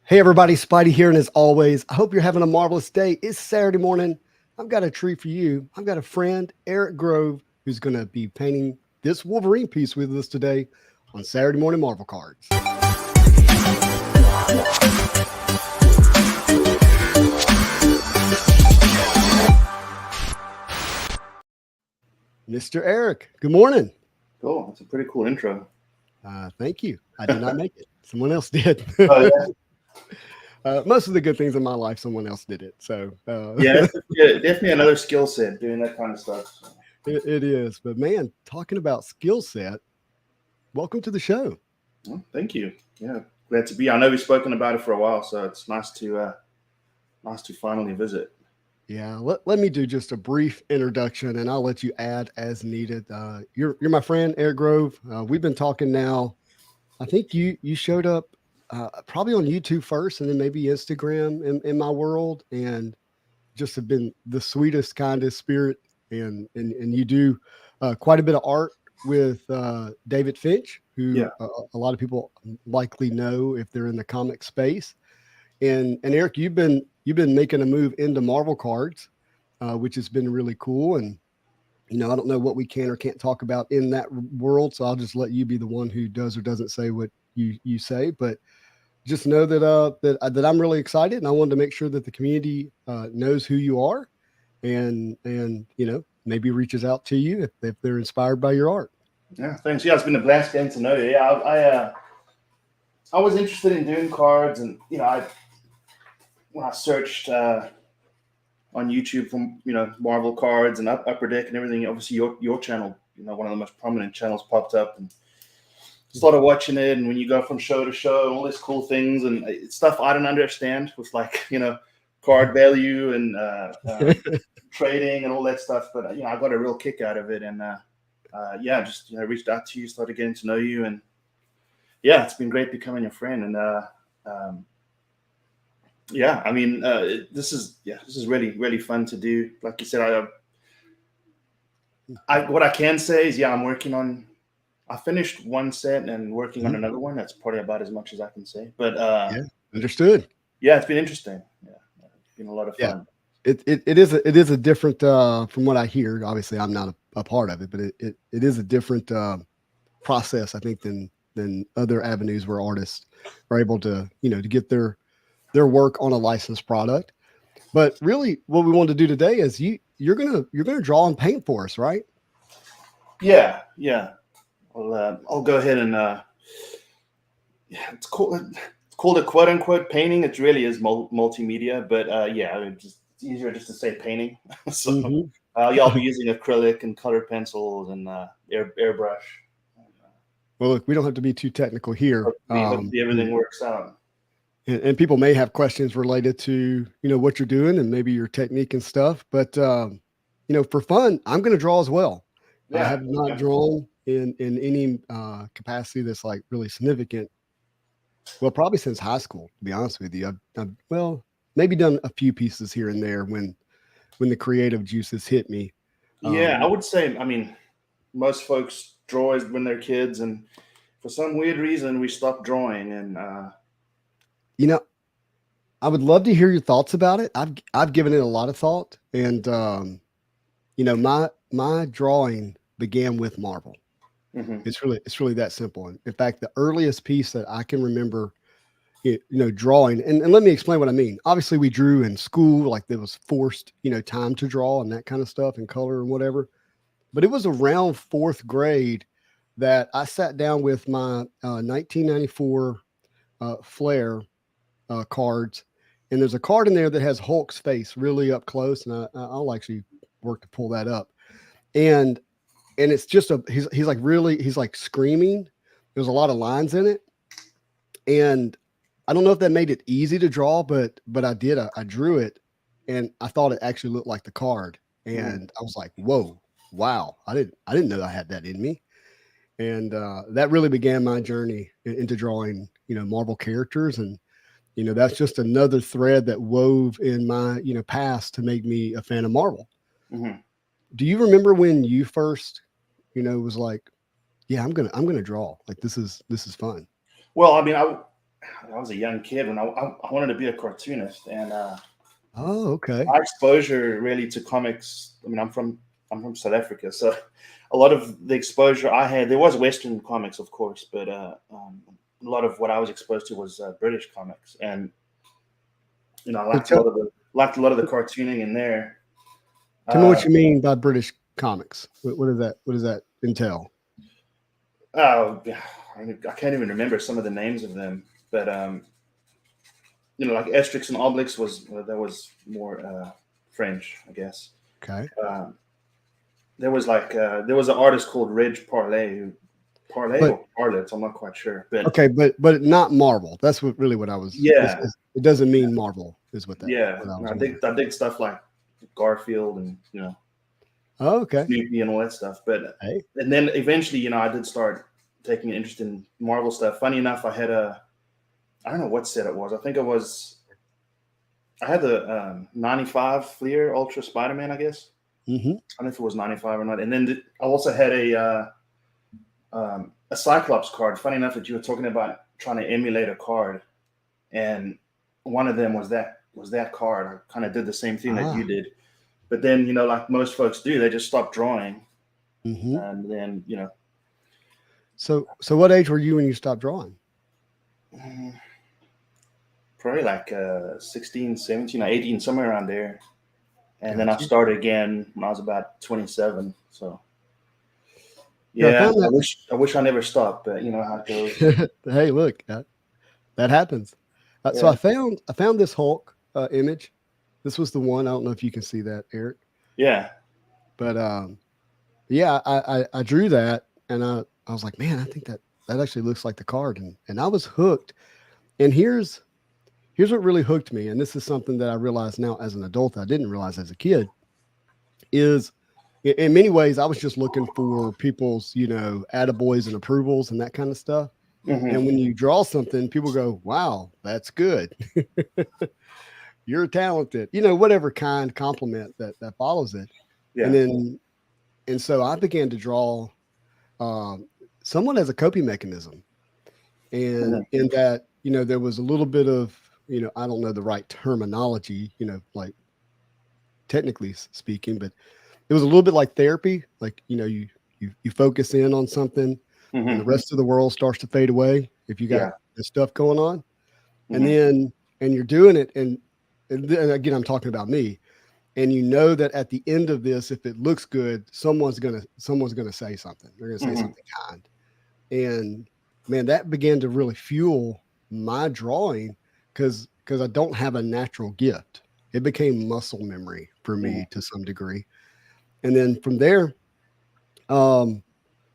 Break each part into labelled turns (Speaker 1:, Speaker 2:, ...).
Speaker 1: Hey everybody, Spidey here, and as always, I hope you're having a marvelous day. It's Saturday morning. I've got a treat for you. I've got a friend, Erick Groves, who's going to be painting this Wolverine piece with us today on Saturday Morning Marvel Cards. Mr. Erick, good morning.
Speaker 2: Cool. That's a pretty cool intro.
Speaker 1: Thank you. I did not make it. Someone else did.
Speaker 2: Oh, yeah.
Speaker 1: Most of the good things in my life, someone else did it. So
Speaker 2: Yeah, definitely another skill set doing that kind of stuff.
Speaker 1: it is. But man, talking about skill set, welcome to the show.
Speaker 2: Well, thank you. Yeah, glad to be. I know we've spoken about it for a while, so it's nice to finally visit.
Speaker 1: Yeah, let me do just a brief introduction, and I'll let you add as needed. You're my friend Erick Groves. We've been talking now. I think you showed up probably on YouTube first, and then maybe Instagram in my world, and just have been the sweetest, kindest spirit. And you do quite a bit of art with David Finch, who a lot of people likely know if they're in the comic space. And Erick, you've been making a move into Marvel cards, which has been really cool. And I don't know what we can or can't talk about in that world, so I'll just let you be the one who does or doesn't say what you say. But just know that I'm really excited, and I wanted to make sure that the community knows who you are, and maybe reaches out to you if they're inspired by your art.
Speaker 2: Yeah, thanks. Yeah, it's been a blast getting to know you. Yeah, I was interested in doing cards, and when I searched on YouTube for Marvel cards and Upper Deck and everything, obviously your channel, one of the most prominent channels popped up, and started watching it. And when you go from show to show, all these cool things and stuff I don't understand with card value and trading and all that stuff, but I got a real kick out of it, and just reached out to you, started getting to know you, and it's been great becoming your friend. And this is really, really fun to do. Like you said, what I can say is, I'm working on. I finished one set and working on another one. That's probably about as much as I can say. But
Speaker 1: understood.
Speaker 2: Yeah, it's been interesting. Yeah, it's been a lot of fun.
Speaker 1: It is a different from what I hear. Obviously, I'm not a part of it, but it is a different process, I think, than other avenues where artists are able to to get their work on a licensed product. But really, what we want to do today is you're gonna draw and paint for us, right?
Speaker 2: Yeah. Well, I'll go ahead and it's called a quote unquote painting. It really is multimedia, but it's easier just to say painting. So I'll be using acrylic and colored pencils and airbrush.
Speaker 1: Well, look, we don't have to be too technical here.
Speaker 2: Hopefully everything works out.
Speaker 1: And people may have questions related to what you're doing and maybe your technique and stuff. But for fun, I'm going to draw as well. I have not drawn in any capacity that's like really significant. Well, probably since high school, to be honest with you. I've maybe done a few pieces here and there when the creative juices hit me.
Speaker 2: I would say, most folks draw when they're kids, and for some weird reason we stopped drawing. And
Speaker 1: I would love to hear your thoughts about it. I've given it a lot of thought, and my drawing began with Marvel. It's really that simple. And in fact, the earliest piece that I can remember, drawing, and let me explain what I mean. Obviously, we drew in school, like there was forced, time to draw and that kind of stuff and color and whatever. But it was around fourth grade that I sat down with my 1994 Flair cards, and there's a card in there that has Hulk's face really up close, and I'll actually work to pull that up. And it's just he's like screaming. There's a lot of lines in it, and I don't know if that made it easy to draw, but I did. I drew it, and I thought it actually looked like the card, and I was like, whoa, wow! I didn't know I had that in me, and that really began my journey into drawing Marvel characters. And that's just another thread that wove in my past to make me a fan of Marvel. Do you remember when you first was like, yeah, I'm gonna draw, like this is fun?
Speaker 2: Well, I was a young kid when I wanted to be a cartoonist, and
Speaker 1: Oh, okay.
Speaker 2: my exposure really to comics. I mean, I'm from South Africa, so a lot of the exposure I had, there was Western comics, of course, but a lot of what I was exposed to was British comics, and I
Speaker 1: So
Speaker 2: liked a lot of the cartooning in there.
Speaker 1: tell me what
Speaker 2: Uh,
Speaker 1: you mean by British comics. What does that? What does that entail?
Speaker 2: oh, I can't even remember some of the names of them, but like Asterix and Obelix that was more French, I guess.
Speaker 1: Okay.
Speaker 2: Um, there was an artist called Reg Parley
Speaker 1: But
Speaker 2: or Parlets, I'm not quite sure, but
Speaker 1: okay, but not Marvel. That's what I was.
Speaker 2: yeah,
Speaker 1: It doesn't mean Marvel is
Speaker 2: yeah.
Speaker 1: what I
Speaker 2: And
Speaker 1: was wondering.
Speaker 2: I dig stuff like Garfield and
Speaker 1: Oh, okay.
Speaker 2: Snoopy and all that stuff. But
Speaker 1: Hey.
Speaker 2: and then eventually, I did start taking an interest in Marvel stuff. Funny enough, I don't know what set it was. I had the 95 Fleer Ultra Spider-Man, I guess.
Speaker 1: Mm-hmm.
Speaker 2: I don't know if it was 95 or not. And then I also had a Cyclops card. Funny enough that you were talking about trying to emulate a card, and one of them was that card. I kind of did the same thing that
Speaker 1: Ah.
Speaker 2: you did, but then like most folks do, they just stop drawing,
Speaker 1: Mm-hmm.
Speaker 2: and then
Speaker 1: So what age were you when you stopped drawing?
Speaker 2: probably like 16, 17, or 18, somewhere around there. And then I
Speaker 1: Gotcha.
Speaker 2: started again when I was about 27. So
Speaker 1: Yeah, I
Speaker 2: yeah,
Speaker 1: found that.
Speaker 2: I wish I never stopped, but you know how it goes.
Speaker 1: Hey, look, that happens. So
Speaker 2: Yeah,
Speaker 1: I found this Hulk image. This was the one. I don't know if you can see that, Eric,
Speaker 2: yeah,
Speaker 1: but yeah, I drew that, and I was like, man, I think that actually looks like the card, and I was hooked. And here's what really hooked me, and this is something that I realize now as an adult I didn't realize as a kid, is in many ways I was just looking for people's attaboys and approvals and that kind of stuff.
Speaker 2: hmm,
Speaker 1: And when you draw something, people go, wow, that's good. You're talented, whatever kind compliment that follows it. And
Speaker 2: yeah,
Speaker 1: then and so I began to draw um, someone as a coping mechanism, and
Speaker 2: hmm,
Speaker 1: in that there was a little bit of I don't know the right terminology, like technically speaking, but it was a little bit like therapy. Like you focus in on something, and the
Speaker 2: hmm,
Speaker 1: rest of the world starts to fade away if you got
Speaker 2: yeah,
Speaker 1: this stuff going on, and
Speaker 2: hmm,
Speaker 1: then you're doing it, and then again I'm talking about me. And that at the end of this, if it looks good, someone's gonna say something. They're gonna say
Speaker 2: hmm,
Speaker 1: something kind. And man, that began to really fuel my drawing because I don't have a natural gift. It became muscle memory for me
Speaker 2: hmm,
Speaker 1: to some degree. And then from there, um,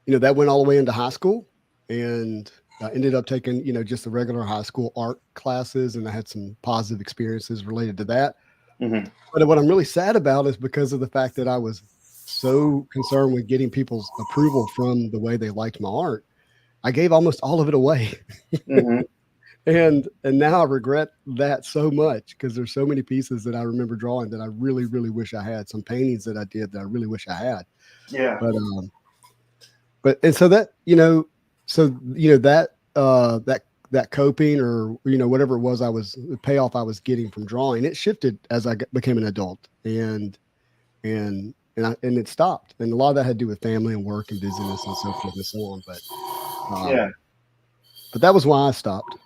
Speaker 1: that went all the way into high school, and I ended up taking just the regular high school art classes, and I had some positive experiences related to that.
Speaker 2: hmm,
Speaker 1: But what I'm really sad about is because of the fact that I was so concerned with getting people's approval from the way they liked my art, I gave almost all of it away.
Speaker 2: hmm,
Speaker 1: And now I regret that so much because there's so many pieces that I remember drawing that I really, really wish I had. Some paintings that I did that I really wish I had.
Speaker 2: yeah,
Speaker 1: But and so that, that coping or whatever it was the payoff I was getting from drawing, it shifted as I became an adult, and it stopped. And a lot of that had to do with family and work and busyness and so forth and so on.
Speaker 2: yeah,
Speaker 1: But that was why I stopped.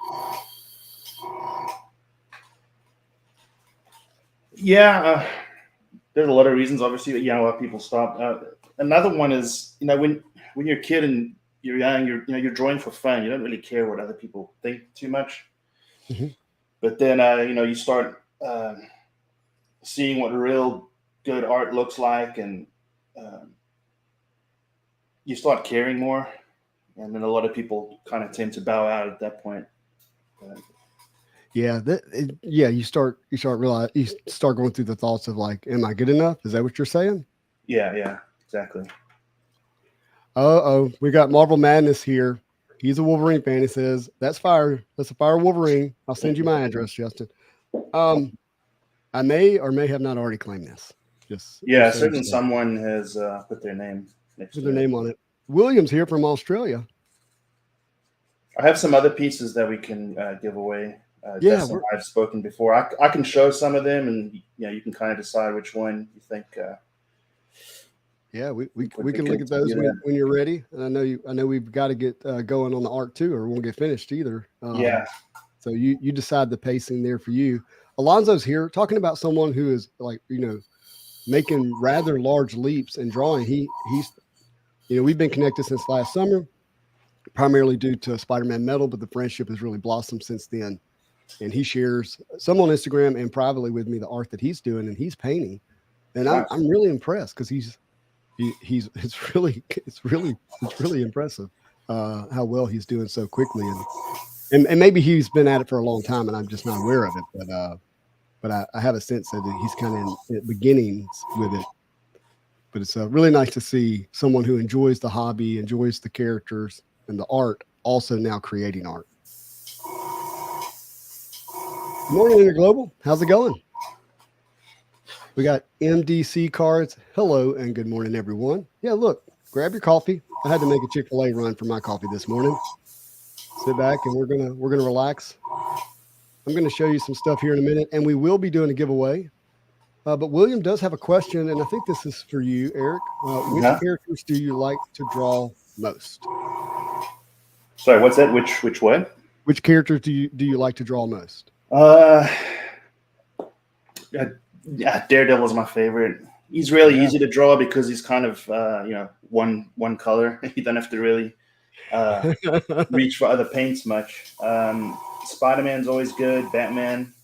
Speaker 2: yeah. There's a lot of reasons, obviously, why people stop. Another one is, when you're a kid and you're young, you're drawing for fun. You don't really care what other people think too much.
Speaker 1: Mhm.
Speaker 2: But then, you start seeing what real good art looks like, and um, you start caring more. And then a lot of people kind of tend to bow out at that point.
Speaker 1: Yeah, you start going through the thoughts of like, am I good enough? Is that what you're saying?
Speaker 2: Yeah, exactly.
Speaker 1: Oh, we got Marvel Madness here. He's a Wolverine fan. He says, That's fire. That's a fire Wolverine. I'll send you my address, Justin. Um, I may or may have not already claimed this.
Speaker 2: Yeah,
Speaker 1: Just so you
Speaker 2: certainly
Speaker 1: know,
Speaker 2: someone has put their name next
Speaker 1: put their
Speaker 2: to it.
Speaker 1: name on it. William's here from Australia.
Speaker 2: I have some other pieces that we can give away.
Speaker 1: Yeah,
Speaker 2: Justin and I have spoken before. I can show some of them, and you can kind of decide which one you think.
Speaker 1: Yeah, we can look at those when you're ready. And I know we've got to get going on the art too, or we won't get finished either.
Speaker 2: Yeah.
Speaker 1: So you decide the pacing there for you. Alonzo's here talking about someone who is like, making rather large leaps and drawing. He's we've been connected since last summer, primarily due to Spider-Man Metal, but the friendship has really blossomed since then. And he shares some on Instagram and privately with me the art that he's doing, and he's painting. And
Speaker 2: Nice.
Speaker 1: I'm really impressed because it's really impressive how well he's doing so quickly, and maybe he's been at it for a long time and I'm just not aware of it, but I have a sense that he's kind of in beginnings with it. But it's really nice to see someone who enjoys the hobby, enjoys the characters and the art, also now creating art. Good morning, Interglobal. How's it going? We got MDC cards. Hello and good morning, everyone. Yeah, look, grab your coffee. I had to make a Chick-fil-A run for my coffee this morning. Sit back and we're gonna relax. I'm gonna show you some stuff here in a minute, and we will be doing a giveaway. But William does have a question, and I think this is for you, Eric. Which characters do you like to draw most?
Speaker 2: Sorry, what's that? Which one?
Speaker 1: Which characters do you like to draw most?
Speaker 2: Yeah, Daredevil's my favorite. He's really easy to draw because he's kind of one color. You don't have to really reach for other paints much. Spider-Man's always good. Batman.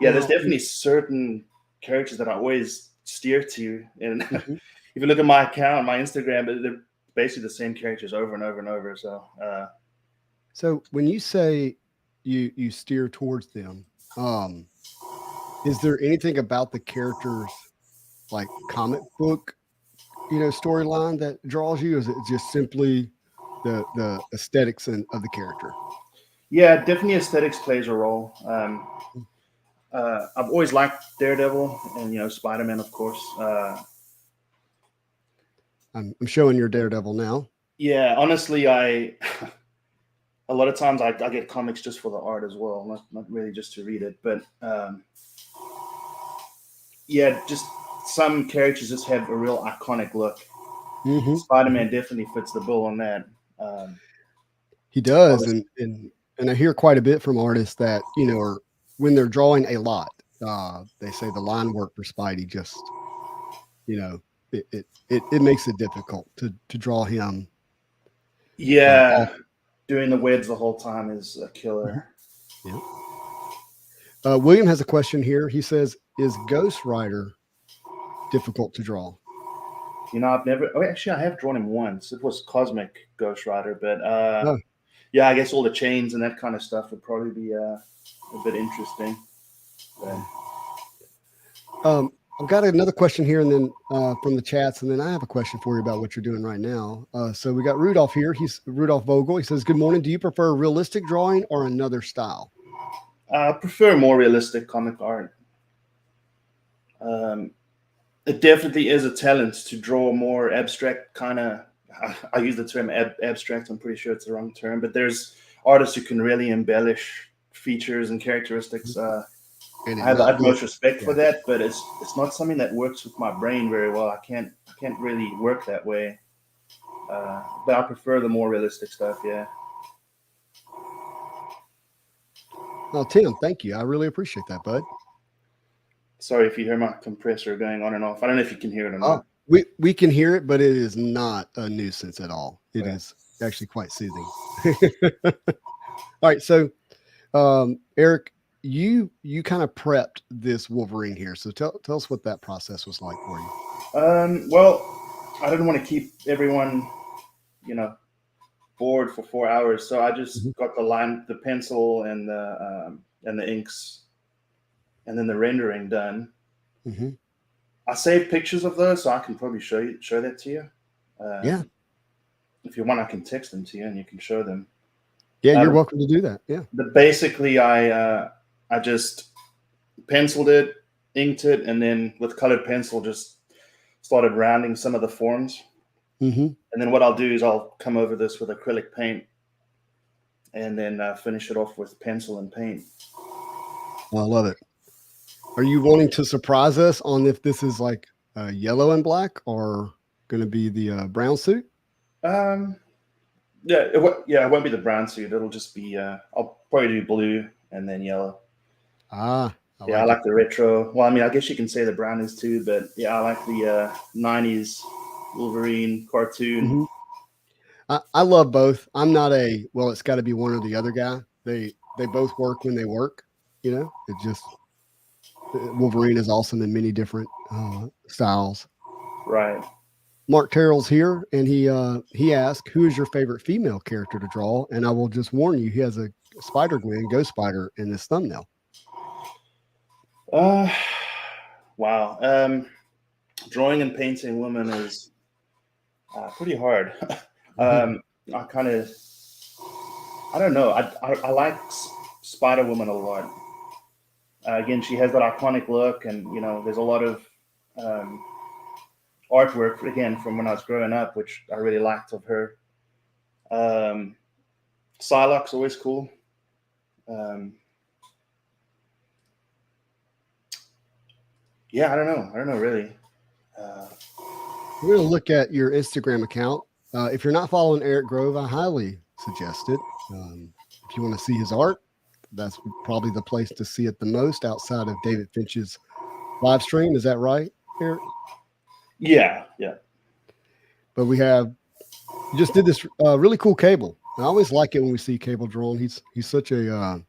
Speaker 2: There's definitely certain characters that I always steer to. And if you look at my account, my Instagram, they're basically the same characters over and over and over.
Speaker 1: So when you say you steer towards them, is there anything about the characters, like comic book, storyline that draws you? Or is it just simply the aesthetics of the character?
Speaker 2: Yeah, definitely aesthetics plays a role. I've always liked Daredevil and Spider-Man, of course.
Speaker 1: I'm showing your Daredevil now.
Speaker 2: Yeah, honestly, a lot of times I get comics just for the art as well, not really just to read it. But just some characters just have a real iconic look. Spider-Man definitely fits the bill on that.
Speaker 1: He does, and I hear quite a bit from artists that are, when they're drawing a lot, they say the line work for Spidey just it makes it difficult to draw him.
Speaker 2: Yeah, doing the webs the whole time is a killer.
Speaker 1: Yeah. William has a question here. He says, "Is Ghost Rider difficult to draw?"
Speaker 2: I've never. Oh, actually, I have drawn him once. It was Cosmic Ghost Rider, but yeah, I guess all the chains and that kind of stuff would probably be a bit interesting.
Speaker 1: I've got another question here, and then from the chats, and then I have a question for you about what you're doing right now. So we got Rudolph here. He's Rudolph Vogel. He says, "Good morning. Do you prefer realistic drawing or another style?"
Speaker 2: I prefer more realistic comic art. It definitely is a talent to draw more abstract kind of. I use the term abstract. I'm pretty sure it's the wrong term, but there's artists who can really embellish features and characteristics. I have the utmost respect for that, but it's not something that works with my brain very well. I can't really work that way. But I prefer the more realistic stuff. Yeah.
Speaker 1: Oh, Tim, thank you. I really appreciate that, bud.
Speaker 2: Sorry if you hear my compressor going on and off. I don't know if you can hear it or not.
Speaker 1: We can hear it, but it is not a nuisance at all. It is actually quite soothing. All right, so Eric, you kind of prepped this Wolverine here. So tell us what that process was like for you.
Speaker 2: Well, I didn't want to keep everyone, bored for 4 hours. So I just got the pencil and the inks, and then the rendering done. I saved pictures of those, so I can probably show that to you.
Speaker 1: Yeah.
Speaker 2: If you want, I can text them to you and you can show them.
Speaker 1: Yeah, you're welcome to do that. Yeah.
Speaker 2: But basically, I just penciled it, inked it, and then with colored pencil, just started rounding some of the forms.
Speaker 1: Mm-hmm.
Speaker 2: And then what I'll do is I'll come over this with acrylic paint and then finish it off with pencil and paint.
Speaker 1: I love it. Are you wanting to surprise us on if this is like yellow and black or going to be the brown suit?
Speaker 2: Yeah, it won't be the brown suit. It'll just be I'll probably do blue and then yellow.
Speaker 1: I
Speaker 2: I like the retro. Well, I mean, I guess you can say the brown is too, but yeah, I like the 90s Wolverine cartoon.
Speaker 1: Mm-hmm. I love both. I'm not it's got to be one or the other guy. They both work when they work. It just Wolverine is awesome in many different styles.
Speaker 2: Right.
Speaker 1: Mark Terrell's here, and he asked, "Who is your favorite female character to draw?" And I will just warn you, he has a Spider-Gwen, Ghost Spider, in his thumbnail.
Speaker 2: Wow. Drawing and painting women is pretty hard. I don't know. I like Spider Woman a lot. Again, she has that iconic look, and there's a lot of artwork again from when I was growing up, which I really liked of her. Psylocke's always cool. Yeah, I don't know really.
Speaker 1: We're going to look at your Instagram account. If you're not following Erick Grove, I highly suggest it. If you want to see his art, that's probably the place to see it the most outside of David Finch's live stream. Is that right, Eric?
Speaker 2: Yeah.
Speaker 1: But we just did this really cool Cable. I always like it when we see Cable drawn. He's such a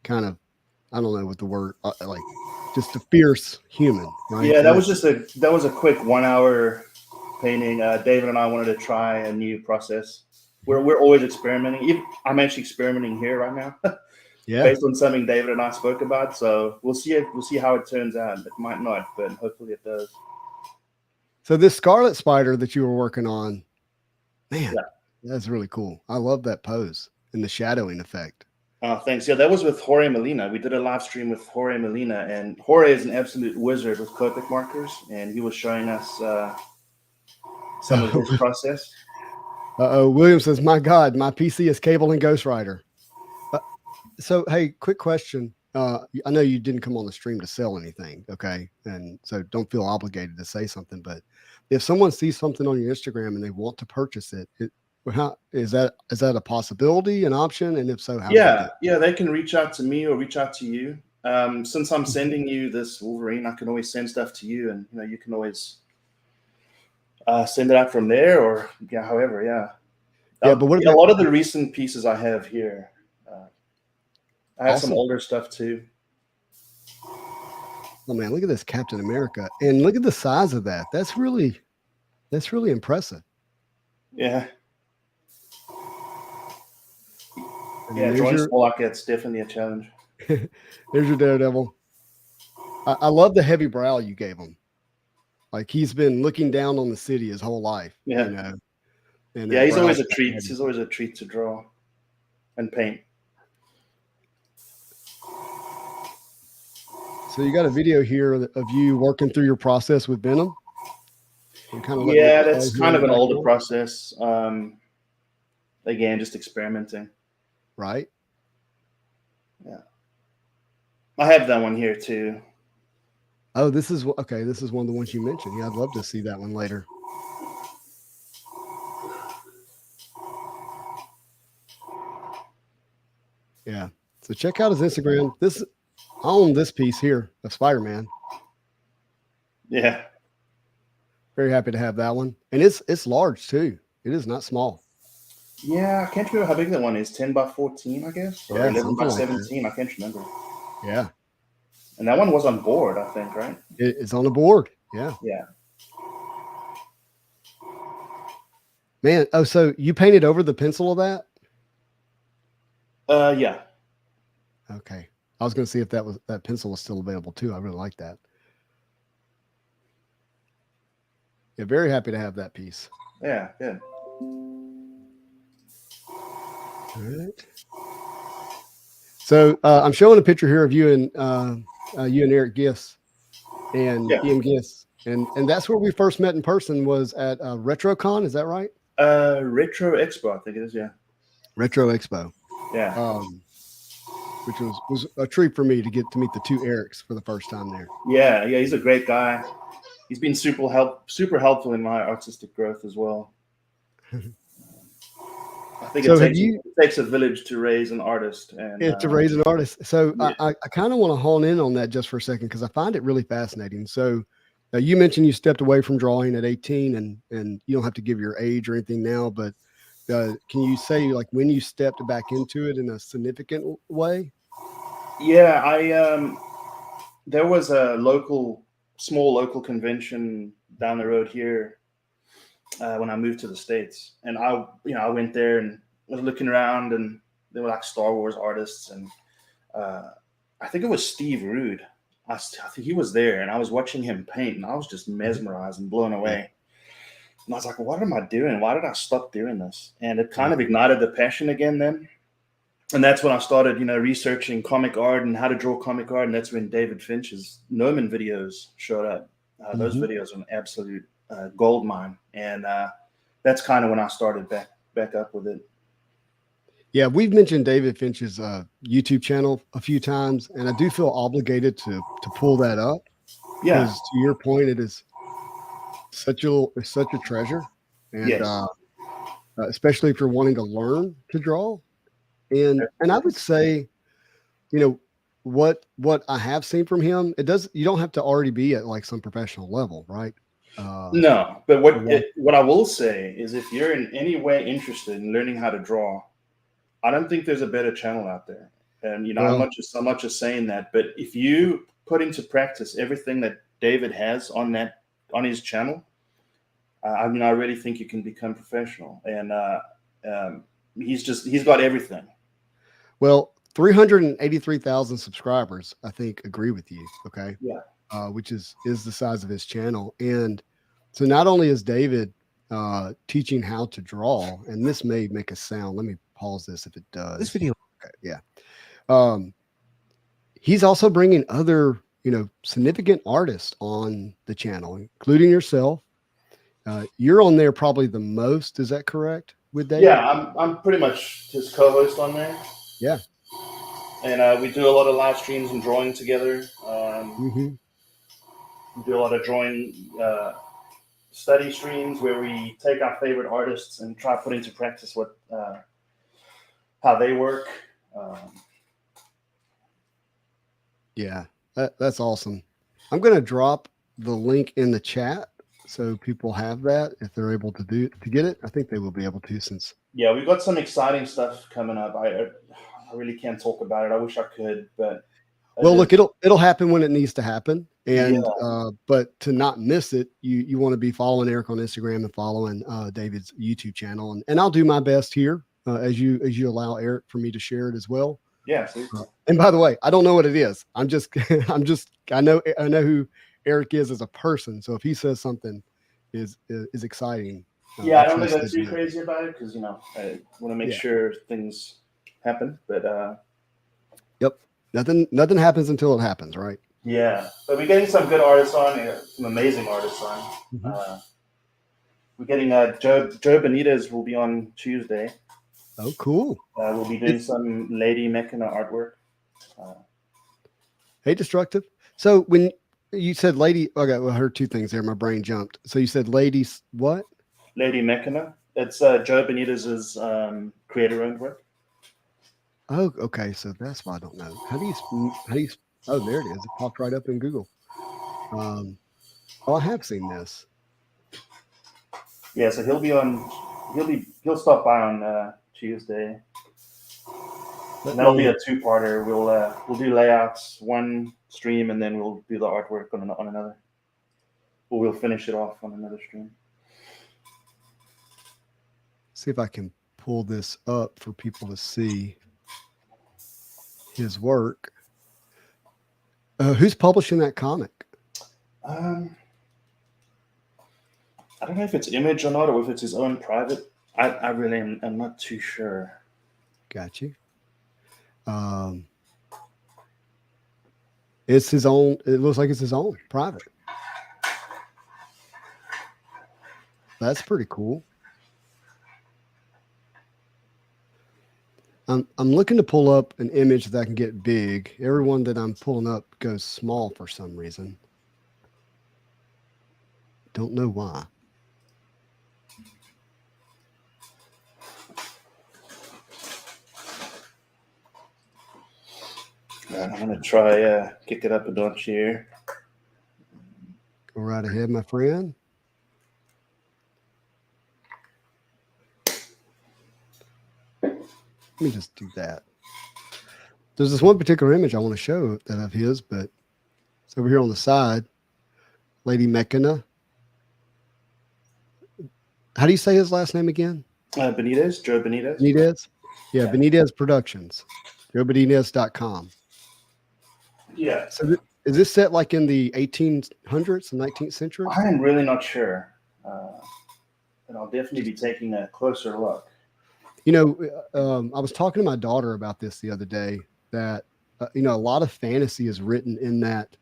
Speaker 1: kind of, I don't know what the word, like just a fierce human, right?
Speaker 2: Yeah, that was a quick 1 hour painting. David and I wanted to try a new process. We're always experimenting. I'm actually experimenting here right now, based on something David and I spoke about. So we'll see how it turns out. It might not, but hopefully it does.
Speaker 1: So this Scarlet Spider that you were working on, man, that's really cool. I love that pose and the shadowing effect.
Speaker 2: Thanks. Yeah, that was with Jorge Molina. We did a live stream with Jorge Molina, and Jorge is an absolute wizard with Copic markers, and he was showing us some of his process.
Speaker 1: William says, "My God, my PC is Cable and Ghost Rider." So, hey, quick question. I know you didn't come on the stream to sell anything, okay? And so don't feel obligated to say something. But if someone sees something on your Instagram and they want to purchase it, how is that a possibility, an option? And if so, how?
Speaker 2: Yeah, they can reach out to me or reach out to you. Since I'm sending you this Wolverine, I can always send stuff to you, and you can always send it out from there, or however.
Speaker 1: But what
Speaker 2: a lot of the recent pieces I have here. I have some older stuff too.
Speaker 1: Oh man, look at this Captain America, and look at the size of that. That's really impressive.
Speaker 2: Yeah. Drawing small like that's definitely a challenge.
Speaker 1: There's your Daredevil. I love the heavy brow you gave him. Like he's been looking down on the city his whole life.
Speaker 2: Yeah.
Speaker 1: And
Speaker 2: he's always a treat. He's always a treat to draw and paint.
Speaker 1: So you got a video here of you working through your process with Venom.
Speaker 2: That's kind of an older process. Again, just experimenting.
Speaker 1: Right.
Speaker 2: Yeah. I have that one here too.
Speaker 1: Oh, this is okay. This is one of the ones you mentioned. Yeah, I'd love to see that one later. Yeah. So check out his Instagram. I own this piece here of Spider-Man.
Speaker 2: Yeah.
Speaker 1: Very happy to have that one. And it's large too. It is not small.
Speaker 2: Yeah, I can't remember how big that one is. 10 by 14, I guess? Or 11 by 17. Like I can't remember.
Speaker 1: Yeah.
Speaker 2: And that one was on board, I think, right?
Speaker 1: It's on the board. Yeah.
Speaker 2: Yeah.
Speaker 1: Man, so you painted over the pencil of that?
Speaker 2: Yeah.
Speaker 1: Okay. I was going to see if that pencil was still available too. I really like that. Yeah, very happy to have that piece.
Speaker 2: Yeah, good.
Speaker 1: All right. So I'm showing a picture here of you and Eric Gifts and Ian Gifts. And that's where we first met in person, was at RetroCon. Is that right?
Speaker 2: Retro Expo, I think it is. Yeah.
Speaker 1: Retro Expo.
Speaker 2: Yeah.
Speaker 1: Which was a treat for me to get to meet the two Ericks for the first time there.
Speaker 2: Yeah. He's a great guy. He's been super helpful in my artistic growth as well. I think it takes a village to raise an artist, and
Speaker 1: to raise an artist. So yeah. I kind of want to hone in on that just for a second, because I find it really fascinating. So you mentioned you stepped away from drawing at 18, and you don't have to give your age or anything now, but can you say like when you stepped back into it in a significant way?
Speaker 2: Yeah, there was a small local convention down the road here when I moved to the States, and I went there and was looking around, and they were like Star Wars artists, and I think it was Steve Rude. I think he was there, and I was watching him paint, and I was just mesmerized and blown away. And I was like, what am I doing? Why did I stop doing this? And it kind of ignited the passion again then. And that's when I started, researching comic art and how to draw comic art. And that's when David Finch's Noman videos showed up. Those videos are an absolute gold mine. And that's kind of when I started back up with it.
Speaker 1: Yeah, we've mentioned David Finch's YouTube channel a few times, and I do feel obligated to pull that up.
Speaker 2: Yeah.
Speaker 1: Because to your point, it is such a treasure, and
Speaker 2: yes.
Speaker 1: Especially if you're wanting to learn to draw. And I would say, what I have seen from him, you don't have to already be at like some professional level, right?
Speaker 2: No, but what I will say is, if you're in any way interested in learning how to draw, I don't think there's a better channel out there. And I'm not just saying that, but if you put into practice everything that David has on his channel, I really think you can become professional. And he's got everything.
Speaker 1: Well, 383,000 subscribers, I think, agree with you. Okay.
Speaker 2: Yeah.
Speaker 1: Which is the size of his channel. And so not only is David teaching how to draw, and this may make a sound. Let me pause this if it does.
Speaker 3: This video.
Speaker 1: Okay, yeah. He's also bringing other, significant artists on the channel, including yourself. You're on there probably the most. Is that correct with David?
Speaker 2: Yeah, I'm pretty much his co-host on there.
Speaker 1: Yeah.
Speaker 2: And we do a lot of live streams and drawing together. We do a lot of drawing study streams where we take our favorite artists and try to put into practice how they work.
Speaker 1: Yeah, that's awesome. I'm going to drop the link in the chat so people have that if they're able to get it. I think they will be able to, since.
Speaker 2: Yeah, we've got some exciting stuff coming up. I really can't talk about it. I wish I could, but.
Speaker 1: Well, look, it'll happen when it needs to happen. And but to not miss it, you want to be following Erick on Instagram and following David's YouTube channel, and I'll do my best here as you allow Erick for me to share it as well.
Speaker 2: Yeah.
Speaker 1: And by the way, I don't know what it is. I know who Erick is as a person. So if he says something is exciting.
Speaker 2: Yeah, I don't think I'm too crazy about it, because I want to make sure things happen. But
Speaker 1: yep, nothing happens until it happens, right?
Speaker 2: Yeah, but we're getting some good artists on here, some amazing artists on. We're getting Joe Benitez will be on Tuesday.
Speaker 1: Oh, cool.
Speaker 2: We'll be doing some Lady Mechana artwork.
Speaker 1: Hey, Destructive. So when you said Lady, okay, well, I heard two things there. My brain jumped. So you said Ladies what? Lady
Speaker 2: Mechana. It's Joe Benitez's creator-owned work.
Speaker 1: Oh, okay. So that's why I don't know. How do you? Oh, there it is. It popped right up in Google. I have seen this.
Speaker 2: Yeah, so he'll stop by on Tuesday. And that'll be a two-parter. We'll do layouts one stream, and then we'll do the artwork on another. Or we'll finish it off on another stream.
Speaker 1: See if I can pull this up for people to see his work. Who's publishing that comic?
Speaker 2: I don't know if it's Image or not, or if it's his own private. I really am not too sure.
Speaker 1: Got you. It's his own. It looks like it's his own private. That's pretty cool. I'm looking to pull up an image that I can get big. Everyone that I'm pulling up goes small for some reason. Don't know why.
Speaker 2: I'm gonna try kick it up a notch here.
Speaker 1: Go right ahead, my friend. Let me just do that. There's this one particular image I want to show that of his, but it's over here on the side. Lady Mechana. How do you say his last name again?
Speaker 2: Benitez, Joe Benitez.
Speaker 1: Benitez? Yeah, Benitez Productions. JoeBenitez.com.
Speaker 2: Yeah.
Speaker 1: So is this set like in the 1800s, the 19th century?
Speaker 2: I am really not sure. But I'll definitely be taking a closer look.
Speaker 1: You know, I was talking to my daughter about this the other day, that, a lot of fantasy is written in that,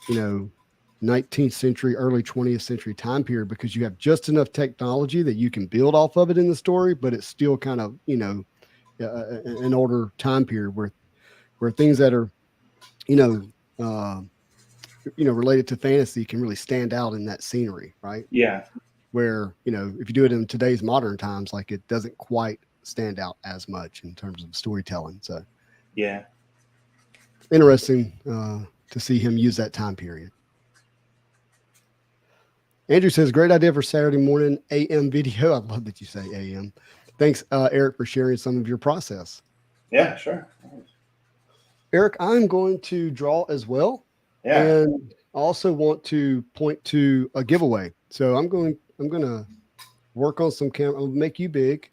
Speaker 1: 19th century, early 20th century time period, because you have just enough technology that you can build off of it in the story, but it's still kind of, an older time period where things that are, related to fantasy can really stand out in that scenery, right?
Speaker 2: Yeah.
Speaker 1: Where, if you do it in today's modern times, like, it doesn't quite stand out as much in terms of storytelling. So
Speaker 2: yeah,
Speaker 1: interesting to see him use that time period. Andrew says, great idea for Saturday morning AM video. I love that you say AM. Thanks, Eric, for sharing some of your process.
Speaker 2: Yeah, sure.
Speaker 1: Eric, I'm going to draw as well.
Speaker 2: Yeah.
Speaker 1: And also want to point to a giveaway. So I'm going to work on some camera. I'll make you big,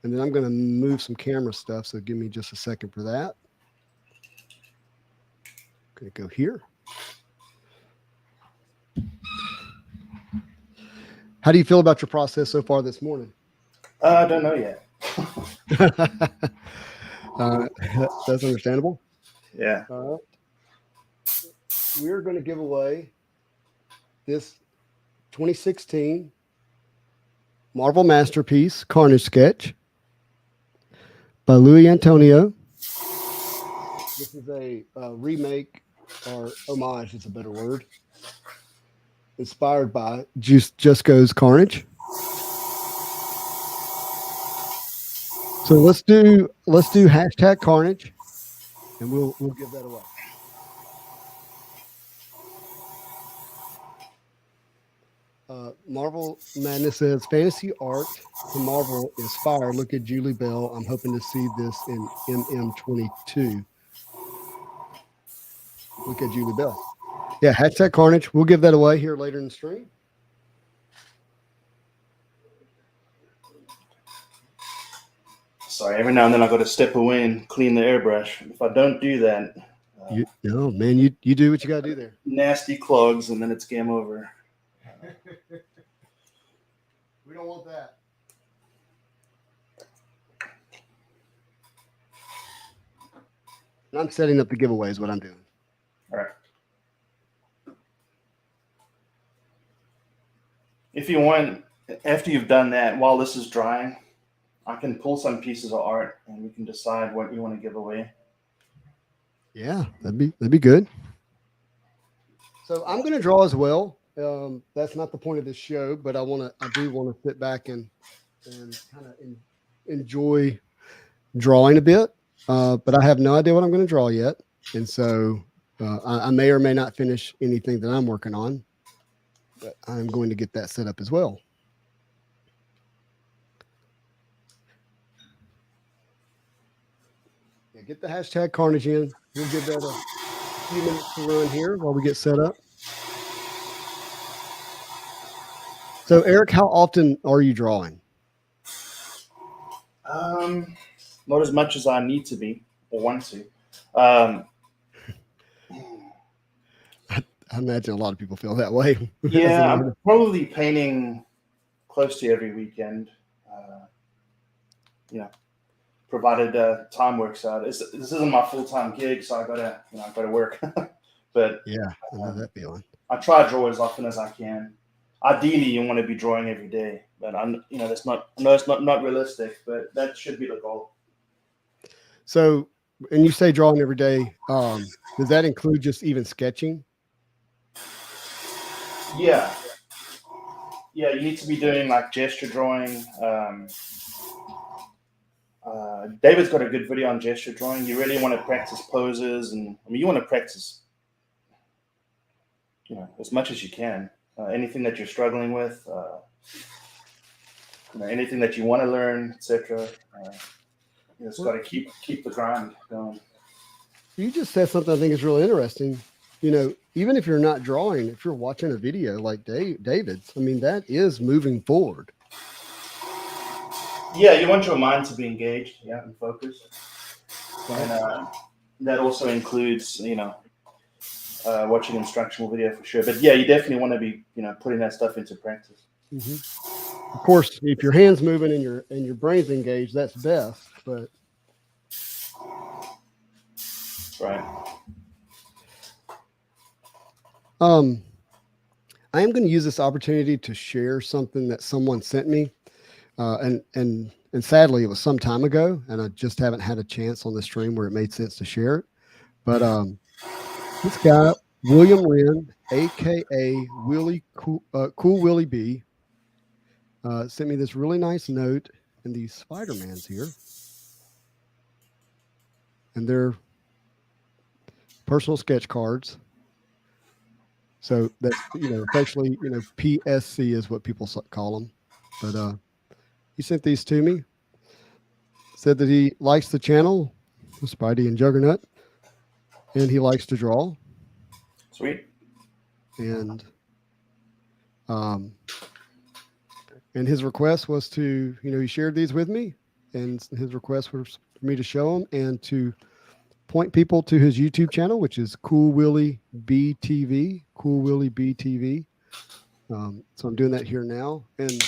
Speaker 1: and then I'm going to move some camera stuff. So give me just a second for that. Going to go here. How do you feel about your process so far this morning?
Speaker 2: I don't know yet.
Speaker 1: That's understandable.
Speaker 2: Yeah.
Speaker 1: We're going to give away this 2016 Marvel Masterpiece Carnage sketch by Louis Antonio. This is a remake, or homage is a better word, inspired by Just Goes Carnage. So let's do hashtag Carnage, and we'll give that away. Marvel Madness says, fantasy art to Marvel is fire. Look at Julie Bell. I'm hoping to see this in MM22. Look at Julie Bell. Yeah, hashtag Carnage. We'll give that away here later in the stream.
Speaker 2: Sorry, every now and then I got to step away and clean the airbrush. If I don't do that,
Speaker 1: you do what you got to do there.
Speaker 2: Nasty clogs, and then it's game over.
Speaker 1: We don't want that. I'm setting up the giveaway is what I'm doing.
Speaker 2: All right. If you want, after you've done that, while this is drying, I can pull some pieces of art and we can decide what you want to give away.
Speaker 1: Yeah, that'd be good. So I'm going to draw as well. That's not the point of this show, but I do want to sit back and kind of enjoy drawing a bit. But I have no idea what I'm going to draw yet, and so I may or may not finish anything that I'm working on. But I'm going to get that set up as well. Yeah, get the hashtag Carnage in. We'll give that a few minutes to run here while we get set up. So, Eric, how often are you drawing?
Speaker 2: Not as much as I need to be or want to.
Speaker 1: I imagine a lot of people feel that way.
Speaker 2: Yeah, I'm probably painting close to every weekend. Provided time works out. This isn't my full-time gig, so I gotta work. But
Speaker 1: yeah, I know that feeling.
Speaker 2: I try to draw as often as I can. ideally you want to be drawing every day, but that's not. I know it's not realistic, but that should be the goal.
Speaker 1: So, and you say drawing every day. Does that include just even sketching?
Speaker 2: Yeah, you need to be doing like gesture drawing. David's got a good video on gesture drawing. You really want to practice poses, and you want to practice, as much as you can. Anything that you're struggling with, anything that you want to learn, etc. It's got to keep the grind going.
Speaker 1: You just said something I think is really interesting. Even if you're not drawing, if you're watching a video like David's, that is moving forward.
Speaker 2: Yeah, you want your mind to be engaged, and focused. And that also includes, watching instructional video for sure. But yeah, you definitely want to be, putting that stuff into practice.
Speaker 1: Mm-hmm. Of course, if your hand's moving and your brain's engaged, that's best. But
Speaker 2: right.
Speaker 1: I am going to use this opportunity to share something that someone sent me, and sadly it was some time ago, and I just haven't had a chance on the stream where it made sense to share it. But this guy, William Wren, aka Cool Willie B, sent me this really nice note and these Spider-Mans here, and they're personal sketch cards. So that's, officially, PSC is what people call them. But he sent these to me, said that he likes the channel, Spidey and Juggernaut, and he likes to draw.
Speaker 2: Sweet.
Speaker 1: And his request was to, he shared these with me, and his request was for me to show them and to point people to his YouTube channel, which is Cool Willie B TV. Cool Willie B TV. So I'm doing that here now, and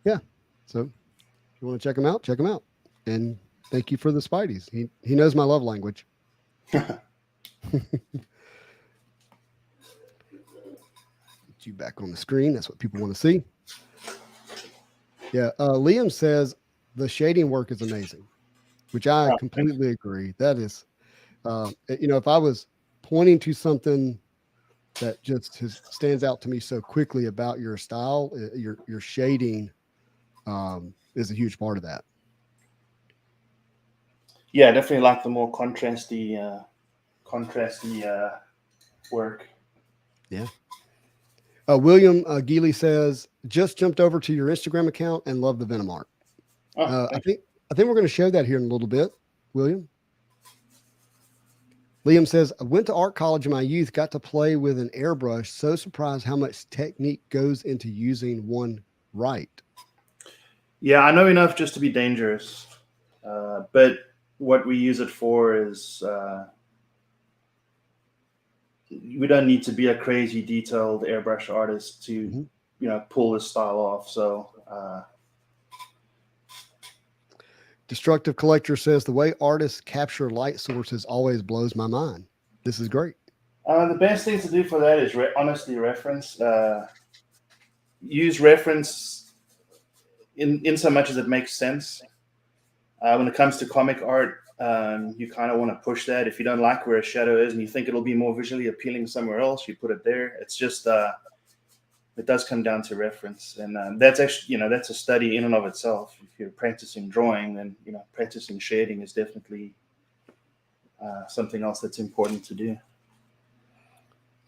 Speaker 1: yeah. So if you want to check him out, check him out. And thank you for the Spideys. He knows my love language. Get you back on the screen. That's what people want to see. Yeah. Liam says the shading work is amazing, which I completely agree. That is, if I was pointing to something that just stands out to me so quickly about your style, your shading is a huge part of that.
Speaker 2: Yeah, I definitely like the more contrasty work.
Speaker 1: Yeah. William Geely says, just jumped over to your Instagram account and love the Venom art. I think we're going to show that here in a little bit, William. Liam says, I went to art college in my youth, got to play with an airbrush. So surprised how much technique goes into using one right.
Speaker 2: Yeah, I know enough just to be dangerous. But what we use it for is we don't need to be a crazy detailed airbrush artist to, pull this style off. So
Speaker 1: Destructive Collector says the way artists capture light sources always blows my mind. This is great.
Speaker 2: The best thing to do for that is honestly reference. Use reference in so much as it makes sense. When it comes to comic art, you kind of want to push that. If you don't like where a shadow is and you think it'll be more visually appealing somewhere else, you put it there. It's just it does come down to reference, and that's actually that's a study in and of itself. If you're practicing drawing, then practicing shading is definitely something else that's important to do.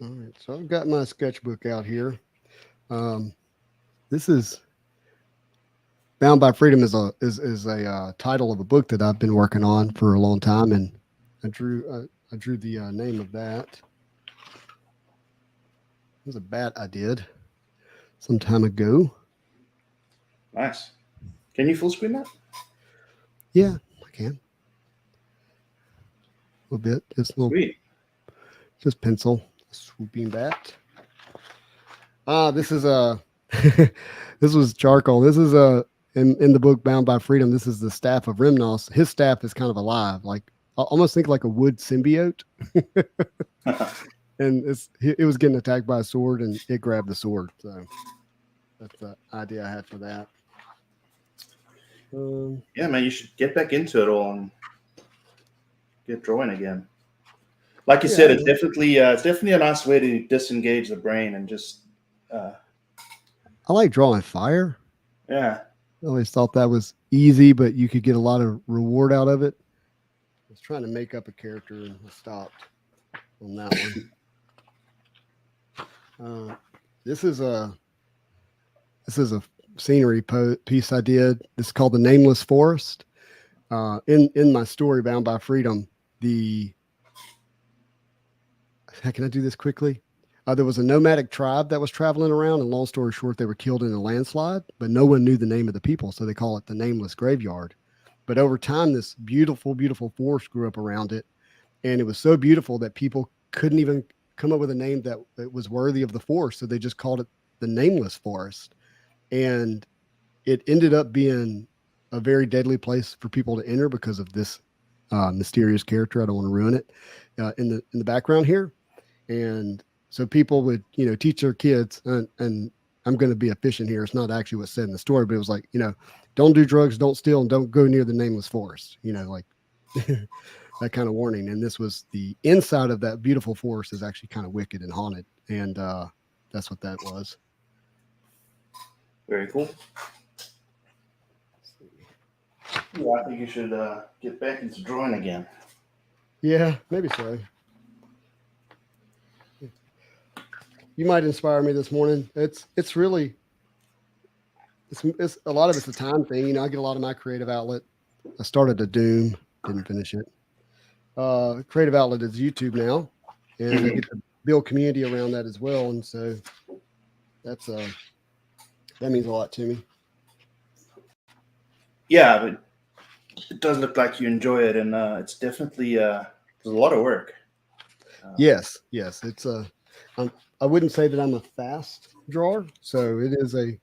Speaker 1: All right, so I've got my sketchbook out here. This is Bound by Freedom is a title of a book that I've been working on for a long time, and I drew the name of that. It was a bat I did some time ago.
Speaker 2: Nice. Can you full screen that?
Speaker 1: Yeah, I can. A little bit. Just pencil. Swooping bat. This is this was charcoal. This is in the book Bound by Freedom. This is the staff of Rimnos. His staff is kind of alive, like almost think like a wood symbiote. and it was getting attacked by a sword, and it grabbed the sword. So that's the idea I had for that.
Speaker 2: Yeah, man, you should get back into it all and get drawing again. Like you said, it's definitely a nice way to disengage the brain and just.
Speaker 1: I like drawing fire.
Speaker 2: Yeah.
Speaker 1: I always thought that was easy, but you could get a lot of reward out of it. I was trying to make up a character and I stopped on that one. This is a scenery piece I did. This is called The Nameless Forest. In my story, Bound by Freedom, can I do this quickly? There was a nomadic tribe that was traveling around, and long story short, they were killed in a landslide, but no one knew the name of the people, so they call it the Nameless Graveyard. But over time, this beautiful, beautiful forest grew up around it, and it was so beautiful that people couldn't even come up with a name that was worthy of the forest, so they just called it the Nameless Forest. And it ended up being a very deadly place for people to enter because of this mysterious character. I don't want to ruin it in the background here. And so people would, teach their kids, and I'm going to be efficient here. It's not actually what's said in the story, but it was like, don't do drugs, don't steal, and don't go near the Nameless Forest, like that kind of warning. And this was the inside of that beautiful forest is actually kind of wicked and haunted. And that's what that was.
Speaker 2: Very cool. Yeah, I think you should get back into drawing again.
Speaker 1: Yeah, maybe so. You might inspire me this morning. It's really it's a lot of it's a time thing. I get a lot of my creative outlet. I started a Doom, didn't finish it. Creative outlet is YouTube now, and I get to build community around that as well. And so that's that means a lot to me.
Speaker 2: Yeah, but it does look like you enjoy it, and it's definitely there's a lot of work.
Speaker 1: Yes, it's I wouldn't say that I'm a fast drawer, so it is a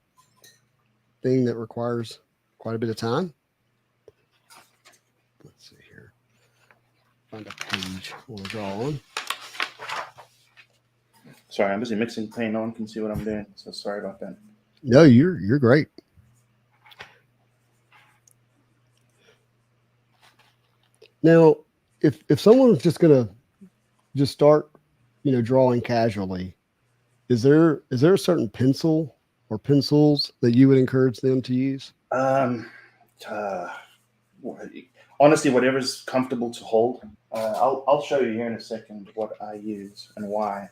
Speaker 1: thing that requires quite a bit of time. Let's see here. Find a page I want to draw on.
Speaker 2: Sorry, I'm busy mixing paint. No one can see what I'm doing, so sorry about that.
Speaker 1: No, you're great. Now, if someone's just gonna just start, drawing casually, is there a certain pencil or pencils that you would encourage them to use?
Speaker 2: Honestly, whatever's comfortable to hold. I'll show you here in a second what I use and why.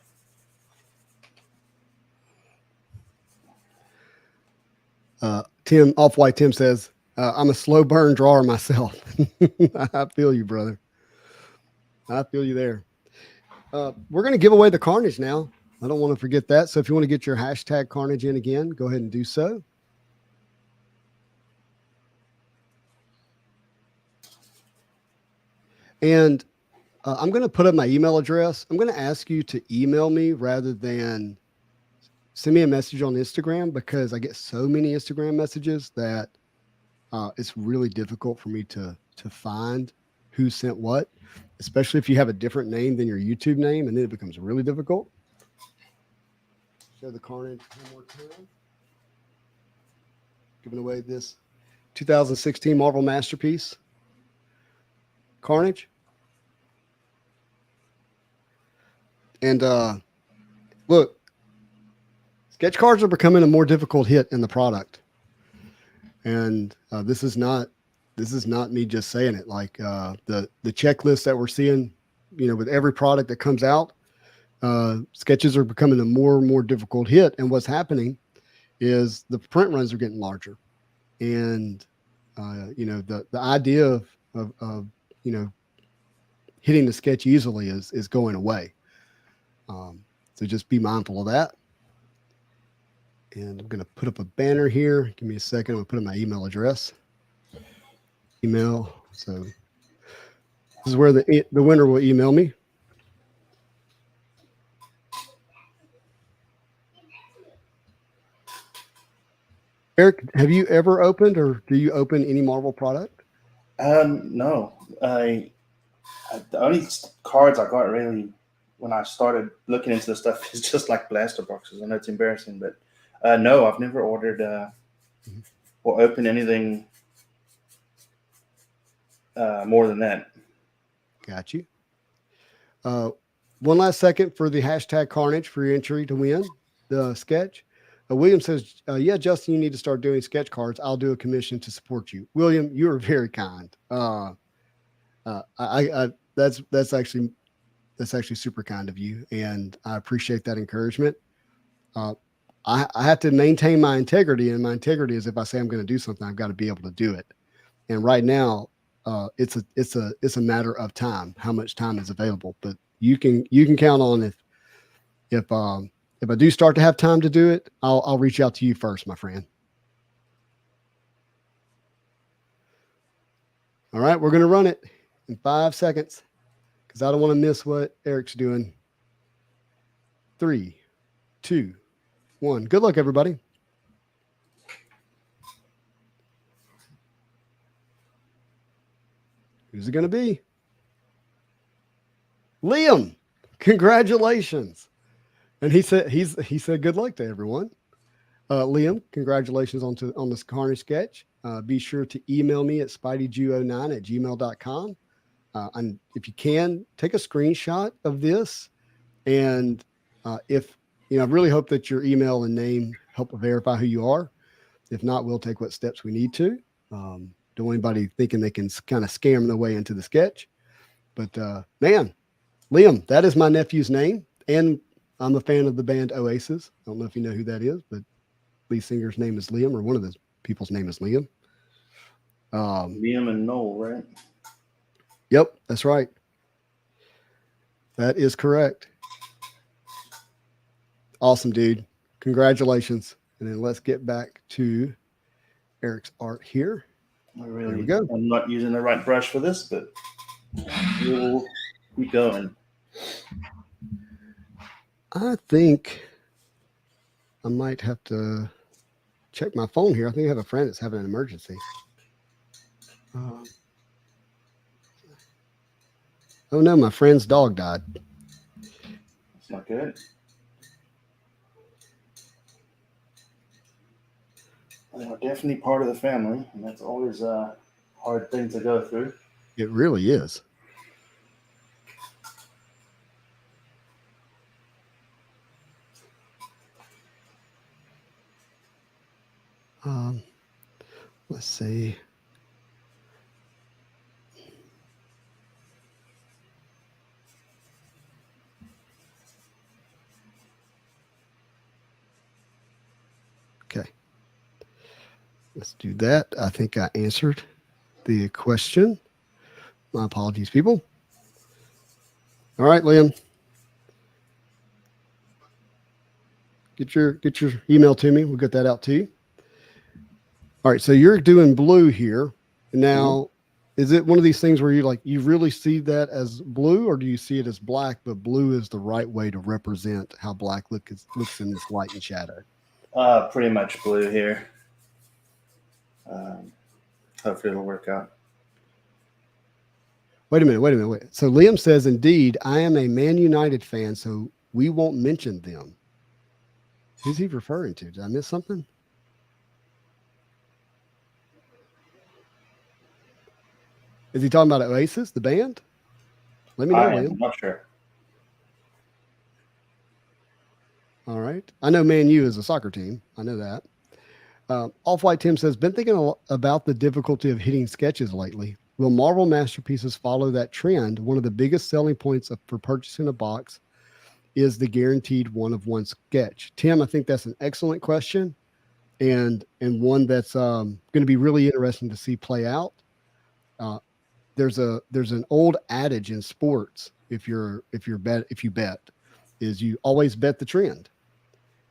Speaker 1: Tim Off-White Tim says, I'm a slow burn drawer myself. I feel you, brother. I feel you there. We're going to give away the Carnage now. I don't want to forget that. So if you want to get your hashtag Carnage in again, go ahead and do so. And I'm going to put up my email address. I'm going to ask you to email me rather than send me a message on Instagram, because I get so many Instagram messages that it's really difficult for me to find who sent what, especially if you have a different name than your YouTube name, and then it becomes really difficult. Show the Carnage one more time. Giving away this 2016 Marvel Masterpiece, Carnage. And look, sketch cards are becoming a more difficult hit in the product. And this is not me just saying it. Like the checklist that we're seeing, with every product that comes out, sketches are becoming a more and more difficult hit. And what's happening is the print runs are getting larger, and the idea of hitting the sketch easily is going away. So just be mindful of that. And I'm going to put up a banner here. Give me a second. I'm going to put in my email address. Email. So this is where the winner will email me. Eric, have you ever opened, or do you open any Marvel product?
Speaker 2: No. The only cards I got really when I started looking into the stuff, it's just like blaster boxes. I know it's embarrassing, but no, I've never ordered or opened anything more than that.
Speaker 1: Got you. One last second for the hashtag Carnage for your entry to win the sketch. William says, yeah, Justin, you need to start doing sketch cards. I'll do a commission to support you. William, you are very kind. That's actually super kind of you. And I appreciate that encouragement. I have to maintain my integrity, and my integrity is if I say I'm going to do something, I've got to be able to do it. And right now, it's a matter of time, how much time is available. But you can count on if I do start to have time to do it, I'll reach out to you first, my friend. All right, we're going to run it in 5 seconds because I don't want to miss what Erick's doing. 3, 2, 1. Good luck, everybody. Who's it going to be? Liam, congratulations. And he said good luck to everyone. Liam, congratulations on this Carnage sketch. Be sure to email me at spideyju09@gmail.com. And if you can, take a screenshot of this. And if I really hope that your email and name help verify who you are. If not, we'll take what steps we need to. Don't want anybody thinking they can kind of scam their way into the sketch. But man, Liam, that is my nephew's name. And I'm a fan of the band Oasis. I don't know if you know who that is, but lead singer's name is Liam, or one of the people's name is Liam.
Speaker 2: Liam and Noel, right?
Speaker 1: Yep, that's right. That is correct. Awesome, dude. Congratulations. And then let's get back to Erick's art here.
Speaker 2: There we go. I'm not using the right brush for this, but we'll keep going.
Speaker 1: I think I might have to check my phone here. I think I have a friend that's having an emergency. Oh no, my friend's dog died.
Speaker 2: That's not good. They are definitely part of the family, and that's always a hard thing to go through.
Speaker 1: It really is. Let's see. Okay. Let's do that. I think I answered the question. My apologies, people. All right, Liam. Get your email to me. We'll get that out to you. All right, so you're doing blue here. Now, is it one of these things where you really see that as blue, or do you see it as black, but blue is the right way to represent how black looks in this light and shadow?
Speaker 2: Pretty much blue here. Hopefully it'll work out.
Speaker 1: Wait a minute. So Liam says, indeed, I am a Man United fan, so we won't mention them. Who's he referring to? Did I miss something? Is he talking about Oasis, the band? Let me know, Liam.
Speaker 2: I'm not sure.
Speaker 1: All right. I know Man U is a soccer team. I know that. Off-White Tim says, been thinking about the difficulty of hitting sketches lately. Will Marvel Masterpieces follow that trend? One of the biggest selling points for purchasing a box is the guaranteed one-of-one sketch. Tim, I think that's an excellent question, and one that's going to be really interesting to see play out. There's an old adage in sports, if you bet, is you always bet the trend.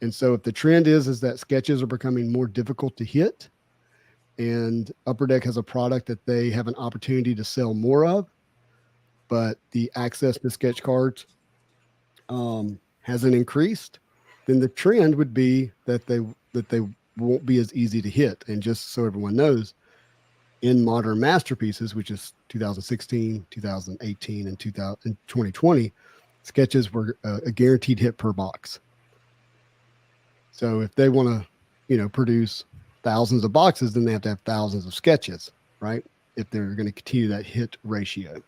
Speaker 1: And so if the trend is that sketches are becoming more difficult to hit, and Upper Deck has a product that they have an opportunity to sell more of, but the access to sketch cards hasn't increased, then the trend would be that they won't be as easy to hit. And just so everyone knows, in Modern Masterpieces, which is 2016, 2018, and 2020, sketches were a guaranteed hit per box. So if they want to, produce thousands of boxes, then they have to have thousands of sketches, right? If they're going to continue that hit ratio.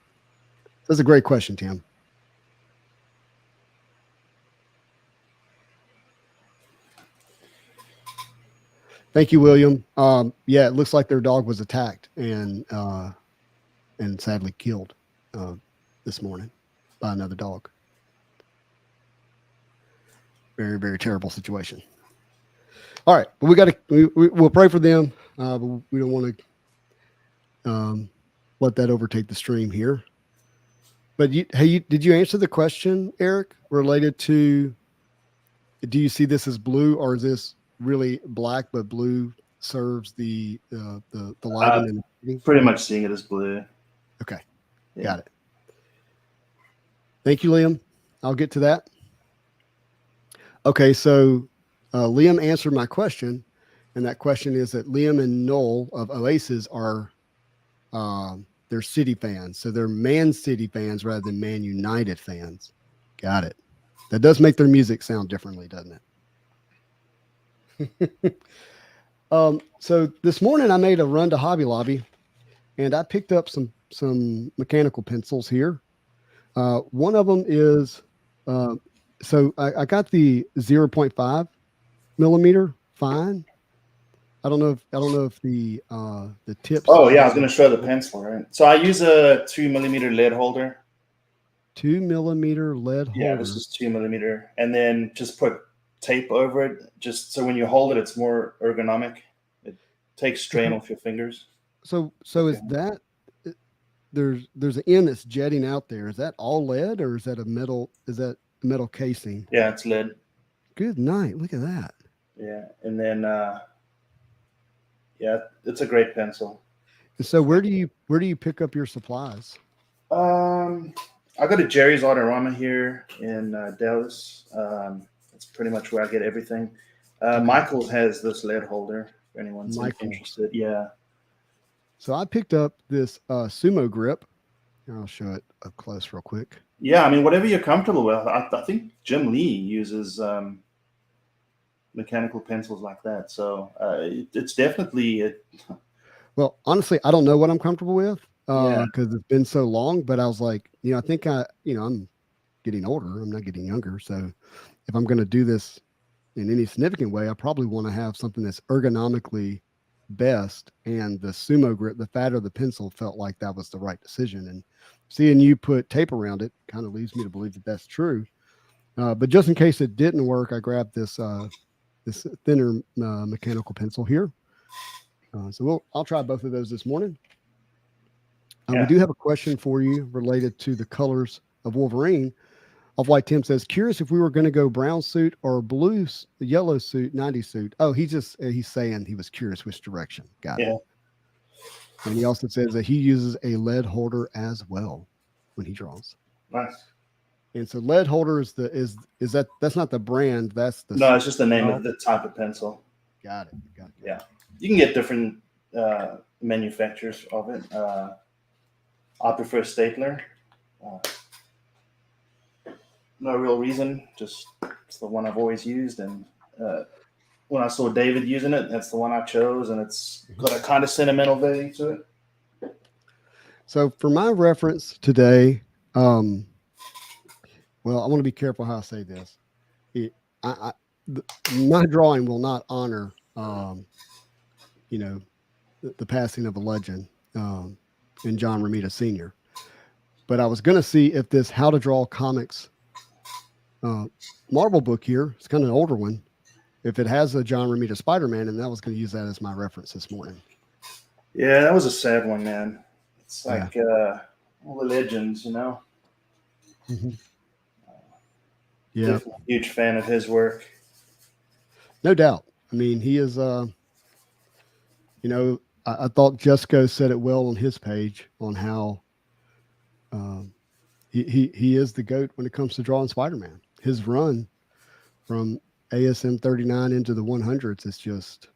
Speaker 1: That's a great question, Tim. Thank you, William. Yeah, it looks like their dog was attacked and sadly killed this morning by another dog. Very, very terrible situation. All right, but we'll pray for them, but we don't want to let that overtake the stream here. But did you answer the question, Eric, related to? Do you see this as blue, or is this really black but blue serves the lighting?
Speaker 2: Pretty much seeing it as blue.
Speaker 1: Okay, yeah. Got it. Thank you, Liam. I'll get to that. Okay, so Liam answered my question, and that question is that Liam and Noel of Oasis are they're City fans, so they're Man City fans rather than Man United fans. Got it. That does make their music sound differently, doesn't it? So this morning I made a run to Hobby Lobby, and I picked up some mechanical pencils here. One of them is so I got the 0.5 millimeter fine. I don't know if the tips.
Speaker 2: Oh yeah, I was going to show the pencil, right? So I use a 2 millimeter lead holder.
Speaker 1: 2 millimeter lead holder.
Speaker 2: Yeah, this is 2 millimeter, and then just put tape over it, just so when you hold it, it's more ergonomic. It takes strain off your fingers.
Speaker 1: So is that there's an end that's jetting out there? Is that all lead, or is that a metal? Is that a metal casing?
Speaker 2: Yeah, it's lead.
Speaker 1: Good night. Look at that.
Speaker 2: Yeah, and then yeah, it's a great pencil.
Speaker 1: And so where do you pick up your supplies?
Speaker 2: I go to Jerry's Autorama here in Dallas. That's pretty much where I get everything. Michael's has this lead holder. If anyone's interested, yeah.
Speaker 1: So I picked up this Sumo grip. I'll show it up close real quick.
Speaker 2: Yeah, I mean, whatever you're comfortable with. I think Jim Lee uses mechanical pencils like that. So it's definitely.
Speaker 1: Well, honestly, I don't know what I'm comfortable with because it's been so long. But I was like, I think I'm getting older. I'm not getting younger. So if I'm going to do this in any significant way, I probably want to have something that's ergonomically best. And the Sumo grip, the fatter the pencil, felt like that was the right decision. And seeing you put tape around it kind of leads me to believe that that's true. But just in case it didn't work, I grabbed this thinner mechanical pencil here. So I'll try both of those this morning. We do have a question for you related to the colors of Wolverine. Off-White Tim says, curious if we were going to go brown suit or yellow suit, 90 suit. Oh, he's saying he was curious which direction. Got it. And he also says that he uses a lead holder as well when he draws.
Speaker 2: Nice.
Speaker 1: And so lead holder is that's not the brand. That's the
Speaker 2: no, it's just the name of the type of pencil.
Speaker 1: Got it.
Speaker 2: Yeah, you can get different manufacturers of it. I prefer stapler. No real reason, just it's the one I've always used. And when I saw David using it, that's the one I chose, and it's got a kind of sentimental value to it.
Speaker 1: So for my reference today, well, I want to be careful how I say this. My drawing will not honor, the passing of a legend in John Romita Sr. But I was going to see if this How to Draw Comics Marvel book here, it's kind of an older one, if it has a John Romita Spider-Man, and I was going to use that as my reference this morning.
Speaker 2: Yeah, that was a sad one, man. It's like all the legends,
Speaker 1: Mm-hmm.
Speaker 2: Huge fan of his work.
Speaker 1: No doubt. I mean, he is, I thought Jesco said it well on his page on how he is the GOAT when it comes to drawing Spider-Man. His run from ASM 39 into the 100s is just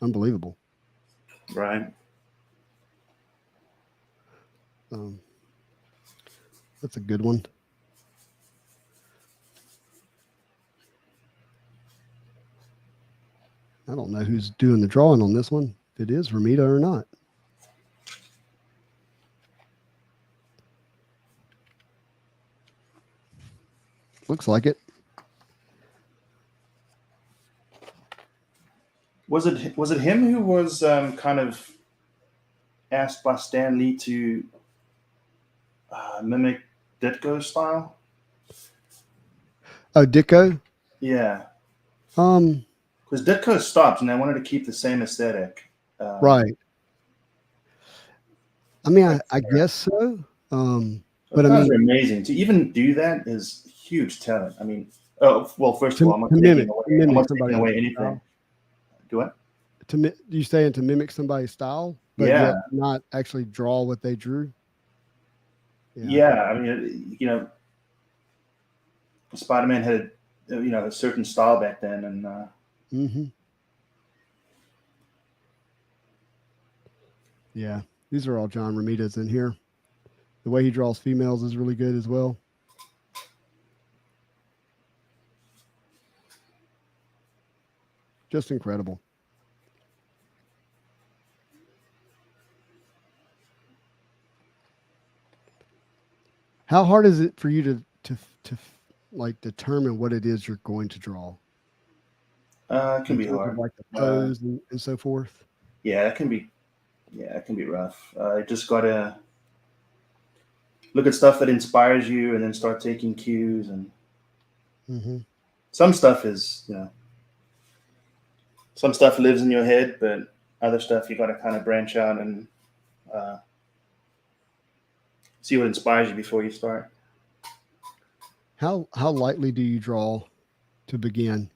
Speaker 1: unbelievable.
Speaker 2: Right.
Speaker 1: That's a good one. I don't know who's doing the drawing on this one, if it is Ramita or not. Looks like it.
Speaker 2: Was it him who was kind of asked by Stan Lee to mimic Ditko's style?
Speaker 1: Oh, Ditko?
Speaker 2: Yeah.
Speaker 1: Um,
Speaker 2: Because Ditko stopped, and I wanted to keep the same aesthetic.
Speaker 1: right. I mean, I guess so. But I mean,
Speaker 2: are amazing. To even do that is huge talent. I mean, well, first of all, I'm not taking away anything. Style. Do what?
Speaker 1: You saying to mimic somebody's style, but yet not actually draw what they drew?
Speaker 2: Yeah, I mean, you know, Spider-Man had, you know, a certain style back then, and
Speaker 1: yeah, these are all John Romita's in here. The way he draws females is really good as well. Just incredible. How hard is it for you to like determine what it is you're going to draw?
Speaker 2: It can be hard,
Speaker 1: like the pose and so forth.
Speaker 2: Yeah, it can be rough. Just gotta look at stuff that inspires you, and then start taking cues. And some stuff is, you know, some stuff lives in your head, but other stuff you got to kind of branch out and see what inspires you before you start.
Speaker 1: How lightly do you draw to begin?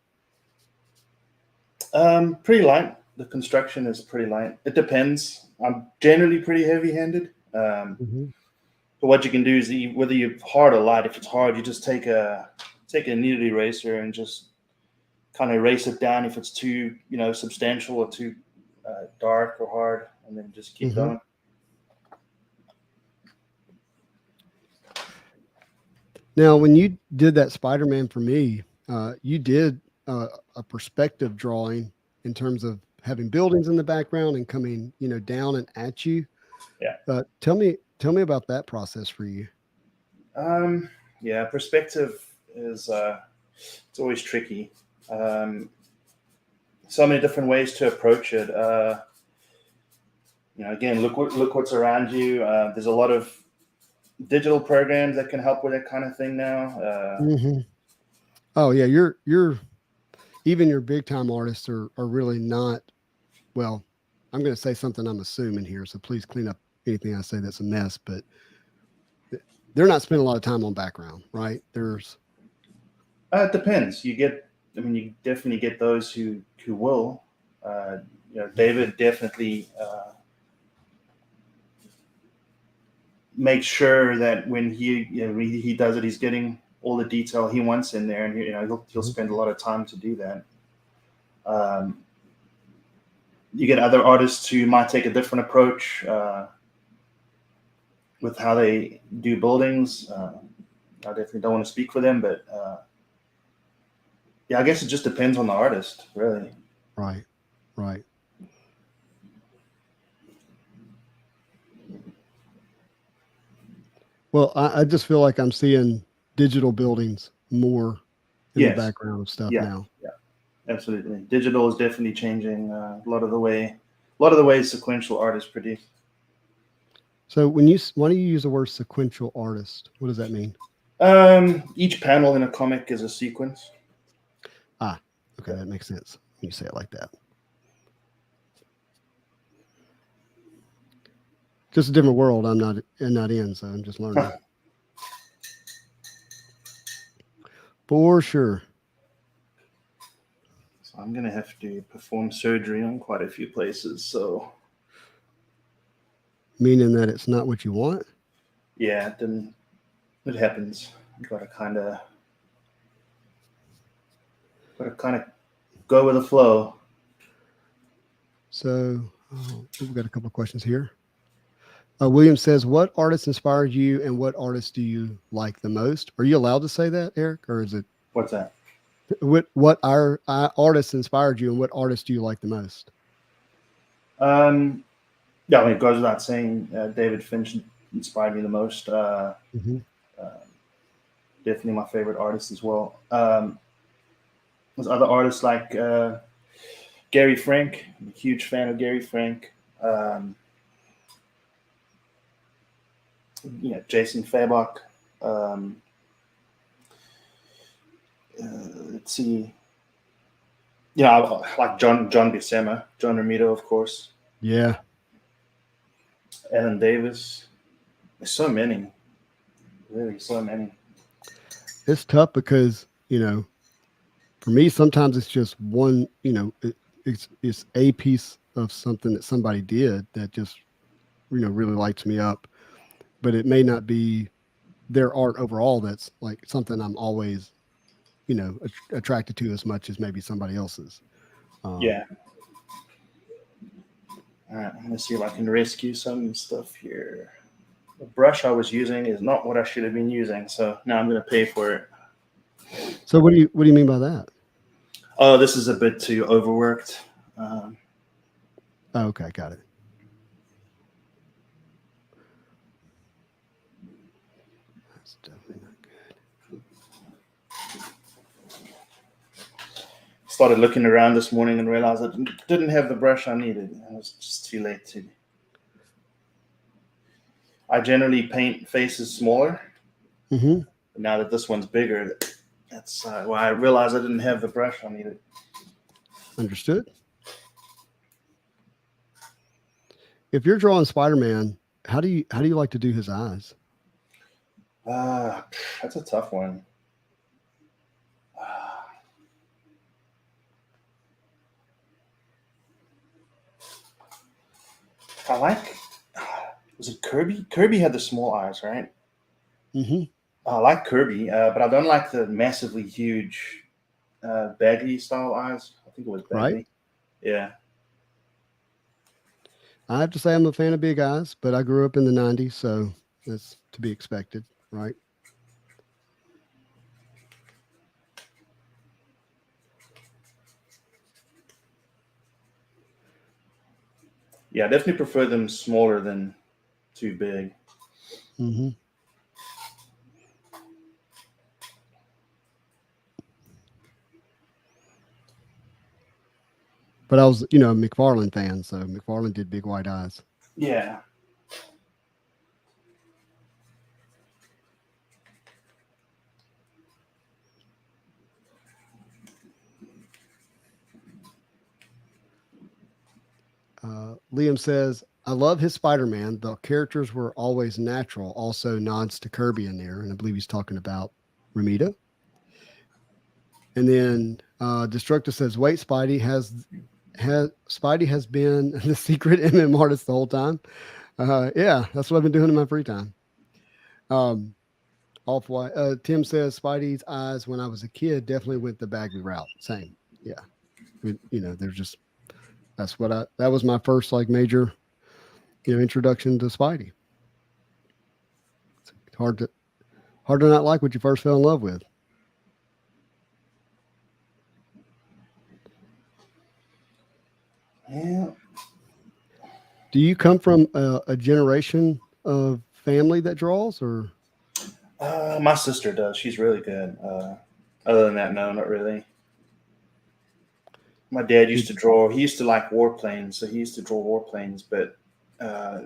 Speaker 2: Pretty light. The construction is pretty light. It depends. I'm generally pretty heavy-handed. But what you can do is, whether you're hard or light, if it's hard, you just take a kneaded eraser and just kind of erase it down if it's too, you know, substantial or too dark or hard, and then just keep going.
Speaker 1: Now, when you did that Spider-Man for me, you did a perspective drawing in terms of having buildings in the background and coming, you know, down and at you.
Speaker 2: Yeah.
Speaker 1: Tell me about that process for you.
Speaker 2: Yeah, perspective is it's always tricky. So many different ways to approach it. You know, again, look what's around you. There's a lot of digital programs that can help with that kind of thing now.
Speaker 1: Oh yeah, you're even your big time artists are really not. Well, I'm going to say something I'm assuming here, so please clean up anything I say that's a mess. But they're not spending a lot of time on background, right? There's.
Speaker 2: It depends. You definitely get those who will. You know, David definitely makes sure that when he does it, he's getting all the detail he wants in there, and you know, he'll spend a lot of time to do that. You get other artists who might take a different approach with how they do buildings. I definitely don't want to speak for them, but yeah, I guess it just depends on the artist, really.
Speaker 1: Right. Well, I just feel like I'm seeing digital buildings more in the background of stuff now.
Speaker 2: Yeah, absolutely. Digital is definitely changing a lot of the ways sequential artists produce.
Speaker 1: So why do you use the word sequential artist? What does that mean?
Speaker 2: Each panel in a comic is a sequence.
Speaker 1: Okay, that makes sense when you say it like that. Just a different world I'm not in, so I'm just learning. For sure.
Speaker 2: So I'm gonna have to perform surgery on quite a few places. So,
Speaker 1: meaning that it's not what you want?
Speaker 2: Yeah, then it happens. You gotta kind of go with the flow.
Speaker 1: So we've got a couple of questions here. William says, what artist inspired you and what artist do you like the most? Are you allowed to say that, Eric, or is it?
Speaker 2: What's that?
Speaker 1: What our artists inspired you, and what artists do you like the most?
Speaker 2: Yeah, I mean, it goes without saying, David Finch inspired me the most.
Speaker 1: Mm-hmm.
Speaker 2: Definitely my favorite artist as well. There's other artists like Gary Frank. I'm a huge fan of Gary Frank. Um, Jason Fabok. Um, let's see. I like John Buscema, John Romito, of course.
Speaker 1: Yeah,
Speaker 2: Ellen Davis. There's so many, really, so many.
Speaker 1: it's tough because for me sometimes it's just one. It's a piece of something that somebody did that just really lights me up, but it may not be their art overall. That's like something I'm always attracted to as much as maybe somebody else's.
Speaker 2: Yeah. All right, I'm gonna see if I can rescue some stuff here. The brush I was using is not what I should have been using, so now I'm gonna pay for it.
Speaker 1: So what do you mean by that?
Speaker 2: Oh, this is a bit too overworked. Um,
Speaker 1: Oh, okay, got it. That's definitely not good.
Speaker 2: Started looking around this morning and realized I didn't have the brush I needed. It was just too late to. I generally paint faces smaller.
Speaker 1: Mm-hmm.
Speaker 2: But now that this one's bigger, that's why I realized I didn't have the brush I needed.
Speaker 1: Understood. If you're drawing Spider-Man, how do you like to do his eyes?
Speaker 2: Uh, that's a tough one. Uh, I like. Was it Kirby? Kirby had the small eyes, right?
Speaker 1: Mm-hmm.
Speaker 2: I like Kirby, but I don't like the massively huge Bagley style eyes. I think it was
Speaker 1: Right.
Speaker 2: Bagley. Yeah.
Speaker 1: I have to say I'm a fan of big eyes, but I grew up in the '90s, so that's to be expected, right?
Speaker 2: Yeah, I definitely prefer them smaller than too big.
Speaker 1: Mm-hmm. But I was, a McFarlane fan, so McFarlane did big white eyes.
Speaker 2: Yeah.
Speaker 1: Liam says, I love his Spider-Man. The characters were always natural. Also nods to Kirby in there, and I believe he's talking about Ramita. And then Destructor says, wait, Spidey has been the secret MM artist the whole time. Yeah, that's what I've been doing in my free time. Um, Off white. Tim says Spidey's eyes when I was a kid definitely went the Bagley route. Same. Yeah. There's just that was my first like major, introduction to Spidey. It's hard to not like what you first fell in love with.
Speaker 2: Yeah.
Speaker 1: Do you come from a generation of family that draws, or?
Speaker 2: My sister does. She's really good. Other than that, no, not really. My dad used to draw. He used to like warplanes, so he used to draw warplanes. But uh,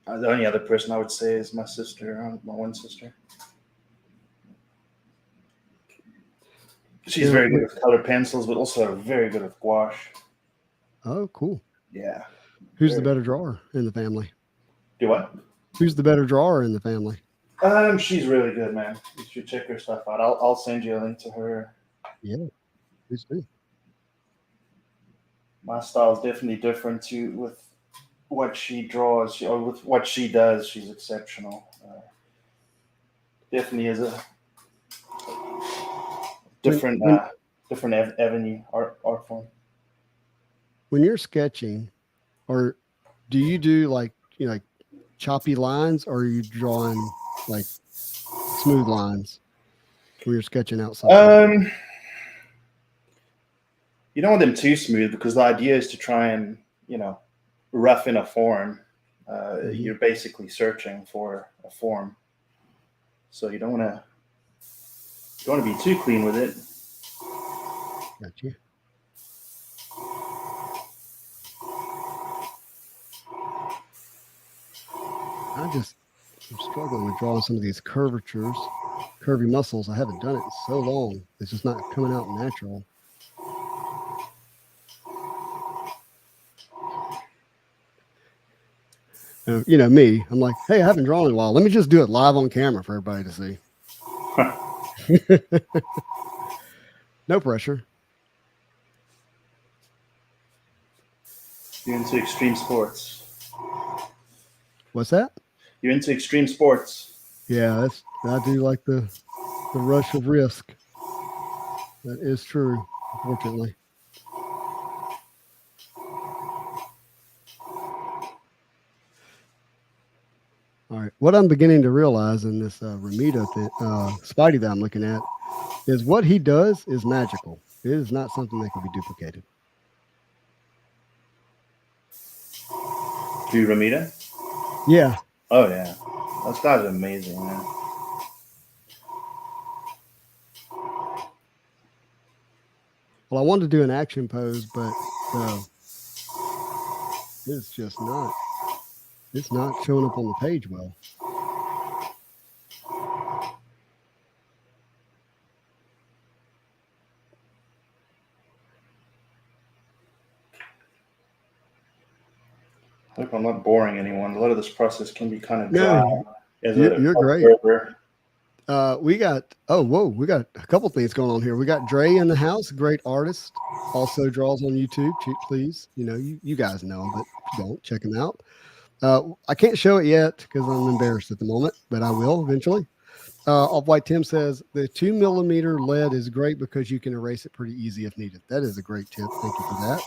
Speaker 2: the only other person I would say is my sister, my one sister. She's very good with colored pencils, but also very good with gouache.
Speaker 1: Oh, cool.
Speaker 2: Yeah.
Speaker 1: Who's the better drawer in the family?
Speaker 2: Do what?
Speaker 1: Who's the better drawer in the family?
Speaker 2: She's really good, man. You should check her stuff out. I'll send you a link to her.
Speaker 1: Yeah, please do.
Speaker 2: My style is definitely different with what she draws or with what she does. She's exceptional. Definitely is a different different avenue art form.
Speaker 1: When you're sketching, or do you do like like choppy lines, or are you drawing like smooth lines when you're sketching out something?
Speaker 2: You don't want them too smooth because the idea is to try and, rough in a form. You're basically searching for a form. So you don't want to be too clean with it.
Speaker 1: Gotcha. I'm struggling with drawing some of these curvy muscles. I haven't done it in so long. It's just not coming out natural. Me, I'm like, hey, I haven't drawn in a while. Let me just do it live on camera for everybody to see. No pressure.
Speaker 2: You're into extreme sports.
Speaker 1: What's that?
Speaker 2: You're into extreme sports.
Speaker 1: Yeah, I do like the rush of risk. That is true, unfortunately. All right. What I'm beginning to realize in this Ramita Spidey that I'm looking at is what he does is magical. It is not something that can be duplicated.
Speaker 2: Do you Ramita?
Speaker 1: Yeah.
Speaker 2: Oh, yeah. Those guys are amazing, man.
Speaker 1: Well, I wanted to do an action pose, but it's just not. It's not showing up on the page well.
Speaker 2: I hope I'm not boring anyone. A lot of this process can be kind of
Speaker 1: dry. You're great. We got we got a couple things going on here. We got Dre in the house, great artist, also draws on YouTube. Please, you guys know him, but if you don't, check him out. I can't show it yet because I'm embarrassed at the moment, but I will eventually. Off-White Tim says the 2mm lead is great because you can erase it pretty easy if needed. That is a great tip. Thank you for that.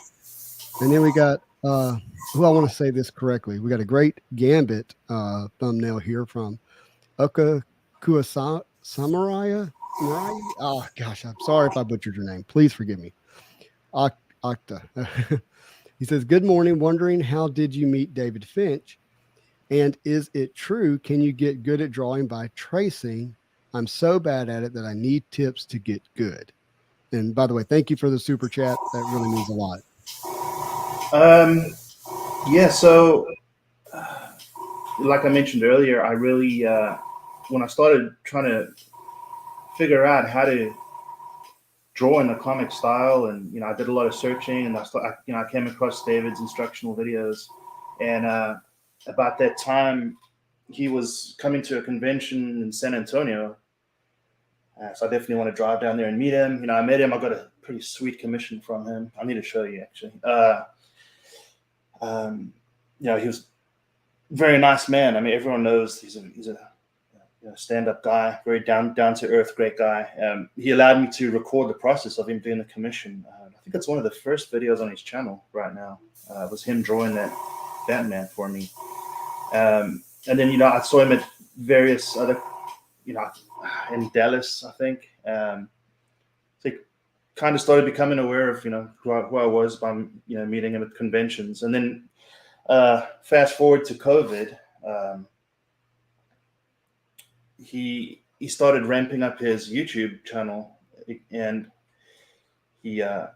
Speaker 1: And then we got I want to say this correctly. We got a great Gambit thumbnail here from Uka Samurai. Oh gosh, I'm sorry if I butchered your name. Please forgive me. Octa. He says, good morning. Wondering how did you meet David Finch? And is it true? Can you get good at drawing by tracing? I'm so bad at it that I need tips to get good. And by the way, thank you for the super chat. That really means a lot.
Speaker 2: Yeah, so like I mentioned earlier, I really, when I started trying to figure out how to draw in the comic style, and I did a lot of searching, and I came across David's instructional videos, and about that time, he was coming to a convention in San Antonio, so I definitely want to drive down there and meet him. I met him. I got a pretty sweet commission from him. I need to show you actually. He was a very nice man. I mean, everyone knows he's a stand-up guy, very down to earth, great guy. He allowed me to record the process of him doing the commission. I think it's one of the first videos on his channel right now. Was him drawing that Batman for me. And then I saw him at various other, in Dallas, I think. So he kind of started becoming aware of who I was by meeting him at conventions, and then fast forward to COVID. He started ramping up his YouTube channel, and he I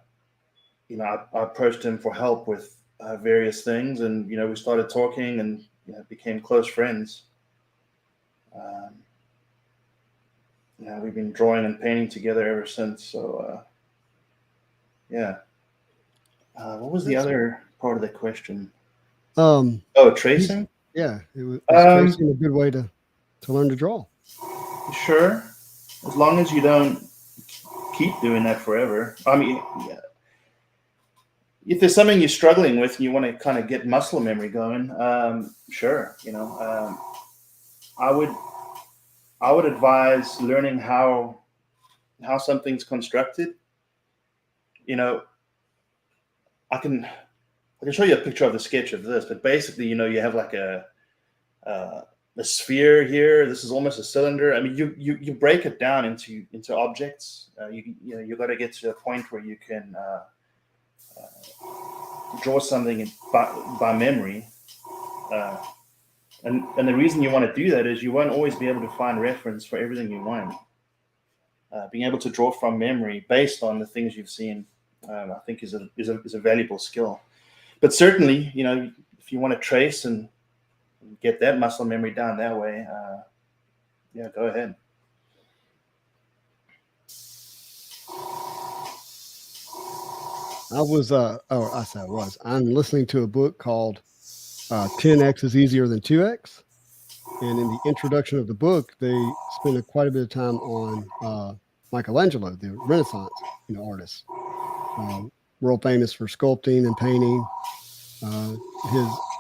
Speaker 2: approached him for help with various things, and we started talking and became close friends. We've been drawing and painting together ever since. So what was the other part of the question? Tracing.
Speaker 1: Yeah, it was tracing a good way to learn to draw.
Speaker 2: Sure, as long as you don't keep doing that forever. I mean, if there's something you're struggling with and you want to kind of get muscle memory going, sure. I would advise learning how something's constructed. I can show you a picture of the sketch of this, but basically, you have like a sphere here. This is almost a cylinder. I mean, you break it down into objects. You got to get to a point where you can draw something by memory. And the reason you want to do that is you won't always be able to find reference for everything you want. Being able to draw from memory based on the things you've seen, I think is a valuable skill. But certainly, if you want to trace and get that muscle memory down that way, go ahead.
Speaker 1: I'm listening to a book called 10X is Easier Than 2X. And in the introduction of the book, they spend quite a bit of time on Michelangelo, the Renaissance artist, world famous for sculpting and painting.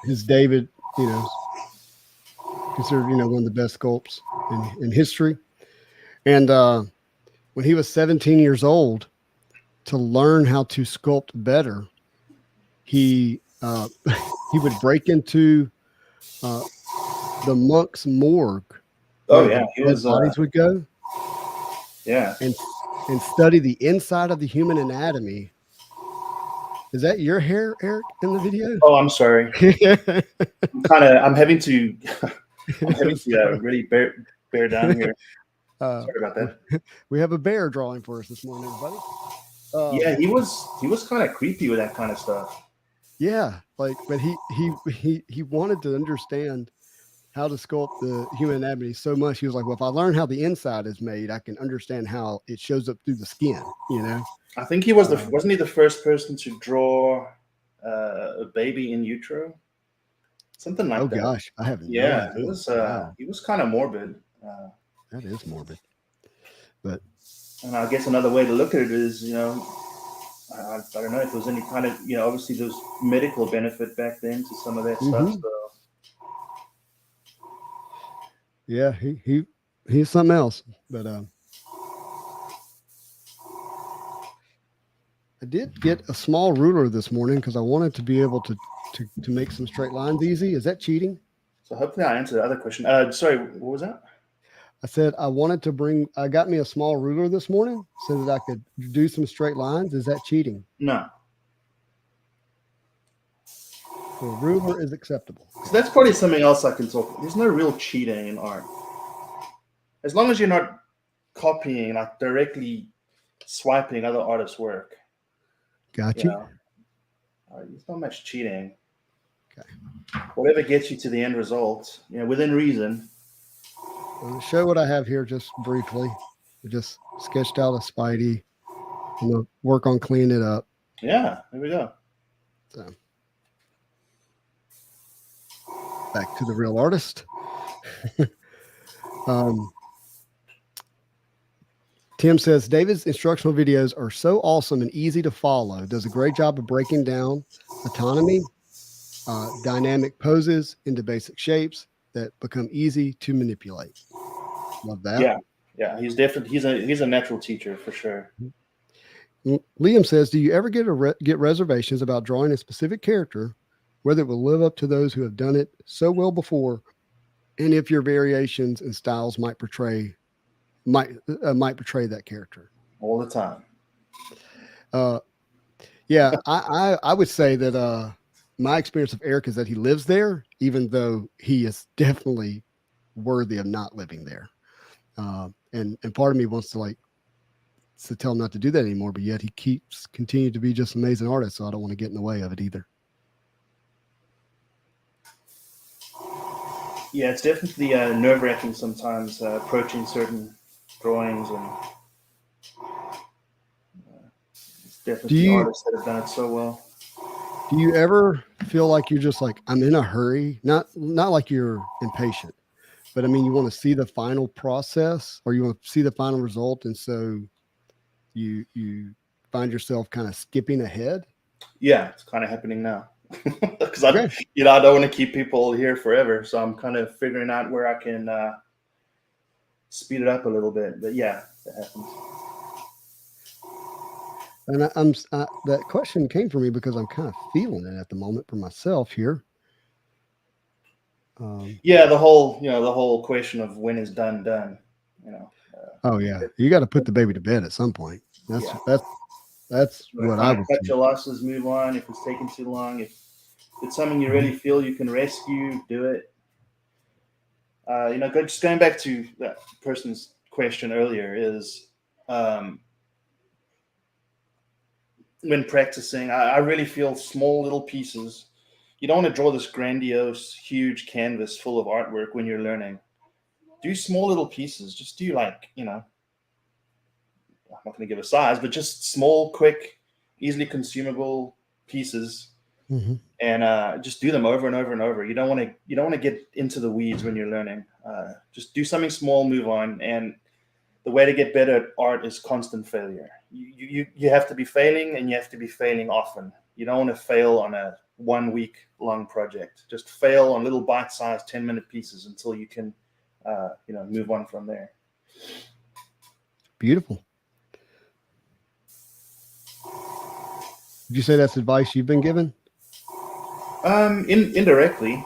Speaker 1: His David, considered one of the best sculpts in history. And when he was 17 years old, to learn how to sculpt better, he would break into the monk's morgue.
Speaker 2: Oh yeah,
Speaker 1: his bodies would go.
Speaker 2: Yeah,
Speaker 1: and study the inside of the human anatomy. Is that your hair, Eric, in the video?
Speaker 2: Oh, I'm sorry. I'm having to really bear down here. Sorry about that.
Speaker 1: We have a bear drawing for us this morning, everybody.
Speaker 2: Yeah, he was kind of creepy with that kind of stuff.
Speaker 1: Yeah, but he wanted to understand how to sculpt the human anatomy so much. He was like, well, if I learn how the inside is made, I can understand how it shows up through the skin,
Speaker 2: I think he was wasn't he the first person to draw a baby in utero? Something like that.
Speaker 1: Oh gosh, I haven't.
Speaker 2: Yeah, it was. Wow. He was kind of morbid.
Speaker 1: That is morbid.
Speaker 2: And I guess another way to look at it is, I don't know if there was any kind of, obviously there's medical benefit back then to some of that stuff. So.
Speaker 1: Yeah, he's something else. But I did get a small ruler this morning because I wanted to be able to make some straight lines easy. Is that cheating?
Speaker 2: So hopefully I answered the other question. Sorry, what was that?
Speaker 1: I said I got me a small ruler this morning so that I could do some straight lines. Is that cheating?
Speaker 2: No.
Speaker 1: The ruler is acceptable.
Speaker 2: So that's probably something else I can talk about. There's no real cheating in art. As long as you're not copying, like directly swiping other artists' work.
Speaker 1: Gotcha.
Speaker 2: There's not much cheating.
Speaker 1: Okay.
Speaker 2: Whatever gets you to the end result, within reason.
Speaker 1: I'm going to show what I have here just briefly. I just sketched out a Spidey. I'm going to work on cleaning it up.
Speaker 2: Yeah, there we go.
Speaker 1: So, back to the real artist. Tim says, David's instructional videos are so awesome and easy to follow. Does a great job of breaking down autonomy, dynamic poses into basic shapes that become easy to manipulate. Love that.
Speaker 2: Yeah. He's definitely he's a natural teacher for sure.
Speaker 1: Liam says, do you ever get reservations about drawing a specific character, whether it will live up to those who have done it so well before, and if your variations and styles might portray that character?
Speaker 2: All the time.
Speaker 1: Yeah, I would say that my experience of Eric is that he lives there, even though he is definitely worthy of not living there. And part of me wants to tell him not to do that anymore, but yet he keeps continuing to be just an amazing artist. So I don't want to get in the way of it either.
Speaker 2: Yeah, it's definitely nerve-wracking sometimes approaching certain drawings, and it's definitely artists that have done it so well.
Speaker 1: Do you ever feel like you're just like, I'm in a hurry? Not like you're impatient, but I mean, you want to see the final process, or you want to see the final result, and so you find yourself kind of skipping ahead?
Speaker 2: Yeah, it's kind of happening now. Because I don't want to keep people here forever, so I'm kind of figuring out where I can speed it up a little bit. But yeah, that happens.
Speaker 1: And that question came for me because I'm kind of feeling it at the moment for myself here.
Speaker 2: The whole question of when is done.
Speaker 1: Oh yeah, you got to put the baby to bed at some point. That's That's
Speaker 2: You
Speaker 1: what I
Speaker 2: kind of
Speaker 1: would
Speaker 2: cut
Speaker 1: say.
Speaker 2: your losses, move on. If it's taking too long, if it's something you really feel you can rescue, do it. Just going back to that person's question earlier is when practicing, I really feel small little pieces. You don't want to draw this grandiose, huge canvas full of artwork when you're learning. Do small little pieces. Just do I'm not going to give a size, but just small, quick, easily consumable pieces, and just do them over and over and over. You don't want to get into the weeds when you're learning. Just do something small, move on, and the way to get better at art is constant failure. You have to be failing, and you have to be failing often. You don't want to fail on a 1 week long project. Just fail on little bite-sized 10-minute pieces until you can move on from there.
Speaker 1: Beautiful. Would you say that's advice you've been given?
Speaker 2: Indirectly,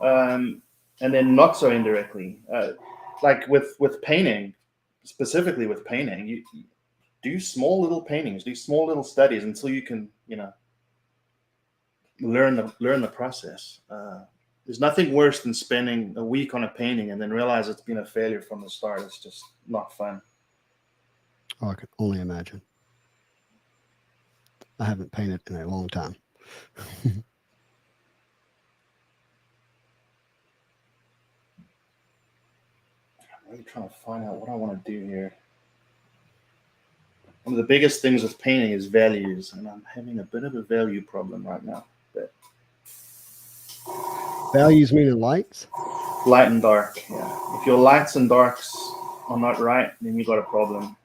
Speaker 2: and then not so indirectly. Like with painting, specifically with painting, you do small little paintings, do small little studies until you can learn the process. There's nothing worse than spending a week on a painting and then realize it's been a failure from the start. It's just not fun.
Speaker 1: Oh, I can only imagine. I haven't painted in a long time.
Speaker 2: I'm really trying to find out what I want to do here. One of the biggest things with painting is values, and I'm having a bit of a value problem right now. But
Speaker 1: Values meaning lights?
Speaker 2: light and dark, yeah. If your lights and darks are not right, then you got a problem.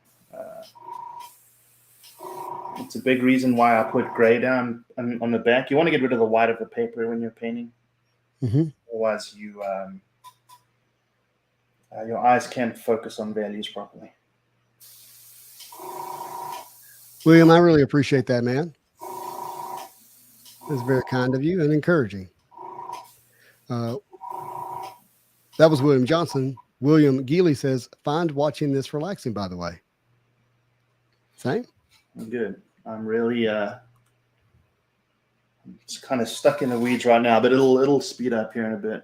Speaker 2: It's a big reason why I put gray down on the back. You want to get rid of the white of the paper when you're painting. Otherwise, your eyes can't focus on values properly.
Speaker 1: William, I really appreciate that, man. It's very kind of you and encouraging. That was William Johnson. William Geely says, find watching this relaxing, by the way. Same?
Speaker 2: I'm good. I'm really it's kind of stuck in the weeds right now, but it'll speed up here in a bit.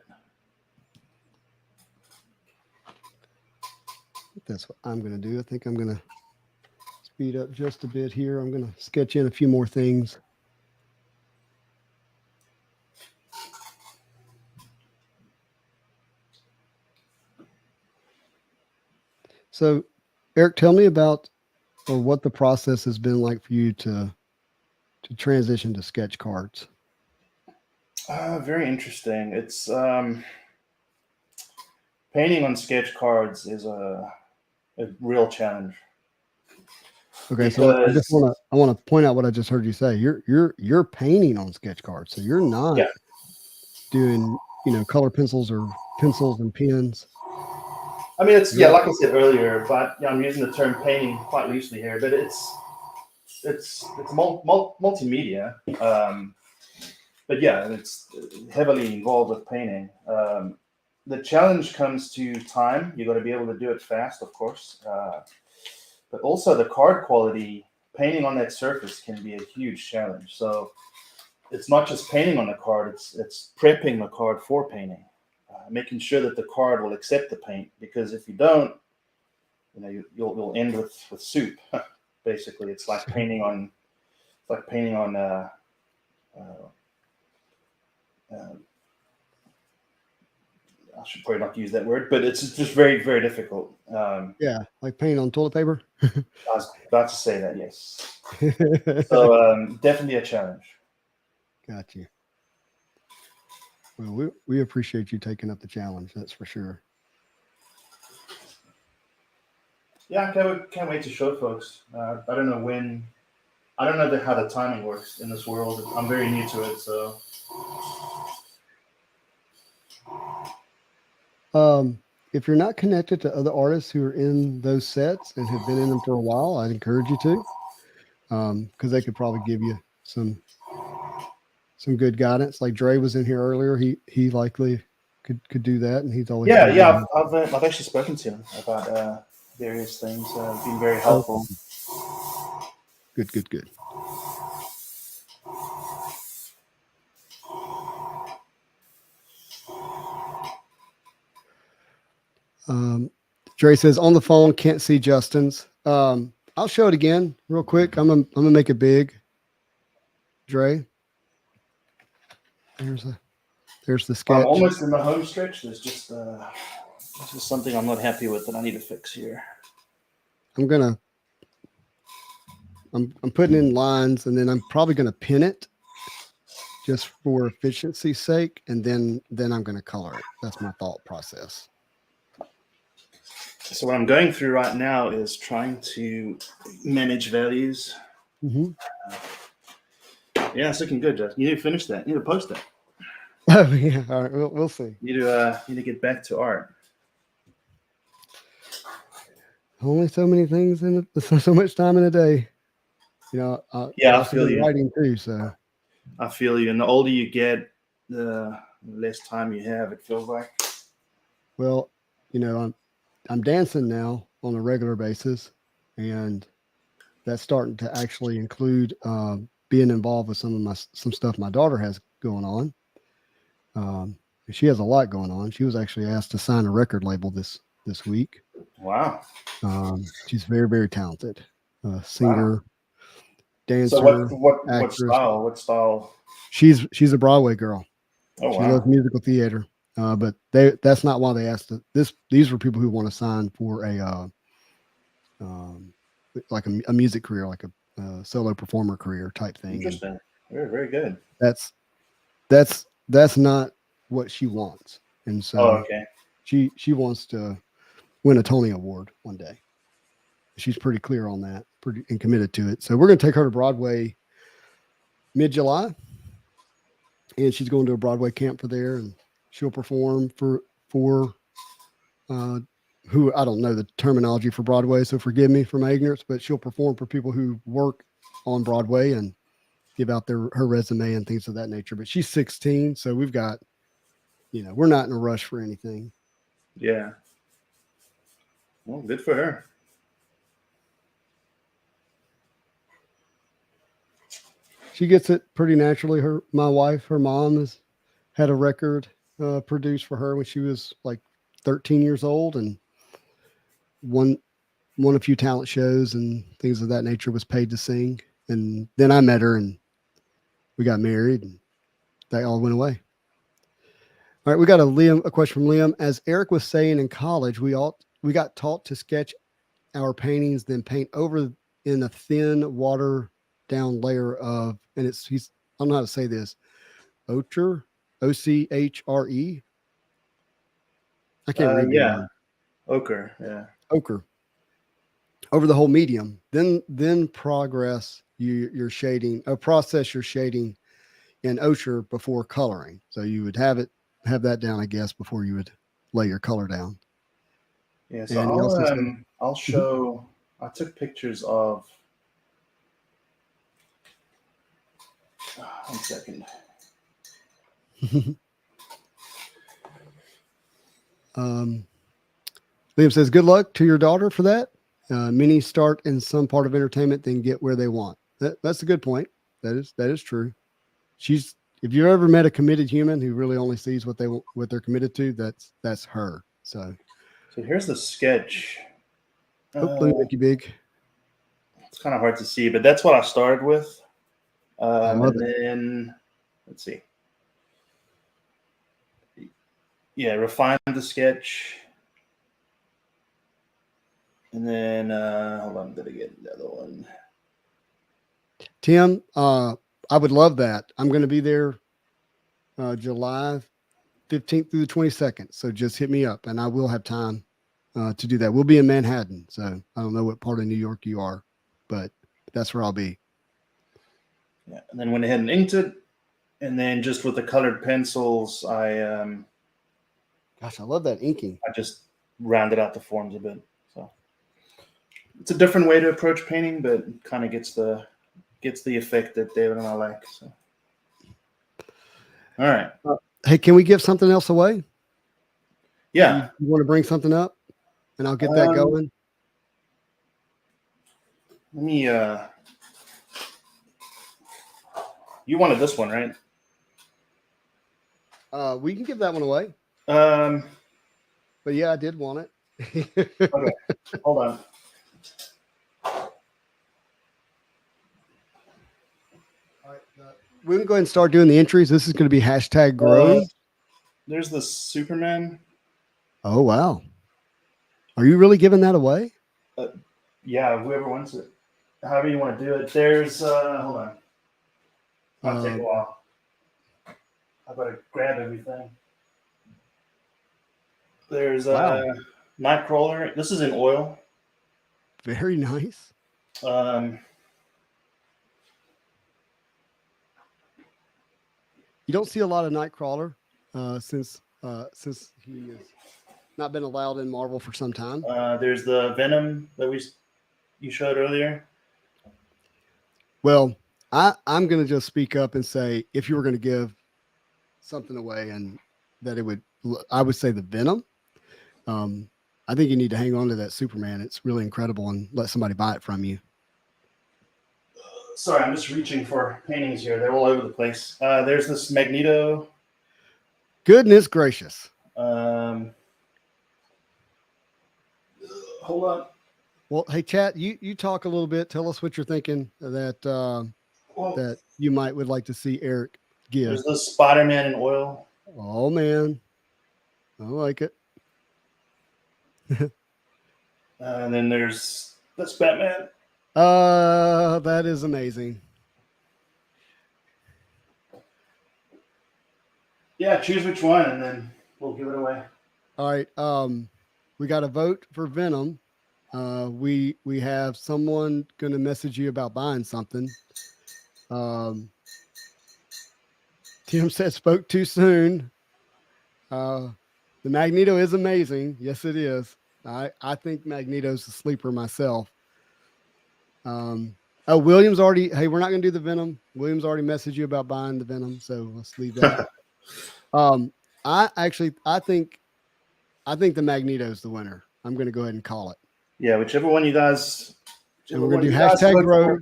Speaker 1: That's what I'm going to do. I think I'm going to speed up just a bit here. I'm going to sketch in a few more things. So, Eric, tell me about or what the process has been like for you to transition to sketch cards.
Speaker 2: Very interesting. It's painting on sketch cards is a real challenge.
Speaker 1: Okay, so I want to point out what I just heard you say. You're painting on sketch cards, so you're not doing color pencils or pencils and pens.
Speaker 2: I mean, it's like I said earlier, but I'm using the term painting quite loosely here, but it's multimedia. But yeah, it's heavily involved with painting. The challenge comes to time. You got to be able to do it fast, of course. But also the card quality, painting on that surface can be a huge challenge. So it's not just painting on the card, it's prepping the card for painting, making sure that the card will accept the paint, because if you don't, you'll end with soup. Basically, it's like painting on I should probably not use that word, but it's just very, very difficult.
Speaker 1: Yeah, like paint on toilet paper.
Speaker 2: I was about to say that, yes. So definitely a challenge.
Speaker 1: Got you. Well, we appreciate you taking up the challenge. That's for sure.
Speaker 2: Yeah, I can't wait to show folks. I don't know how the timing works in this world. I'm very new to it, so.
Speaker 1: If you're not connected to other artists who are in those sets and have been in them for a while, I'd encourage you to, because they could probably give you some good guidance. Like Dre was in here earlier. He likely could do that, and he's always
Speaker 2: I've actually spoken to him about various things. Been very helpful.
Speaker 1: Good, good, good. Dre says on the phone, can't see Justin's. I'll show it again real quick. I'm gonna make it big. Dre. There's the sketch.
Speaker 2: I'm almost in the home stretch. There's just something I'm not happy with that I need to fix here.
Speaker 1: I'm putting in lines, and then I'm probably gonna pin it just for efficiency's sake, and then I'm gonna color it. That's my thought process.
Speaker 2: So what I'm going through right now is trying to manage values.
Speaker 1: Mm-hmm.
Speaker 2: Yeah, it's looking good, Justin. You need to finish that. You need to post that.
Speaker 1: Oh yeah, all right. We'll see.
Speaker 2: You need to get back to art.
Speaker 1: Only so many things in it. So much time in a day. You know.
Speaker 2: I feel you.
Speaker 1: Writing too. So.
Speaker 2: I feel you. And the older you get, the less time you have. It feels like.
Speaker 1: Well, you know, I'm dancing now on a regular basis, and that's starting to actually include being involved with some stuff my daughter has going on. She has a lot going on. She was actually asked to sign a record label this week.
Speaker 2: Wow.
Speaker 1: She's very, very talented. Singer, dancer.
Speaker 2: So what style? What style?
Speaker 1: She's a Broadway girl.
Speaker 2: Oh,
Speaker 1: she
Speaker 2: wow.
Speaker 1: loves musical theater. But that's not why they asked these were people who want to sign for a like a music career, like a solo performer career type thing.
Speaker 2: Interesting. Very, very good.
Speaker 1: That's not what she wants. And so she wants to win a Tony Award one day. She's pretty clear on that, and committed to it. So we're going to take her to Broadway mid-July, and she's going to a Broadway camp for there, and she'll perform for who I don't know the terminology for Broadway, so forgive me for my ignorance, but she'll perform for people who work on Broadway and give out her resume and things of that nature. But she's 16, so we've got, we're not in a rush for anything.
Speaker 2: Yeah. Well, good for her.
Speaker 1: She gets it pretty naturally. Her mom has had a record produced for her when she was like 13 years old, and won a few talent shows and things of that nature, was paid to sing. And then I met her and we got married, and that all went away. All right. We got a question from Liam. As Eric was saying, in college, we got taught to sketch our paintings, then paint over in a thin water down layer of, and I don't know how to say this, ochre, O-C-H-R-E. I can't read.
Speaker 2: Yeah. Ochre. Yeah.
Speaker 1: Ochre over the whole medium, then progress your shading, process your shading in ochre before coloring. So you would have that down, I guess, before you would lay your color down.
Speaker 2: Yeah. So I'll show. I took pictures of. 1 second.
Speaker 1: Liam says, good luck to your daughter for that. Many start in some part of entertainment, then get where they want. That's a good point. That is true. If you've ever met a committed human who really only sees what they're committed to, that's her. So
Speaker 2: here's the sketch.
Speaker 1: Let me make you big.
Speaker 2: It's kind of hard to see, but that's what I started with. Then let's see. Yeah, refine the sketch. And then hold on, I'm gonna get the other one.
Speaker 1: Tim, I would love that. I'm going to be there July 15th through the 22nd. So just hit me up and I will have time to do that. We'll be in Manhattan. So I don't know what part of New York you are, but that's where I'll be.
Speaker 2: Yeah, and then went ahead and inked it. And then just with the colored pencils, I
Speaker 1: love that inking.
Speaker 2: I just rounded out the forms a bit. So it's a different way to approach painting, but kind of gets the effect that David and I like. So, all right.
Speaker 1: Hey, can we give something else away?
Speaker 2: Yeah.
Speaker 1: You want to bring something up, and I'll get that going.
Speaker 2: Let me You wanted this one, right?
Speaker 1: We can give that one away.
Speaker 2: But
Speaker 1: yeah, I did want it.
Speaker 2: Okay, hold on.
Speaker 1: All right, we're gonna go ahead and start doing the entries. This is going to be hashtag Grove.
Speaker 2: There's the Superman.
Speaker 1: Oh wow, are you really giving that away?
Speaker 2: Yeah, whoever wants it, however you want to do it. There's hold on. Might take a while. I better grab everything. There's Nightcrawler. This is in oil.
Speaker 1: Very nice.
Speaker 2: You
Speaker 1: don't see a lot of Nightcrawler since he has not been allowed in Marvel for some time.
Speaker 2: There's the Venom that you showed earlier.
Speaker 1: Well, I'm going to just speak up and say if you were going to give something away, and that I would say the Venom. I think you need to hang on to that Superman. It's really incredible, and let somebody buy it from you.
Speaker 2: Sorry, I'm just reaching for paintings here. They're all over the place. There's this Magneto.
Speaker 1: Goodness gracious.
Speaker 2: Hold on.
Speaker 1: Well, hey, chat, you talk a little bit. Tell us what you're thinking that you would like to see Eric give.
Speaker 2: There's the Spider-Man in oil.
Speaker 1: Oh, man. I like it.
Speaker 2: And then there's this Batman.
Speaker 1: That is amazing.
Speaker 2: Yeah, choose which one, and then we'll give it away.
Speaker 1: All right. We got a vote for Venom. We have someone going to message you about buying something. Tim said spoke too soon. The Magneto is amazing. Yes, it is. I think Magneto's a sleeper myself. Williams already. Hey, we're not going to do the Venom. Williams already messaged you about buying the Venom, so let's leave that. I think the Magneto's the winner. I'm going to go ahead and call it.
Speaker 2: Yeah, whichever one you guys.
Speaker 1: And we're going to do hashtag Grove.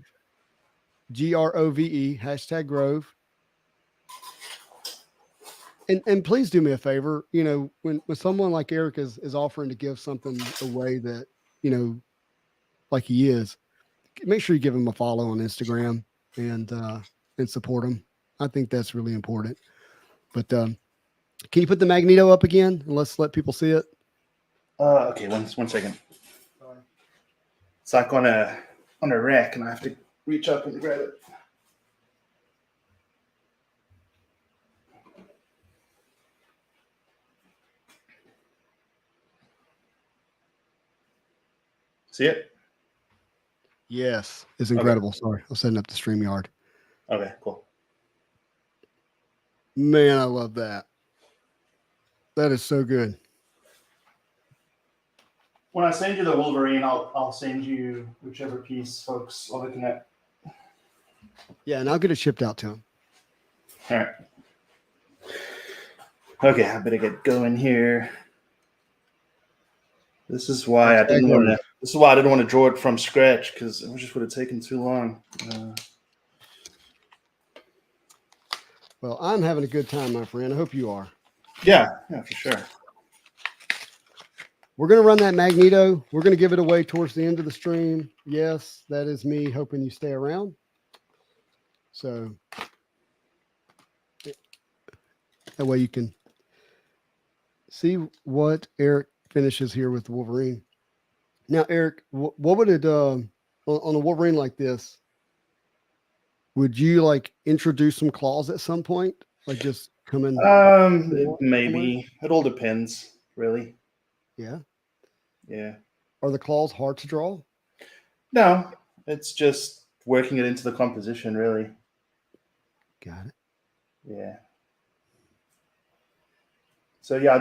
Speaker 1: GROVE, hashtag Grove. And please do me a favor. You know, when someone like Eric is offering to give something away that, you know, like he is, make sure you give him a follow on Instagram and support him. I think that's really important. But can you put the Magneto up again and let's let people see it?
Speaker 2: Okay, one second. Sorry. It's like on a rack, and I have to reach up and grab it. See it?
Speaker 1: Yes, it's incredible. Okay. Sorry, I'm setting up the StreamYard.
Speaker 2: Okay, cool.
Speaker 1: Man, I love that. That is so good.
Speaker 2: When I send you the Wolverine, I'll send you whichever piece folks are looking at.
Speaker 1: Yeah, and I'll get it shipped out to them.
Speaker 2: All right. Okay, I better get going here. This is why I didn't want to. This is why I didn't want to draw it from scratch, because it just would have taken too long.
Speaker 1: Well, I'm having a good time, my friend. I hope you are.
Speaker 2: Yeah, for sure.
Speaker 1: We're going to run that Magneto. We're going to give it away towards the end of the stream. Yes, that is me hoping you stay around. So that way you can see what Eric finishes here with Wolverine. Now, Eric, what would it on a Wolverine like this? Would you like introduce some claws at some point? Like just come in?
Speaker 2: Maybe. It all depends, really.
Speaker 1: Yeah.
Speaker 2: Yeah.
Speaker 1: Are the claws hard to draw?
Speaker 2: No, it's just working it into the composition, really.
Speaker 1: Got it.
Speaker 2: Yeah. So yeah,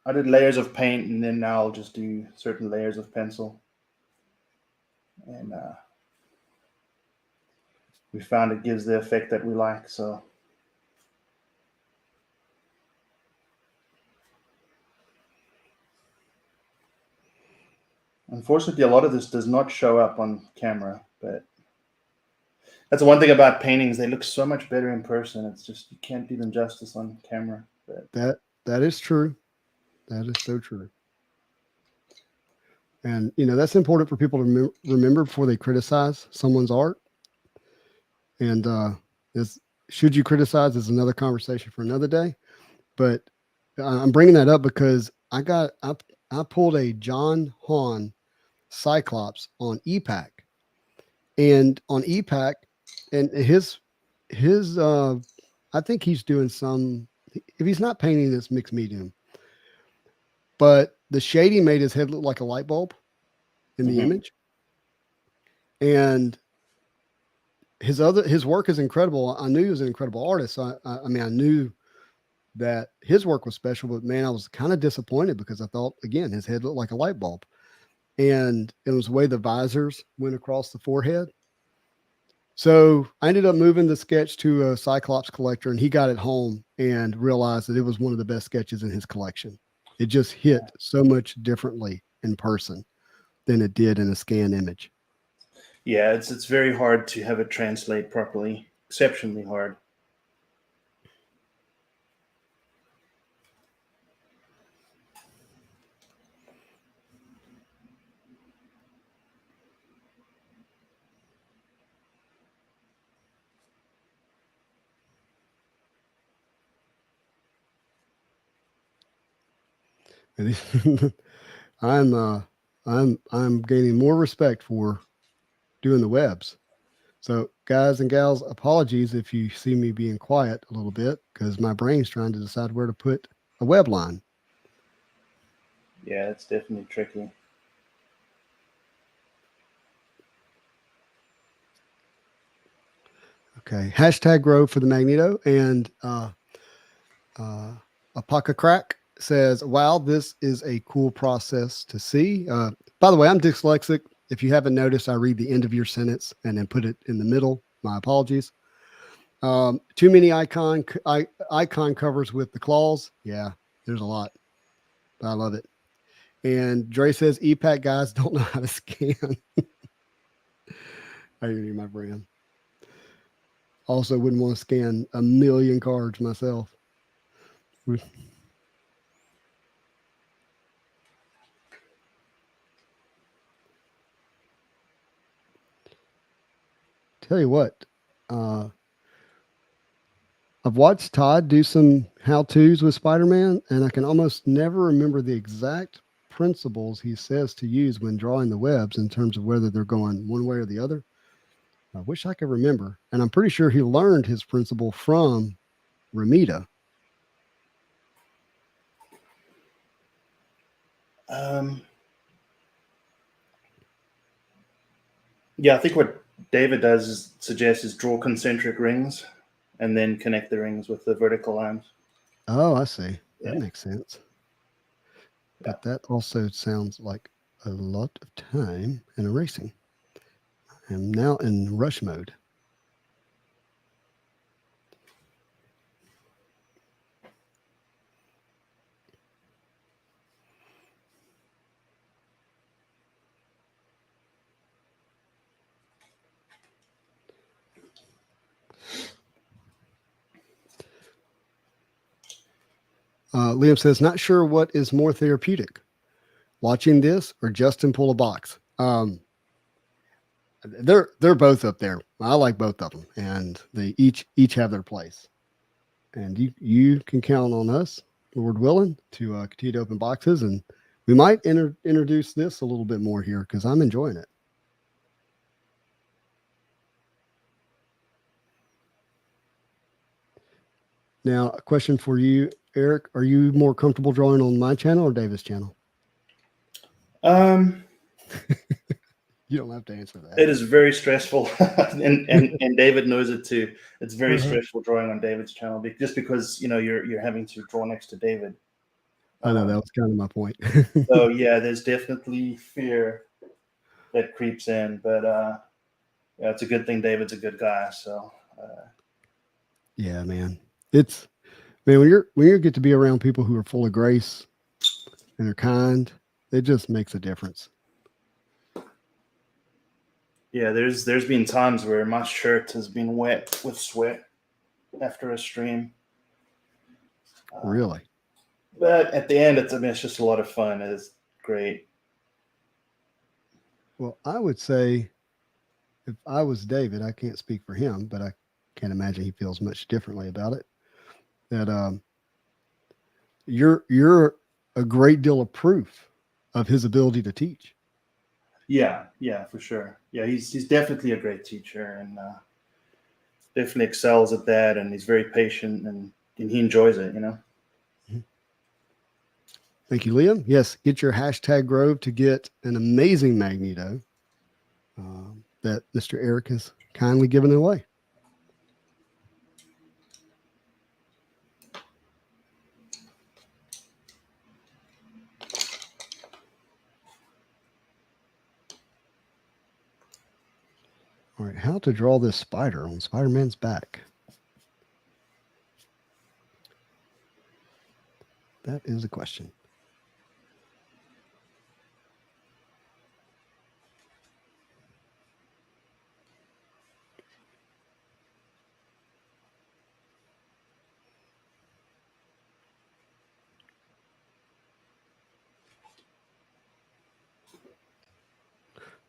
Speaker 2: I did layers of paint, and then now I'll just do certain layers of pencil. And we found it gives the effect that we like, so. Unfortunately, a lot of this does not show up on camera, but That's the one thing about paintings. They look so much better in person. It's just, you can't do them justice on camera. But
Speaker 1: That is true. That is so true. And, that's important for people to remember before they criticize someone's art. And should you criticize is another conversation for another day. But I'm bringing that up because I pulled a John Hahn Cyclops on ePack. And on ePack, and his I think he's doing some, if he's not painting this mixed medium, but the shading made his head look like a light bulb in the image. And his work is incredible. I knew he was an incredible artist. So I knew that his work was special, but man, I was kind of disappointed because I thought, again, his head looked like a light bulb. And it was the way the visors went across the forehead. So I ended up moving the sketch to a Cyclops collector, and he got it home and realized that it was one of the best sketches in his collection. It just hit so much differently in person than it did in a scan image.
Speaker 2: Yeah, it's very hard to have it translate properly. Exceptionally hard.
Speaker 1: I'm gaining more respect for doing the webs. So guys and gals, apologies if you see me being quiet a little bit because my brain's trying to decide where to put a web line.
Speaker 2: Yeah, it's definitely tricky.
Speaker 1: Okay. Hashtag Grove for the Magneto. And Apaka Crack says, wow, this is a cool process to see. By the way, I'm dyslexic. If you haven't noticed, I read the end of your sentence and then put it in the middle. My apologies. Too many icon covers with the claws. Yeah, there's a lot, but I love it. And Dre says, EPAC guys don't know how to scan. I need my brand. Also wouldn't want to scan a million cards myself. Tell you what, I've watched Todd do some how-tos with Spider-Man, and I can almost never remember the exact principles he says to use when drawing the webs in terms of whether they're going one way or the other. I wish I could remember. And I'm pretty sure he learned his principle from Ramita.
Speaker 2: Yeah, I think what David does is suggests draw concentric rings and then connect the rings with the vertical lines.
Speaker 1: Oh, I see. That makes sense. But that also sounds like a lot of time and erasing. I'm now in rush mode. Liam says, not sure what is more therapeutic, watching this or Justin pull a box. They're both up there. I like both of them, and they each have their place. And you can count on us, Lord willing, to continue to open boxes, and we might introduce this a little bit more here because I'm enjoying it. Now, a question for you, Eric. Are you more comfortable drawing on my channel or David's channel? You don't have to answer that.
Speaker 2: It is very stressful, and David knows it too. It's very stressful drawing on David's channel just because you're having to draw next to David.
Speaker 1: I know that was kind of my point.
Speaker 2: So yeah, there's definitely fear that creeps in, but yeah, it's a good thing David's a good guy. So
Speaker 1: yeah, man, when you get to be around people who are full of grace and are kind, it just makes a difference.
Speaker 2: Yeah, there's been times where my shirt has been wet with sweat after a stream.
Speaker 1: Really?
Speaker 2: But at the end, it's just a lot of fun. It's great.
Speaker 1: Well, I would say if I was David, I can't speak for him, but I can't imagine he feels much differently about it. That you're a great deal of proof of his ability to teach.
Speaker 2: Yeah, for sure. Yeah, he's definitely a great teacher and definitely excels at that. And he's very patient and he enjoys it.
Speaker 1: Thank you, Liam. Yes, get your hashtag Grove to get an amazing Magneto that Mr. Erick has kindly given away. All right, how to draw this spider on Spider-Man's back? That is a question.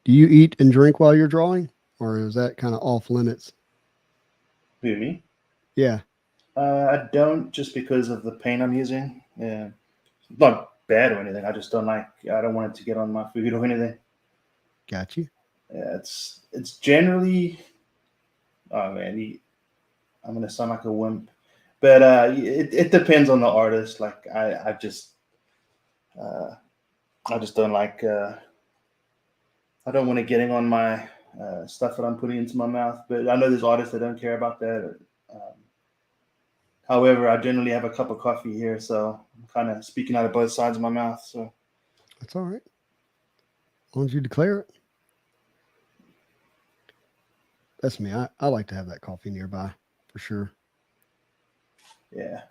Speaker 1: Do you eat and drink while you're drawing, or is that kind of off limits?
Speaker 2: Who, me?
Speaker 1: Yeah.
Speaker 2: I don't, just because of the paint I'm using. Yeah, it's not bad or anything. I just don't like. I don't want it to get on my food or anything.
Speaker 1: Got you.
Speaker 2: Yeah, it's generally. Oh man, I'm gonna sound like a wimp, but it depends on the artist. Like I just don't like. I don't want it getting on my stuff that I'm putting into my mouth. But I know there's artists that don't care about that. However, I generally have a cup of coffee here, so I'm kind of speaking out of both sides of my mouth. So
Speaker 1: That's all right. As long as you declare it. That's me. I like to have that coffee nearby for sure.
Speaker 2: yeah.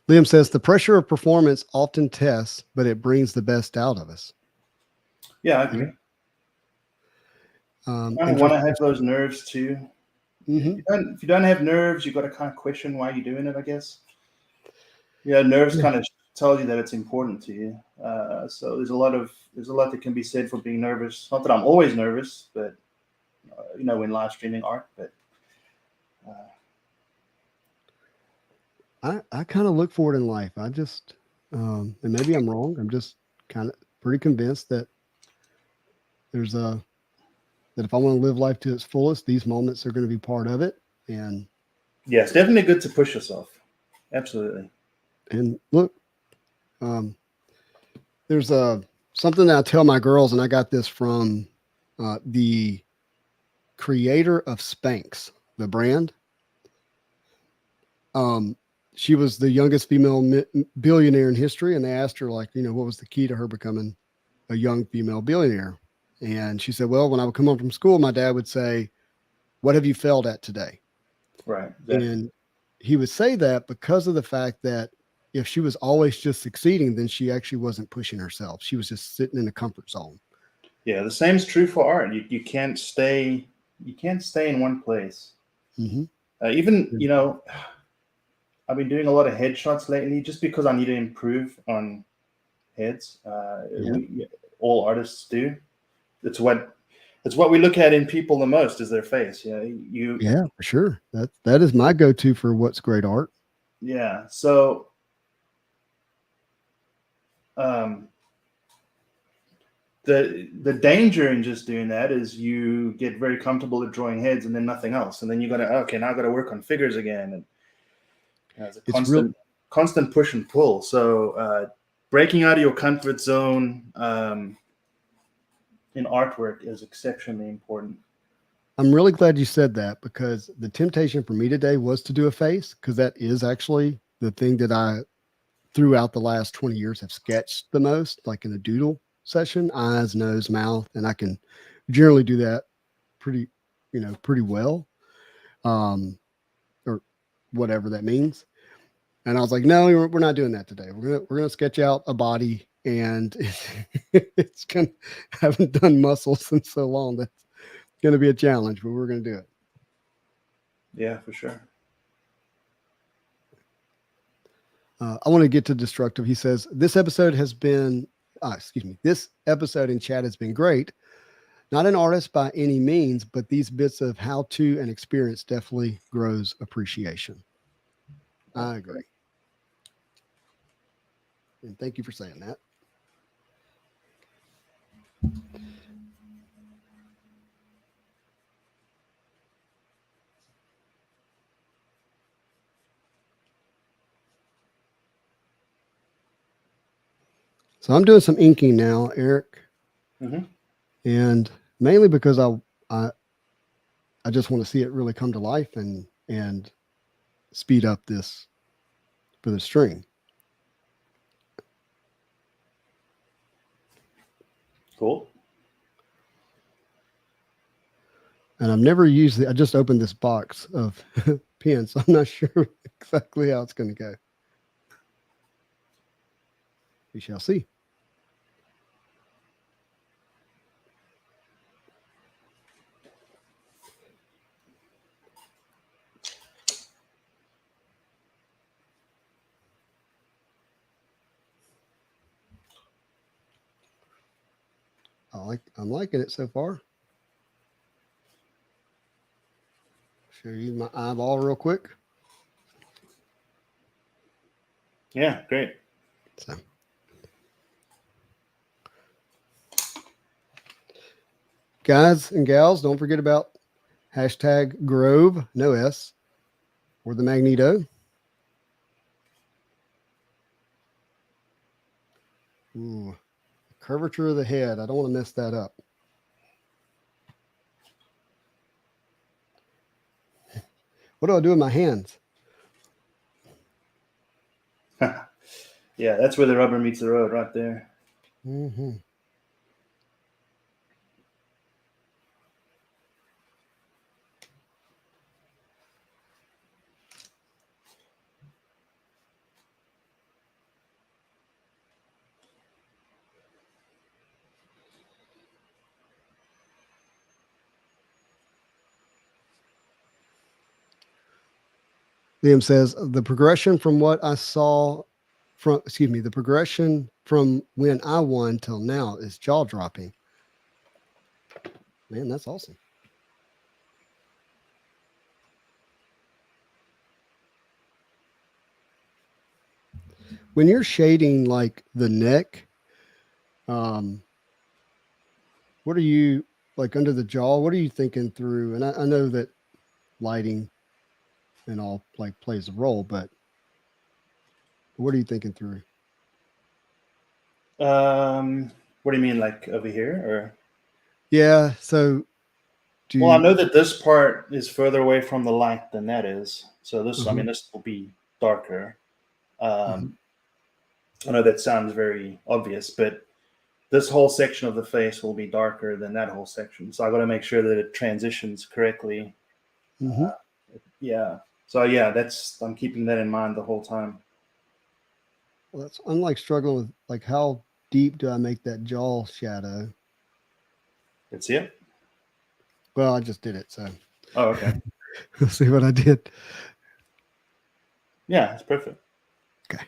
Speaker 1: Liam says the pressure of performance often tests, but it brings the best out of us.
Speaker 2: Yeah, I agree. I want to have those nerves too.
Speaker 1: Mm-hmm.
Speaker 2: If you don't have nerves, you've got to kind of question why you're doing it, I guess. Yeah, nerves kind of tell you that it's important to you. So there's a lot that can be said for being nervous. Not that I'm always nervous, but when live streaming art. But
Speaker 1: I kind of look for it in life. I just, and maybe I'm wrong. I'm just kind of pretty convinced that that if I want to live life to its fullest, these moments are going to be part of it. And
Speaker 2: yeah, it's definitely good to push yourself. Absolutely.
Speaker 1: And look, there's something that I tell my girls, and I got this from the creator of Spanx, the brand. She was the youngest female billionaire in history, and they asked her, like, what was the key to her becoming a young female billionaire? And she said, well, when I would come home from school, my dad would say, what have you failed at today?
Speaker 2: Right. Exactly.
Speaker 1: And he would say that because of the fact that if she was always just succeeding, then she actually wasn't pushing herself. She was just sitting in a comfort zone.
Speaker 2: Yeah, the same is true for art. You can't stay in one place.
Speaker 1: Mm-hmm.
Speaker 2: Even I've been doing a lot of headshots lately just because I need to improve on heads. All artists do. It's what we look at in people the most is their face.
Speaker 1: Yeah, for sure. That is my go-to for what's great art.
Speaker 2: Yeah. So the danger in just doing that is you get very comfortable at drawing heads and then nothing else. And then now I gotta work on figures again. And it's a constant push and pull. So breaking out of your comfort zone in artwork is exceptionally important.
Speaker 1: I'm really glad you said that, because the temptation for me today was to do a face, because that is actually the thing that I, throughout the last 20 years, have sketched the most, like in a doodle session, eyes, nose, mouth, and I can generally do that pretty well, or whatever that means. And I was like, no, we're not doing that today. We're gonna sketch out a body, and it's gonna haven't done muscles in so long that's gonna be a challenge, but we're gonna do it.
Speaker 2: Yeah, for sure.
Speaker 1: I want to get to destructive. He says this episode has been, this episode in chat has been great. Not an artist by any means, but these bits of how to and experience definitely grows appreciation. I agree. And thank you for saying that. So I'm doing some inking now, Eric.
Speaker 2: Mm-hmm.
Speaker 1: And mainly because I just want to see it really come to life and speed up this for the string.
Speaker 2: Cool.
Speaker 1: And I've never used it. I just opened this box of pens, so I'm not sure exactly how it's going to go. We shall see. I'm liking it so far. Show you my eyeball real quick.
Speaker 2: Yeah, great.
Speaker 1: So, guys and gals, don't forget about hashtag Grove, no S, or the Magneto. Ooh, curvature of the head. I don't want to mess that up. What do I do with my hands?
Speaker 2: Yeah, that's where the rubber meets the road, right there.
Speaker 1: Mm-hmm. Liam says the progression from what I saw the progression from when I won till now is jaw dropping. Man, that's awesome. When you're shading like the neck, what are you like under the jaw? What are you thinking through? And I know that lighting and all like plays a role, but what are you thinking through?
Speaker 2: What do you mean, like over here, or?
Speaker 1: Yeah. So,
Speaker 2: Well, I know that this part is further away from the light than that is. So this, I mean, this will be darker. I know that sounds very obvious, but this whole section of the face will be darker than that whole section. So I got to make sure that it transitions correctly. Yeah. So yeah, I'm keeping that in mind the whole time.
Speaker 1: Well, that's unlike struggling with like how deep do I make that jaw shadow?
Speaker 2: Let's see it.
Speaker 1: Well, I just did it, so.
Speaker 2: Oh, okay.
Speaker 1: Let's see what I did.
Speaker 2: Yeah, it's perfect.
Speaker 1: Okay.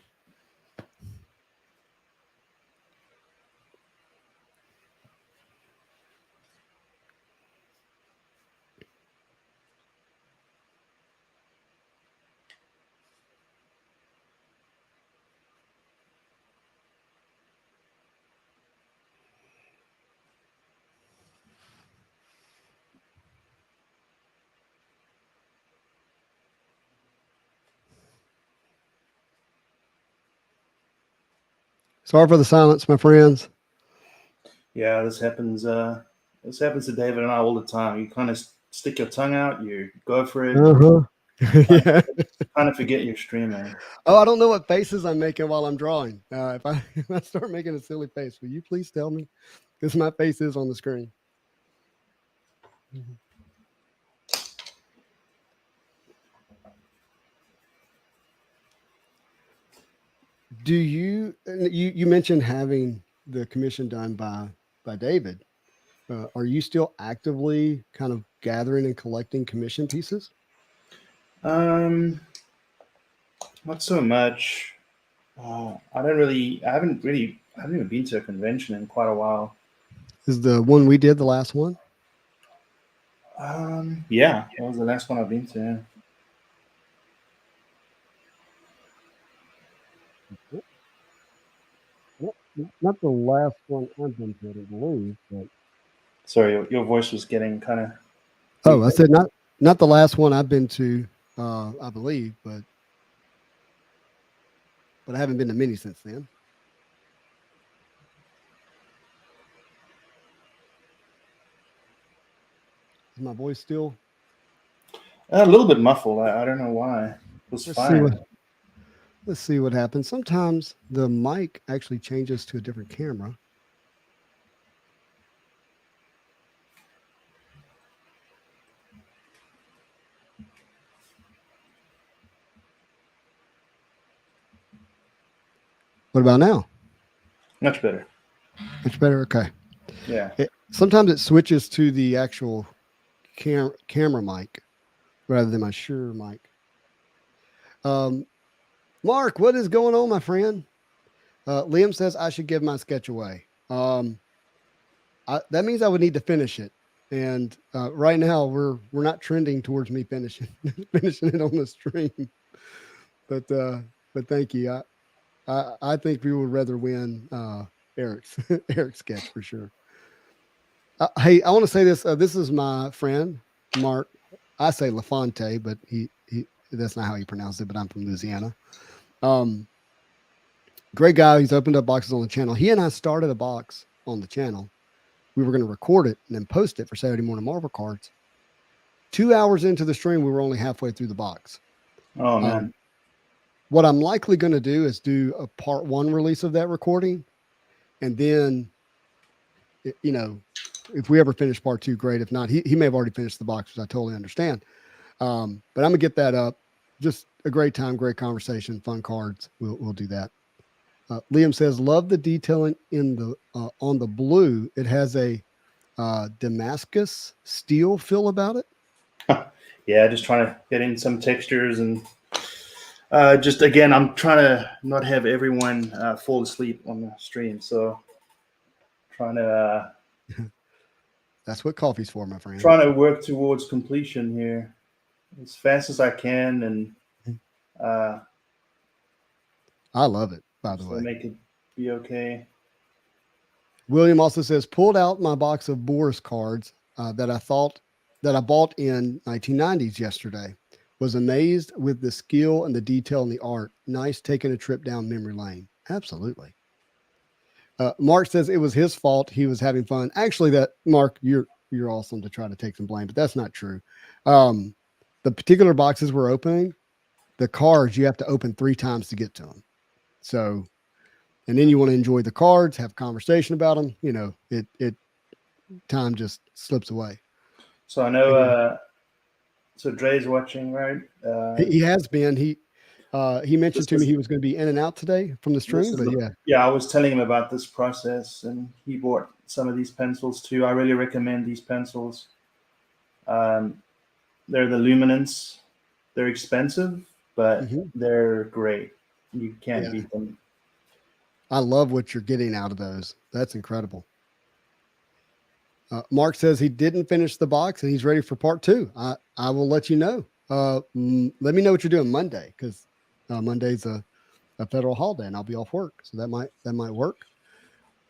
Speaker 1: Sorry for the silence, my friends.
Speaker 2: Yeah, this happens. This happens to David and I all the time. You kind of stick your tongue out, you go for it.
Speaker 1: Yeah.
Speaker 2: Kind of forget you're streaming.
Speaker 1: Oh, I don't know what faces I'm making while I'm drawing. If I start making a silly face, will you please tell me? Because my face is on the screen. Do you mentioned having the commission done by David? Are you still actively kind of gathering and collecting commission pieces?
Speaker 2: Um, Not so much. I haven't even been to a convention in quite a while.
Speaker 1: Is the one we did the last one?
Speaker 2: Yeah, that was the last one I've been to.
Speaker 1: Not the last one I've been to, I believe. But
Speaker 2: Sorry, your voice was getting kind of
Speaker 1: oh, I
Speaker 2: weak.
Speaker 1: said not the last one I've been to, I believe, but I haven't been to many since then. Is my voice still?
Speaker 2: A little bit muffled. I don't know why. It was
Speaker 1: Let's see
Speaker 2: fine.
Speaker 1: what happens. Sometimes the mic actually changes to a different camera. What about now?
Speaker 2: Much better.
Speaker 1: Much better. Okay.
Speaker 2: Yeah.
Speaker 1: Sometimes it switches to the actual camera mic rather than my Shure mic. Mark, what is going on, my friend? Liam says I should give my sketch away. That means I would need to finish it, and right now we're not trending towards me finishing it on the stream. But thank you. I think we would rather win Erick's Erick's sketch for sure. Hey, I want to say this. This is my friend Mark. I say Lafonte, but he that's not how he pronounced it. But I'm from Louisiana. Great guy. He's opened up boxes on the channel. He and I started a box on the channel. We were going to record it and then post it for Saturday morning Marvel cards. 2 hours into the stream, we were only halfway through the box.
Speaker 2: Oh man.
Speaker 1: What I'm likely going to do is do a part 1 release of that recording, and then, you know, if we ever finish part 2, great. If not, he may have already finished the box, which I totally understand. But I'm gonna get that up. Just a great time, great conversation, fun cards. We'll do that. Liam says, love the detailing in the on the blue. It has a Damascus steel feel about it.
Speaker 2: Yeah, just trying to get in some textures and just again, I'm trying to not have everyone fall asleep on the stream. So trying to
Speaker 1: That's what coffee's for, my friend.
Speaker 2: trying to work towards completion here as fast as I can, and
Speaker 1: I love it, by the way.
Speaker 2: Make it be okay.
Speaker 1: William also says, pulled out my box of Boris cards that I bought in 1990s yesterday. Was amazed with the skill and the detail and the art. Nice taking a trip down memory lane. Absolutely. Mark says it was his fault. He was having fun. Actually, that Mark, you're awesome to try to take some blame, but that's not true. The particular boxes we're opening, the cards you have to open 3 times to get to them. So, and then you want to enjoy the cards, have a conversation about them. You know, it time just slips away.
Speaker 2: So I know. So Dre's watching, right?
Speaker 1: He has been. He mentioned to me he was going to be in and out today from the stream, but
Speaker 2: yeah, I was telling him about this process, and he bought some of these pencils too. I really recommend these pencils. They're the Luminance. They're expensive, but they're great. You can't beat them.
Speaker 1: I love what you're getting out of those. That's incredible. Mark says he didn't finish the box and he's ready for part 2. I will let you know. Let me know what you're doing Monday, because Monday's a federal holiday and I'll be off work, so that might work.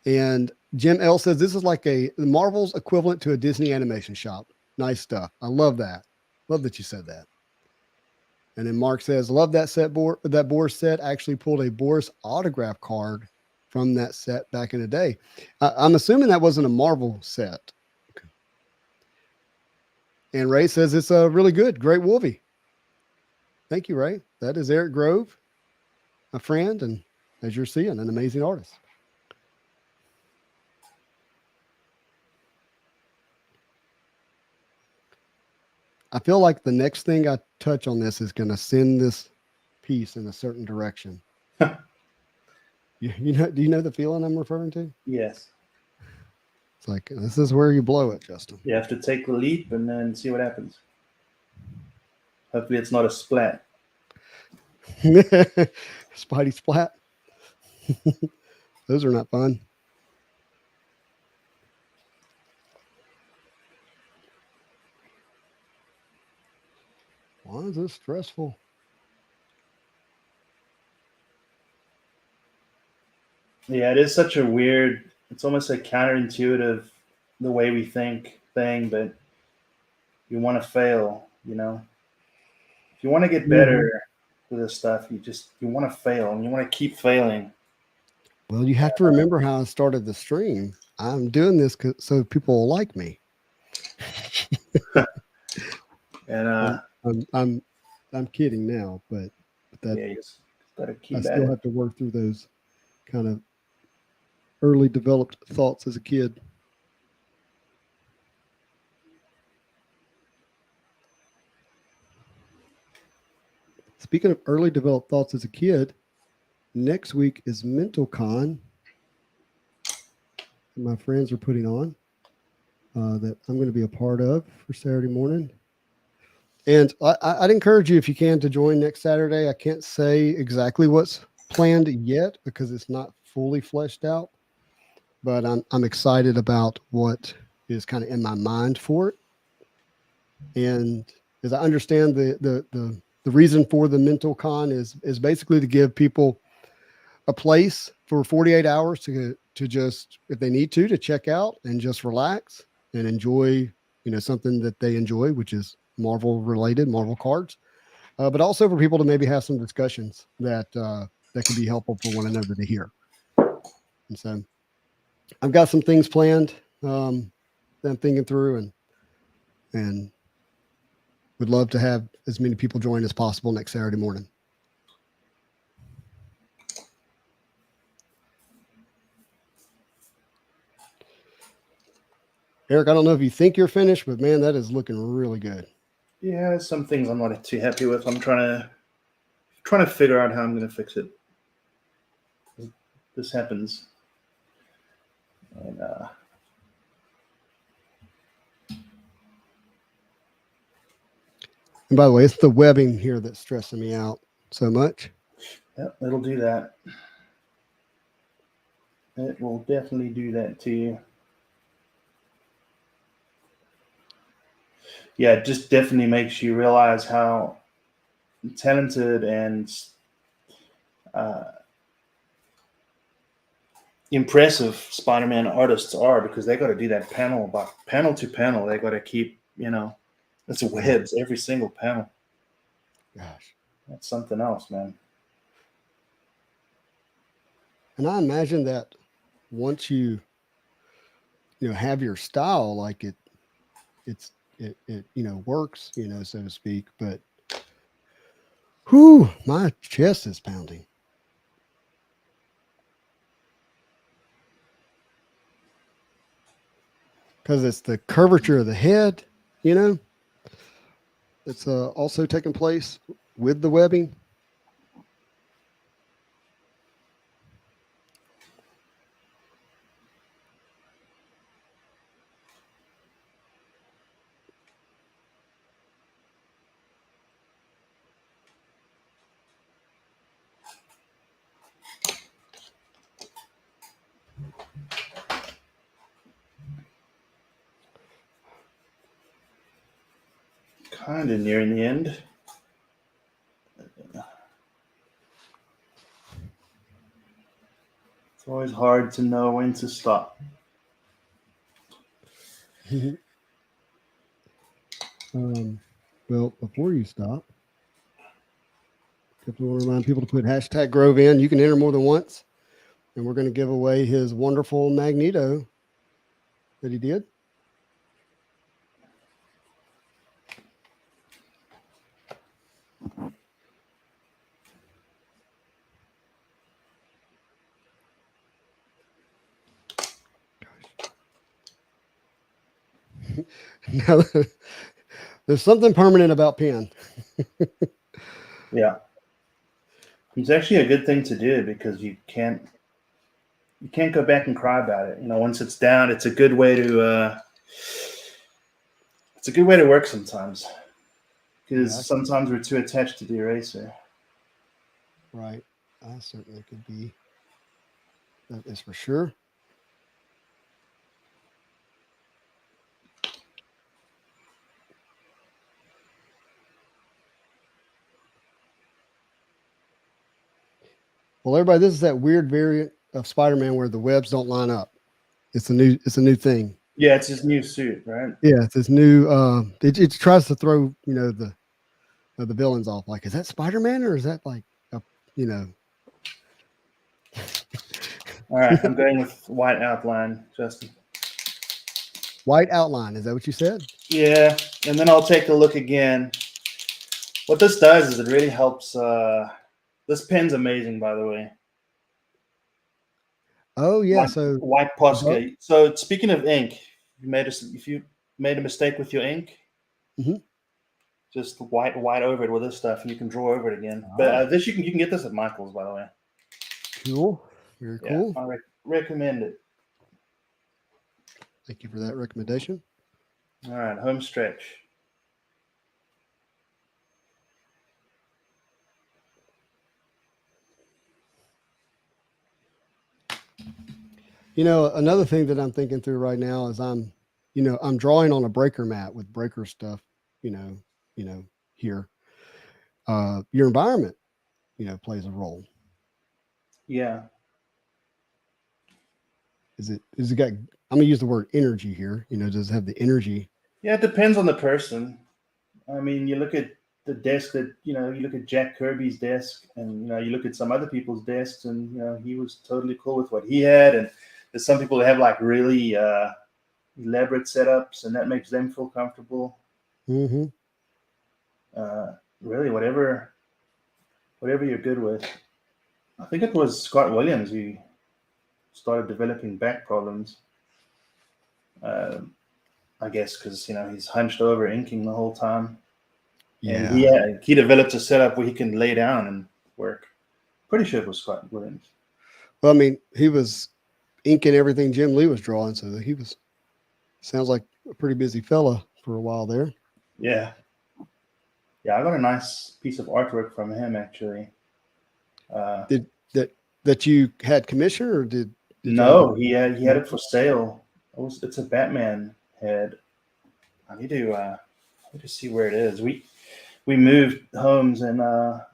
Speaker 1: And Jim L says this is like the Marvel's equivalent to a Disney animation shop. Nice stuff. I love that. Love that you said that. And then Mark says, love that that Boris set. Actually pulled a Boris autograph card from that set back in the day. I'm assuming that wasn't a Marvel set. Okay. And Ray says it's a really good, great Wolvie. Thank you, Ray. That is Erick Groves, a friend, and as you're seeing, an amazing artist. I feel like the next thing I touch on this is going to send this piece in a certain direction. Do you know the feeling I'm referring to?
Speaker 2: Yes.
Speaker 1: It's like, this is where you blow it, Justin.
Speaker 2: You have to take the leap and then see what happens. Hopefully it's not a splat.
Speaker 1: Spidey splat. Those are not fun. Why is this stressful?
Speaker 2: Yeah, it is such a weird, it's almost a counterintuitive the way we think thing, but you want to fail, you know? If you want to get better with this stuff, you want to fail and you want to keep failing.
Speaker 1: Well, you have to remember how I started the stream. I'm doing this so people will like me.
Speaker 2: And
Speaker 1: I'm kidding now, but that
Speaker 2: yeah, you just gotta keep
Speaker 1: I
Speaker 2: at
Speaker 1: still
Speaker 2: it.
Speaker 1: have to work through those kind of early developed thoughts as a kid. Speaking of early developed thoughts as a kid, next week is Mental Con that my friends are putting on that I'm going to be a part of for Saturday morning. And I'd encourage you, if you can, to join next Saturday. I can't say exactly what's planned yet because it's not fully fleshed out, but I'm excited about what is kind of in my mind for it. And as I understand, the reason for the Mental Con is basically to give people a place for 48 hours to just, if they need to check out and just relax and enjoy, something that they enjoy, which is Marvel related, Marvel cards, but also for people to maybe have some discussions that can be helpful for one another to hear. And so I've got some things planned that I'm thinking through, and would love to have as many people join as possible next Saturday morning. Eric, I don't know if you think you're finished, but man, that is looking really good.
Speaker 2: Yeah, some things I'm not too happy with. I'm trying to figure out how I'm going to fix it. This happens, and
Speaker 1: by the way, it's the webbing here that's stressing me out so much.
Speaker 2: Yep, it'll do that. It will definitely do that to you. Yeah, it just definitely makes you realize how talented and impressive Spider-Man artists are, because they got to do that panel to panel. They got to keep, it's webs every single panel.
Speaker 1: Gosh,
Speaker 2: that's something else, man.
Speaker 1: And I imagine that once you have your style, like it works, so to speak. But whew, my chest is pounding. Because it's the curvature of the head, it's also taking place with the webbing.
Speaker 2: Kind of nearing the end. It's always hard to know when to stop.
Speaker 1: Well, before you stop, I want to remind people to put hashtag Grove in. You can enter more than once, and we're going to give away his wonderful Magneto that he did. Now, there's something permanent about pen.
Speaker 2: Yeah. It's actually a good thing to do because you can't you can't go back and cry about it. Once it's down, it's a good way to work sometimes, because sometimes we're too attached to the eraser.
Speaker 1: Right. I certainly could be. That is for sure. Well, everybody, this is that weird variant of Spider-Man where the webs don't line up. It's a new thing.
Speaker 2: Yeah, it's his new suit, right?
Speaker 1: Yeah, it's this new. It tries to throw the villains off. Like, is that Spider-Man or is that like
Speaker 2: All right, I'm going with white outline, Justin.
Speaker 1: White outline. Is that what you said?
Speaker 2: Yeah, and then I'll take a look again. What this does is it really helps. This pen's amazing, by the way.
Speaker 1: Oh yeah,
Speaker 2: white Posca. So speaking of ink, if you made a mistake with your ink, just white over it with this stuff, and you can draw over it again. But this you can get this at Michael's, by the way.
Speaker 1: Cool, very cool.
Speaker 2: I recommend it.
Speaker 1: Thank you for that recommendation.
Speaker 2: All right, home stretch.
Speaker 1: Another thing that I'm thinking through right now is I'm drawing on a breaker mat with breaker stuff, here. Your environment, plays a role.
Speaker 2: Yeah.
Speaker 1: Is it got, I'm gonna use the word energy here, does it have the energy?
Speaker 2: Yeah, it depends on the person. I mean, you look at the desk that, you look at Jack Kirby's desk, and, you look at some other people's desks, and, he was totally cool with what he had. And there's some people that have like really elaborate setups, and that makes them feel comfortable.
Speaker 1: Mm-hmm.
Speaker 2: Really, whatever you're good with. I think it was Scott Williams who started developing back problems. I guess because he's hunched over inking the whole time.
Speaker 1: Yeah.
Speaker 2: And he developed a setup where he can lay down and work. Pretty sure it was Scott Williams.
Speaker 1: Well, I mean, he was inking everything Jim Lee was drawing, so sounds like a pretty busy fella for a while there.
Speaker 2: Yeah. Yeah, I got a nice piece of artwork from him actually.
Speaker 1: Did that you had commission, or did
Speaker 2: no? He had it for sale. It's a Batman head. I need to see where it is. We moved homes, and a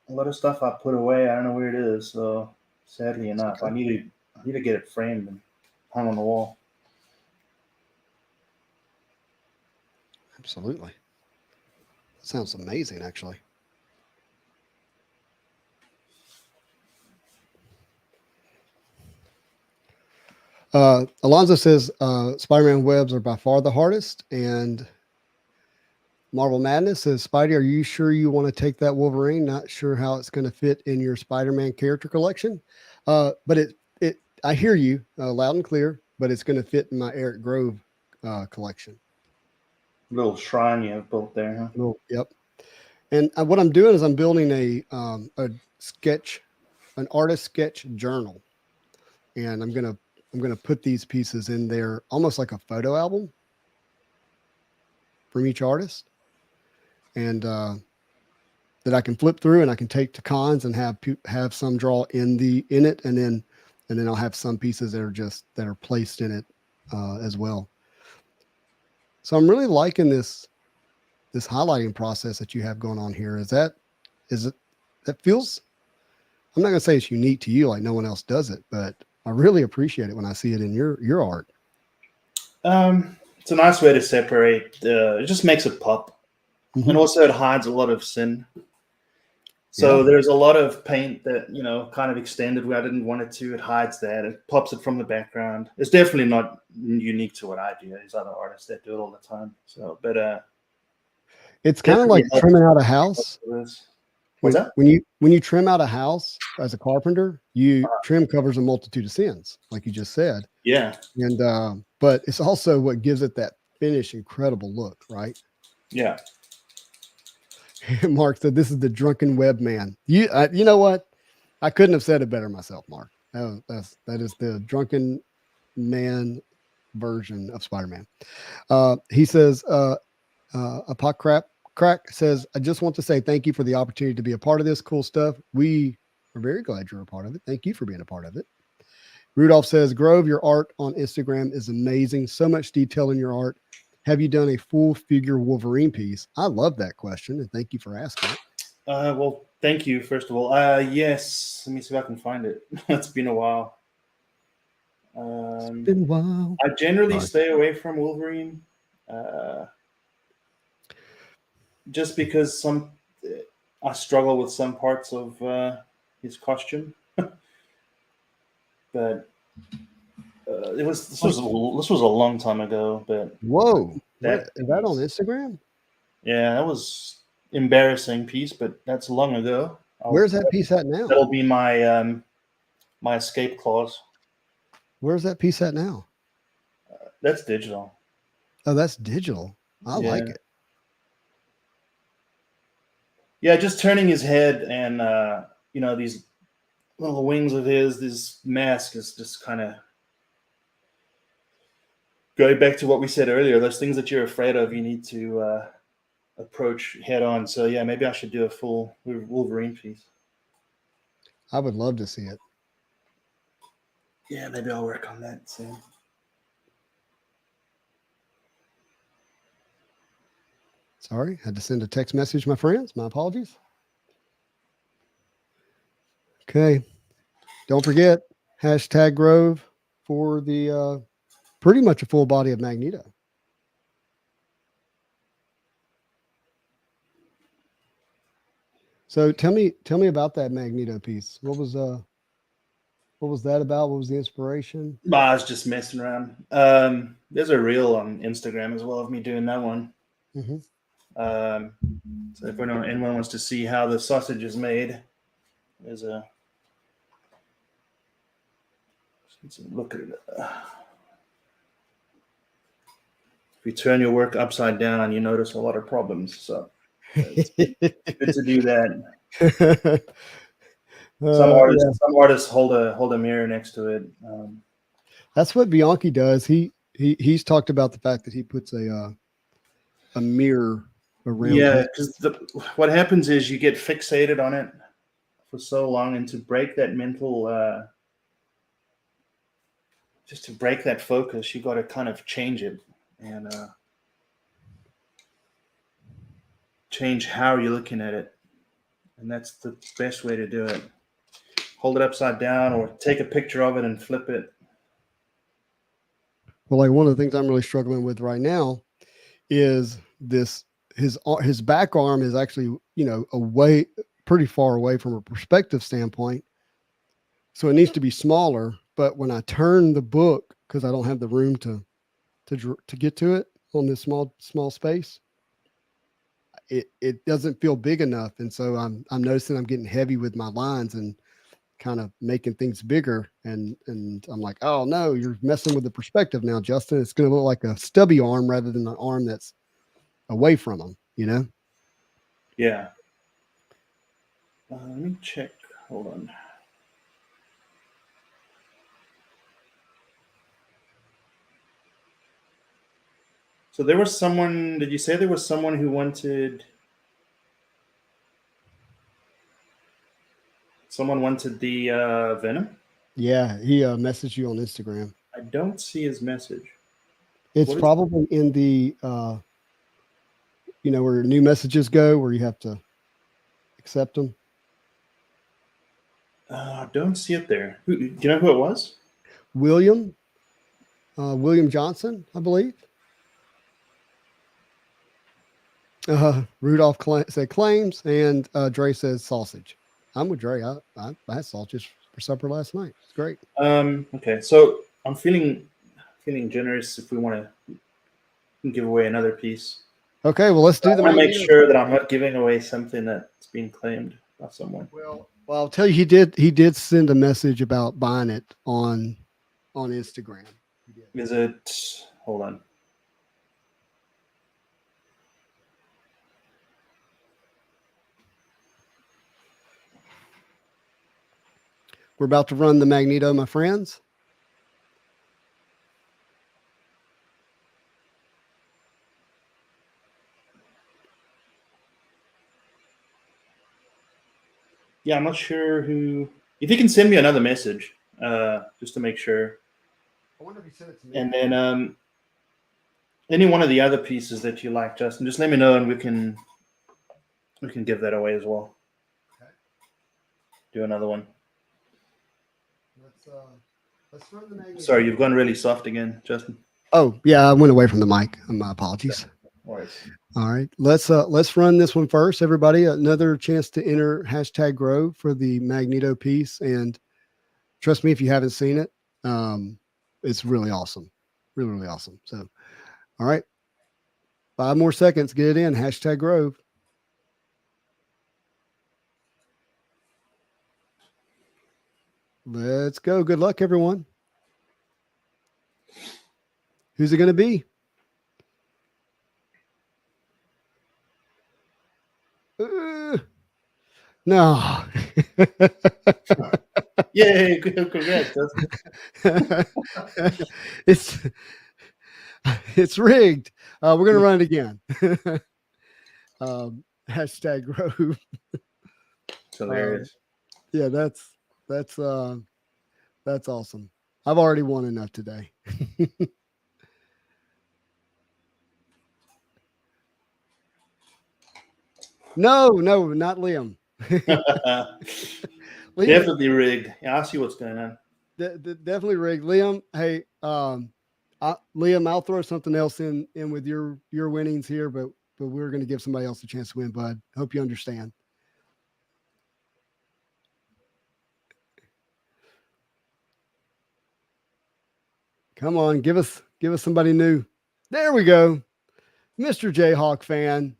Speaker 2: lot of stuff I put away. I don't know where it is. So sadly enough, I need to get it framed and hung on the wall.
Speaker 1: Absolutely. That sounds amazing, actually. Alonzo says Spider-Man webs are by far the hardest, and Marvel Madness says, Spidey, are you sure you want to take that Wolverine? Not sure how it's going to fit in your Spider-Man character collection, but I hear you loud and clear, but it's going to fit in my Erick Groves collection.
Speaker 2: Little shrine you have built there, huh?
Speaker 1: Yep. And what I'm doing is I'm building an artist sketch journal, and I'm gonna put these pieces in there almost like a photo album from each artist, and that I can flip through and I can take to cons and have some draw in it, and then I'll have some pieces that are placed in it as well. So I'm really liking this highlighting process that you have going on here. That feels, I'm not gonna say it's unique to you, like no one else does it, but I really appreciate it when I see it in your art.
Speaker 2: It's a nice way to separate. It just makes it pop. Mm-hmm. And also it hides a lot of sin. So there's a lot of paint that, kind of extended where I didn't want it to. It hides that. It pops it from the background. It's definitely not unique to what I do. There's other artists that do it all the time. So, but
Speaker 1: it's kind of like trimming out a house.
Speaker 2: What's that?
Speaker 1: When you trim out a house as a carpenter, trim covers a multitude of sins, like you just said.
Speaker 2: Yeah.
Speaker 1: And but it's also what gives it that finished, incredible look, right?
Speaker 2: Yeah.
Speaker 1: Mark said, "This is the drunken web man." You know what? I couldn't have said it better myself, Mark. Oh, that is the drunken man version of Spider-Man. He says, a pot crack says, I just want to say thank you for the opportunity to be a part of this cool stuff. We are very glad you're a part of it. Thank you for being a part of it. Rudolph says, Grove, your art on Instagram is amazing. So much detail in your art. Have you done a full figure Wolverine piece? I love that question, and thank you for asking it.
Speaker 2: Well, thank you, first of all. Yes. Let me see if I can find it. It's been a while.
Speaker 1: It's been a while.
Speaker 2: I generally stay away from Wolverine. Just because I struggle with some parts of his costume. But this was a long time ago. But
Speaker 1: whoa,
Speaker 2: that
Speaker 1: is that on Instagram?
Speaker 2: Yeah, that was embarrassing piece, but that's long ago.
Speaker 1: Where's that piece at now?
Speaker 2: That'll be my my escape clause.
Speaker 1: Where's that piece at now?
Speaker 2: That's digital.
Speaker 1: Oh, that's digital. I like it.
Speaker 2: Yeah, just turning his head and these little wings of his, this mask is just kind of going back to what we said earlier. Those things that you're afraid of, you need to approach head on. So yeah, maybe I should do a full Wolverine piece.
Speaker 1: I would love to see it.
Speaker 2: Yeah, maybe I'll work on that soon.
Speaker 1: Sorry, had to send a text message, my friends. My apologies. Okay. Don't forget, hashtag Grove for the pretty much a full body of Magneto. So tell me about that Magneto piece. What was that about? What was the inspiration?
Speaker 2: I was just messing around. There's a reel on Instagram as well of me doing that one.
Speaker 1: Mm-hmm.
Speaker 2: So if anyone wants to see how the sausage is made, there's a look at it. If you turn your work upside down, you notice a lot of problems. So it's good to do that. Some artists hold a mirror next to it.
Speaker 1: That's what Bianchi does. He's talked about the fact that he puts a mirror around.
Speaker 2: Yeah, because what happens is you get fixated on it for so long, and to break that mental, just to break that focus, you got to kind of change it and change how you're looking at it, and that's the best way to do it. Hold it upside down, or take a picture of it and flip it.
Speaker 1: Well, like one of the things I'm really struggling with right now is this. His back arm is actually, away pretty far away from a perspective standpoint. So it needs to be smaller. But when I turn the book, because I don't have the room to get to it on this small space, it doesn't feel big enough. And so I'm noticing I'm getting heavy with my lines and kind of making things bigger. And I'm like, oh no, you're messing with the perspective now, Justin. It's going to look like a stubby arm rather than an arm that's away from him,
Speaker 2: Yeah. Let me check. Hold on. So there was someone. Did you say there was someone who wanted? Someone wanted the Venom?
Speaker 1: Yeah, he messaged you on Instagram.
Speaker 2: I don't see his message.
Speaker 1: It's probably in the where new messages go, where you have to accept them.
Speaker 2: I don't see it there. Do you know who it was?
Speaker 1: William Johnson, I believe. Rudolph said claims, and Dre says sausage. I'm with Dre. I had sausage for supper last night. It's great.
Speaker 2: Okay, so I'm feeling generous if we want to give away another piece.
Speaker 1: Okay, well, let's do
Speaker 2: I want to make sure that I'm not giving away something that's being claimed by someone.
Speaker 1: Well, I'll tell you, he did send a message about buying it on Instagram.
Speaker 2: Is it? Hold on.
Speaker 1: We're about to run the Magneto, my friends.
Speaker 2: Yeah, I'm not sure who. If you can send me another message, just to make sure.
Speaker 1: I wonder if he sent it to me.
Speaker 2: And then any one of the other pieces that you like, Justin, just let me know, and we can give that away as well.
Speaker 1: Okay.
Speaker 2: Do another one.
Speaker 1: Let's run the Magneto.
Speaker 2: Sorry, you've gone really soft again, Justin.
Speaker 1: Oh yeah, I went away from the mic. My apologies.
Speaker 2: All
Speaker 1: right, let's run this one first, everybody. Another chance to enter #Grove for the Magneto piece, and trust me, if you haven't seen it, it's really awesome, really awesome. So, all right, 5 more seconds, get it in. #Grove. Let's go. Good luck, everyone. Who's it going to be? No.
Speaker 2: Yay, congrats, Justin.
Speaker 1: It's rigged. We're going to run it again. #Grove.
Speaker 2: It's hilarious.
Speaker 1: Yeah, that's awesome. I've already won enough today. No, not Liam.
Speaker 2: Liam. Definitely rigged. Yeah, I'll see what's going on.
Speaker 1: Definitely rigged. Liam, hey, Liam, I'll throw something else in with your winnings here, but we're going to give somebody else a chance to win, bud. Hope you understand. Come on, give us somebody new. There we go. Mr. Jayhawk fan.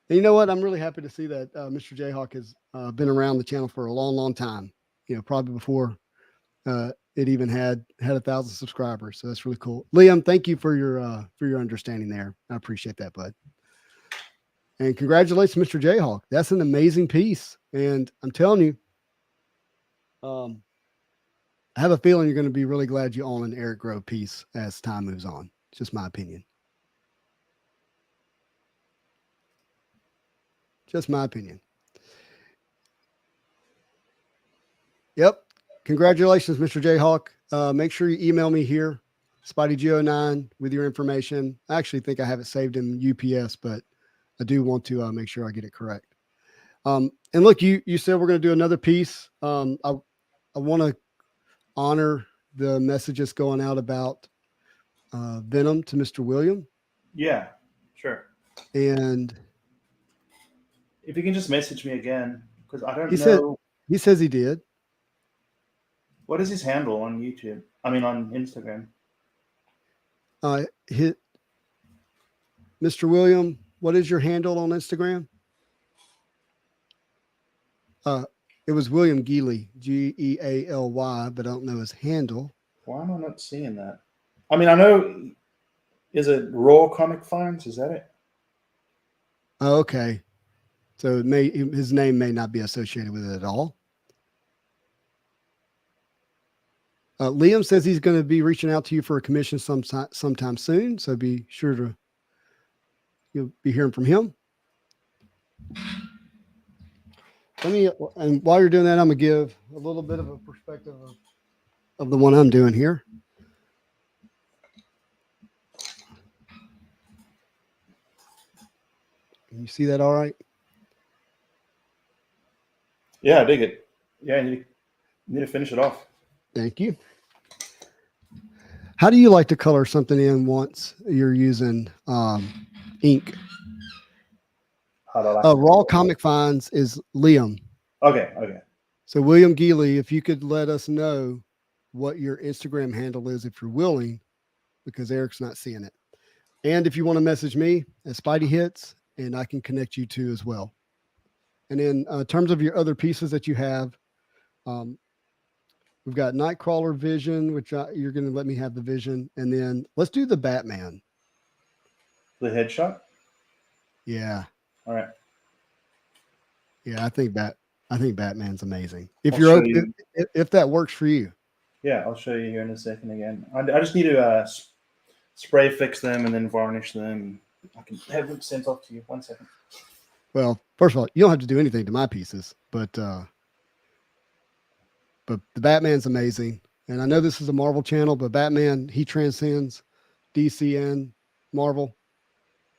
Speaker 1: And you know what? I'm really happy to see that Mr. Jayhawk has been around the channel for a long time. You know, probably before it even had 1,000 subscribers. So that's really cool. Liam, thank you for your understanding there. I appreciate that, bud. And congratulations, Mr. Jayhawk. That's an amazing piece. And I'm telling you, I have a feeling you're going to be really glad you own an Erick Groves piece as time moves on. It's just my opinion. Just my opinion. Yep. Congratulations, Mr. Jayhawk. Make sure you email me here, SpideyG09, with your information. I actually think I have it saved in UPS, but I do want to make sure I get it correct. And look, you said we're going to do another piece. I want to honor the messages going out about Venom to Mr. William.
Speaker 2: Yeah, sure.
Speaker 1: And
Speaker 2: if you can just message me again, because I don't know.
Speaker 1: He says he did.
Speaker 2: What is his handle on YouTube? I mean, on Instagram.
Speaker 1: Mr. William, what is your handle on Instagram? It was William Geely, Gealy, but I don't know his handle.
Speaker 2: Why am I not seeing that? I mean, I know. Is it Raw Comic Finds? Is that it?
Speaker 1: Oh, okay. So his name may not be associated with it at all. Liam says he's going to be reaching out to you for a commission sometime soon. So be sure you'll be hearing from him. And while you're doing that, I'm going to give a little bit of a perspective of the one I'm doing here. Can you see that all right?
Speaker 2: Yeah, I dig it. Yeah, you need to finish it off.
Speaker 1: Thank you. How do you like to color something in once you're using ink? Raw Comic Finds is Liam.
Speaker 2: Okay.
Speaker 1: So William Geely, if you could let us know what your Instagram handle is, if you're willing, because Erick's not seeing it. And if you want to message me at Spidey Hits, and I can connect you to as well. And in terms of your other pieces that you have, we've got Nightcrawler Vision, which you're going to let me have the Vision. And then let's do the Batman.
Speaker 2: The headshot?
Speaker 1: Yeah.
Speaker 2: All right.
Speaker 1: Yeah, I think I think Batman's amazing. If
Speaker 2: I'll
Speaker 1: you're
Speaker 2: show
Speaker 1: open, if that works for you.
Speaker 2: Yeah, I'll show you here in a second again. I just need to spray fix them and then varnish them. I can have them sent off to you. 1 second.
Speaker 1: Well, first of all, you don't have to do anything to my pieces, but the Batman's amazing. And I know this is a Marvel channel, but Batman, he transcends DC and Marvel.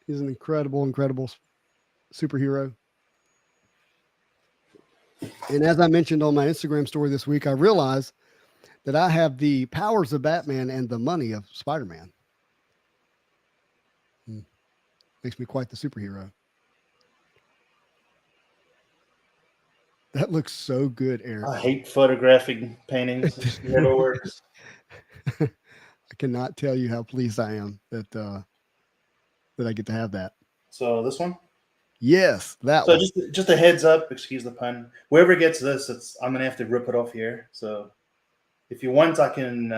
Speaker 1: He's an incredible superhero. And as I mentioned on my Instagram story this week, I realized that I have the powers of Batman and the money of Spider-Man. Makes me quite the superhero. That looks so good, Eric.
Speaker 2: I hate photographing paintings. It never works.
Speaker 1: I cannot tell you how pleased I am that that I get to have that.
Speaker 2: So this one?
Speaker 1: Yes, that
Speaker 2: So
Speaker 1: one.
Speaker 2: just a heads up, excuse the pun. Whoever gets this, I'm gonna have to rip it off here. So if you want, I can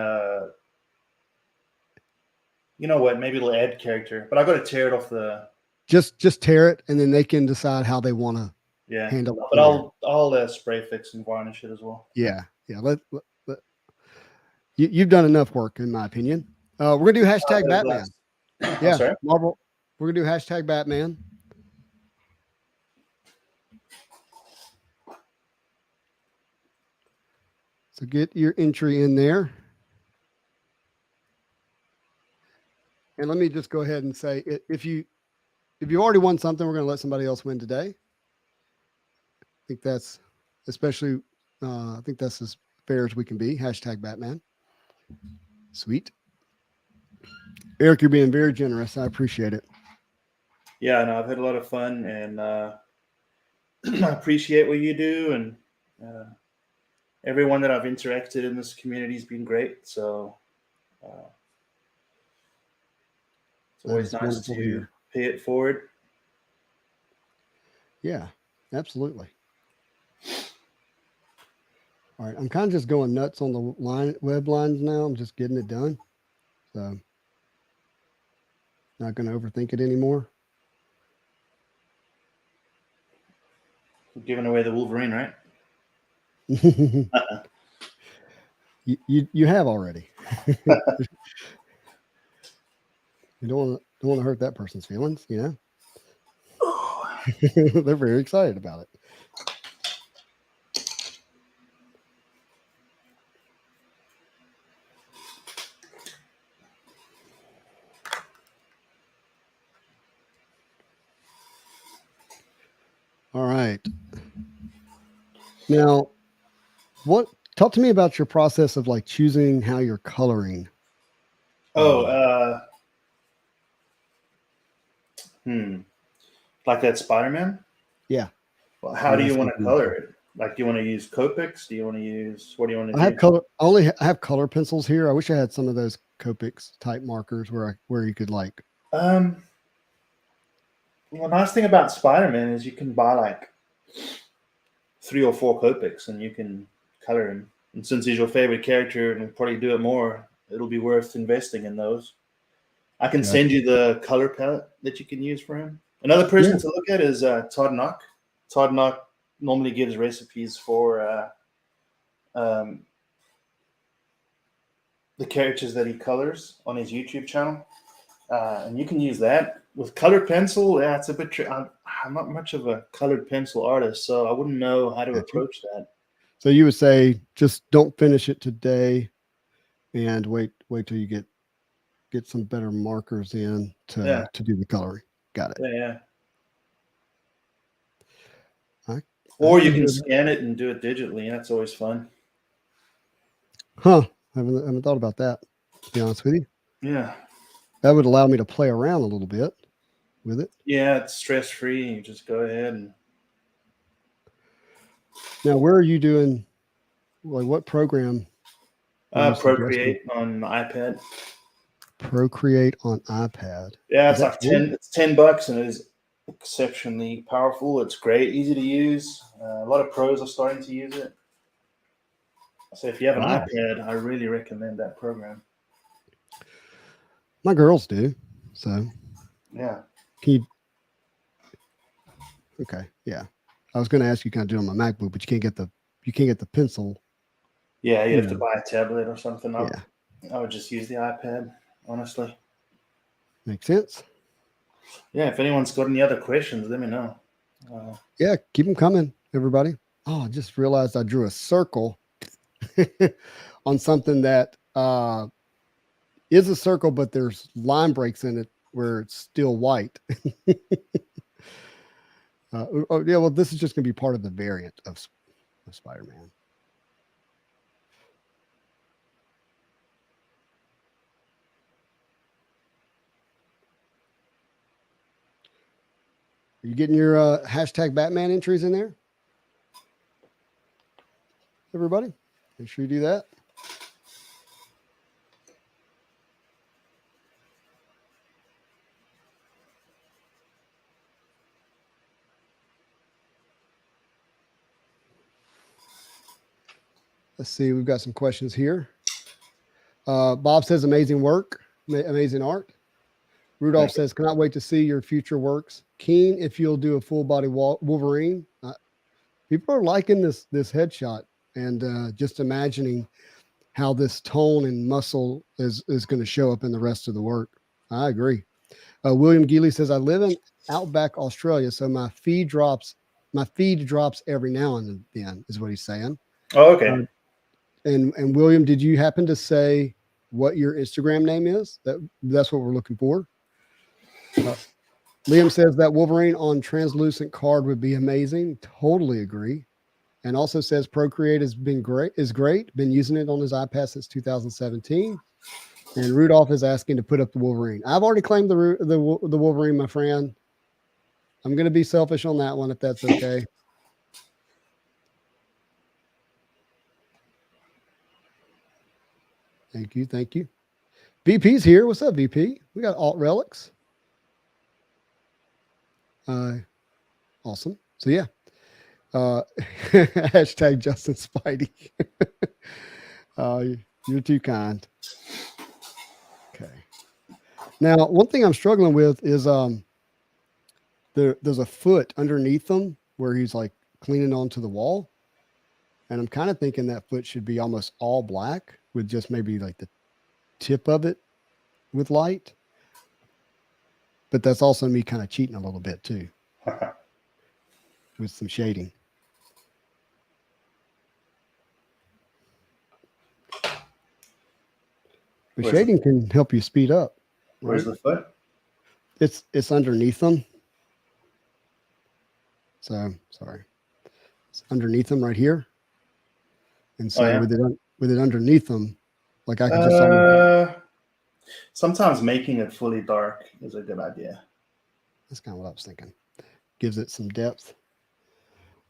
Speaker 2: you know what, maybe it'll add character, but I gotta tear it off the
Speaker 1: Just tear it and then they can decide how they want to handle it.
Speaker 2: But I'll spray fix and varnish it as well.
Speaker 1: Yeah. You've done enough work, in my opinion. We're gonna do hashtag Batman. Yeah,
Speaker 2: sorry?
Speaker 1: Marvel. We're gonna do hashtag Batman. So get your entry in there. And let me just go ahead and say, if you already won something, we're going to let somebody else win today. I think that's especially, I think that's as fair as we can be. Hashtag Batman. Sweet. Eric, you're being very generous. I appreciate it.
Speaker 2: Yeah, no, I've had a lot of fun, and I appreciate what you do, and everyone that I've interacted in this community has been great. So it's always nice to pay it forward.
Speaker 1: Yeah, absolutely. All right, I'm kind of just going nuts on the web lines now. I'm just getting it done. So not going to overthink it anymore.
Speaker 2: We're giving away the Wolverine, right?
Speaker 1: You have already. You don't want to hurt that person's feelings, you know? They're very excited about it. All right. Now, talk to me about your process of like choosing how you're coloring.
Speaker 2: Like that Spider-Man?
Speaker 1: Yeah.
Speaker 2: Well, how do you want to color it? Like, do you want to use Copics? Do you want to use, what do you want to do?
Speaker 1: I have color pencils here. I wish I had some of those Copics type markers where you could like.
Speaker 2: Well, the nice thing about Spider-Man is you can buy like 3 or 4 Copics and you can color him. And since he's your favorite character and will probably do it more, it'll be worth investing in those. I can send you the color palette that you can use for him. Another person to look at is Todd Knock. Todd Knock normally gives recipes for the characters that he colors on his YouTube channel. And you can use that. With colored pencil, yeah, it's a bit I'm not much of a colored pencil artist, so I wouldn't know how to approach that.
Speaker 1: So you would say just don't finish it today and wait till you get some better markers in to do the coloring. Got it.
Speaker 2: Yeah. Or you can scan it and do it digitally. That's always fun.
Speaker 1: Huh. I haven't thought about that, to be honest with you.
Speaker 2: Yeah.
Speaker 1: That would allow me to play around a little bit with it.
Speaker 2: Yeah, it's stress-free. You just go ahead and.
Speaker 1: Now, where are you doing? Like, what program?
Speaker 2: Procreate on iPad.
Speaker 1: Procreate on iPad.
Speaker 2: Yeah, it's like It's $10, and it is exceptionally powerful. It's great, easy to use. A lot of pros are starting to use it. So if you have an iPad, I really recommend that program.
Speaker 1: My girls do. So
Speaker 2: yeah.
Speaker 1: Okay. Yeah. I was going to ask you kind of do it on my MacBook, but you can't get the pencil.
Speaker 2: Yeah, you have to buy a tablet or something.
Speaker 1: Yeah.
Speaker 2: I would just use the iPad, honestly.
Speaker 1: Makes sense.
Speaker 2: Yeah, if anyone's got any other questions, let me know.
Speaker 1: Yeah, keep them coming, everybody. Oh, I just realized I drew a circle on something that is a circle, but there's line breaks in it where it's still white. Yeah, well, this is just going to be part of the variant of Spider-Man. Are you getting your hashtag Batman entries in there? Everybody, make sure you do that. Let's see. We've got some questions here. Bob says, amazing work, amazing art. Rudolph says, cannot wait to see your future works. Keen if you'll do a full body Wolverine. People are liking this headshot and just imagining how this tone and muscle is going to show up in the rest of the work. I agree. William Geely says, I live in Outback, Australia, so my feed drops every now and then, is what he's saying.
Speaker 2: Oh, okay.
Speaker 1: And William, did you happen to say what your Instagram name is? That's what we're looking for. Liam says that Wolverine on translucent card would be amazing. Totally agree. And also says Procreate is great. Been using it on his iPad since 2017. And Rudolph is asking to put up the Wolverine. I've already claimed the Wolverine, my friend. I'm going to be selfish on that one if that's okay. Thank you. VP's here. What's up, VP? We got alt relics. Awesome. So yeah. Hashtag Justin Spidey. You're too kind. Okay. Now, one thing I'm struggling with is there's a foot underneath them where he's like cleaning onto the wall. And I'm kind of thinking that foot should be almost all black with just maybe like the tip of it with light. But that's also me kind of cheating a little bit too. With some shading. The shading can help you speed up.
Speaker 2: Right? Where's the foot?
Speaker 1: It's underneath them. So sorry. It's underneath them right here. And so with it underneath them, like I can just
Speaker 2: sometimes making it fully dark is a good idea.
Speaker 1: That's kind of what I was thinking. Gives it some depth.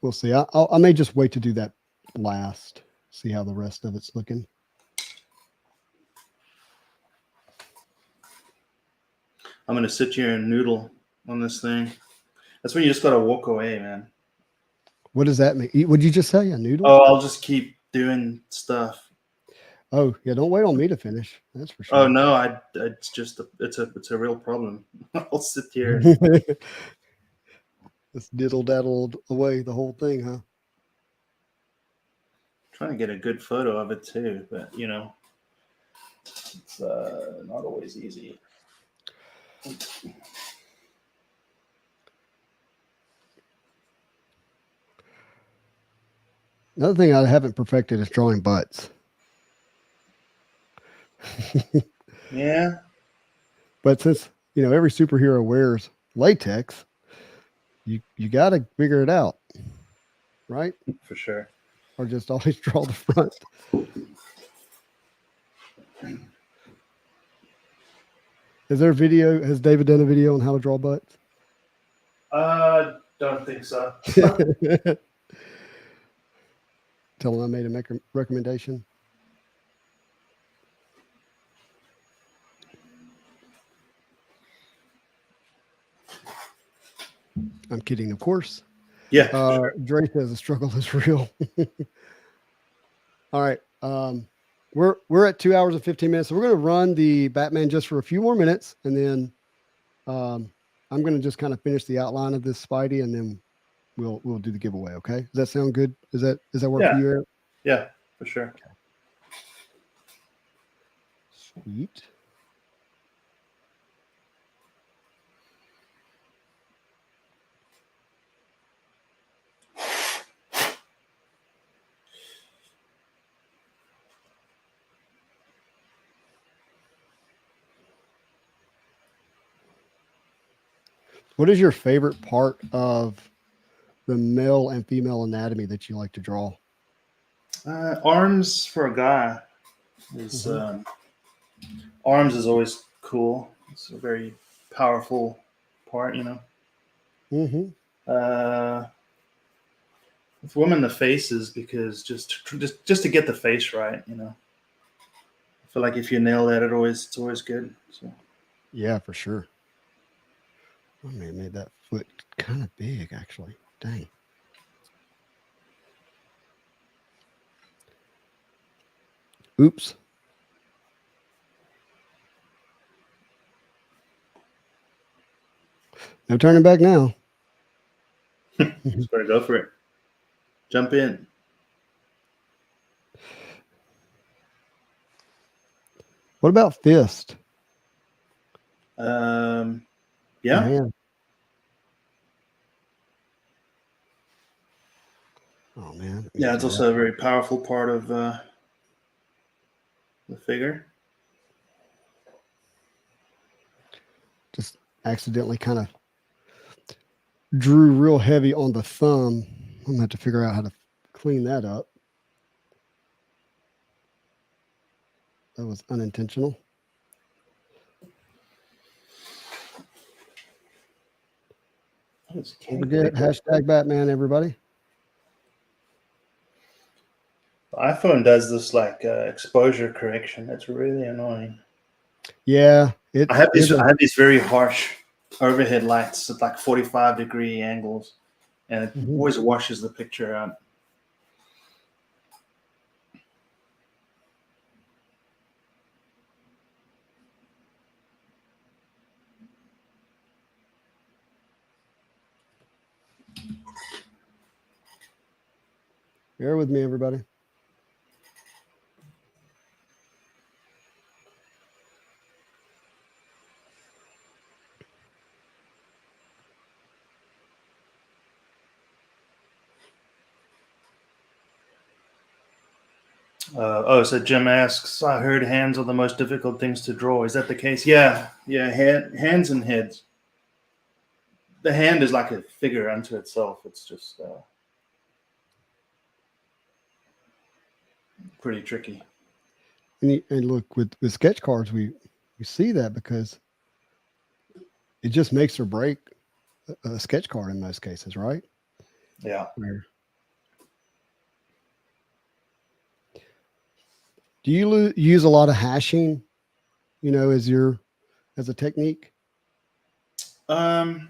Speaker 1: We'll see. I may just wait to do that last. See how the rest of it's looking.
Speaker 2: I'm going to sit here and noodle on this thing. That's when you just got to walk away, man.
Speaker 1: What does that mean? What did you just say? A noodle?
Speaker 2: Oh, I'll just keep doing stuff.
Speaker 1: Oh, yeah. Don't wait on me to finish. That's for sure.
Speaker 2: Oh, no. It's just, it's a real problem. I'll sit here.
Speaker 1: Just diddle-daddled away the whole thing, huh?
Speaker 2: Trying to get a good photo of it, too. But, you know, it's not always easy.
Speaker 1: Another thing I haven't perfected is drawing butts.
Speaker 2: Yeah.
Speaker 1: But since, you know, every superhero wears latex, you got to figure it out, right?
Speaker 2: For sure.
Speaker 1: Or just always draw the front. Is there a video? Has David done a video on how to draw butts?
Speaker 2: Don't think so.
Speaker 1: Tell him I made a recommendation. I'm kidding, of course.
Speaker 2: Yeah.
Speaker 1: Dre says the struggle is real. All right. We're at 2 hours and 15 minutes. So we're going to run the Batman just for a few more minutes. And then I'm going to just kind of finish the outline of this Spidey. And then we'll do the giveaway. Okay. Does that sound good? Does that work
Speaker 2: Yeah.
Speaker 1: for you, Eric?
Speaker 2: Yeah, for sure.
Speaker 1: Sweet. What is your favorite part of the male and female anatomy that you like to draw?
Speaker 2: Arms for a guy is arms is always cool. It's a very powerful part, you know.
Speaker 1: Mm-hmm.
Speaker 2: With women, the faces, because just to get the face right, you know. I feel like if you nail that, it's always good. So.
Speaker 1: Yeah, for sure. I may have made that foot kind of big, actually. Dang. Oops. No turning back now.
Speaker 2: Just gotta go for it. Jump in.
Speaker 1: What about fist?
Speaker 2: Yeah.
Speaker 1: Man. Oh man.
Speaker 2: Yeah, it's also a very powerful part of the figure.
Speaker 1: Just accidentally kind of drew real heavy on the thumb. I'm gonna have to figure out how to clean that up. That was unintentional. Don't forget hashtag Batman, everybody.
Speaker 2: The iPhone does this like exposure correction. That's really annoying.
Speaker 1: Yeah,
Speaker 2: I have these very harsh overhead lights at like 45-degree angles, and it always washes the picture out.
Speaker 1: Bear with me, everybody.
Speaker 2: So Jim asks, I heard hands are the most difficult things to draw. Is that the case? Yeah. Hands and heads. The hand is like a figure unto itself. It's just pretty tricky.
Speaker 1: And look, with sketch cards, we see that because it just makes or break a sketch card in most cases, right?
Speaker 2: Yeah.
Speaker 1: Do you use a lot of hashing, as a technique?
Speaker 2: Not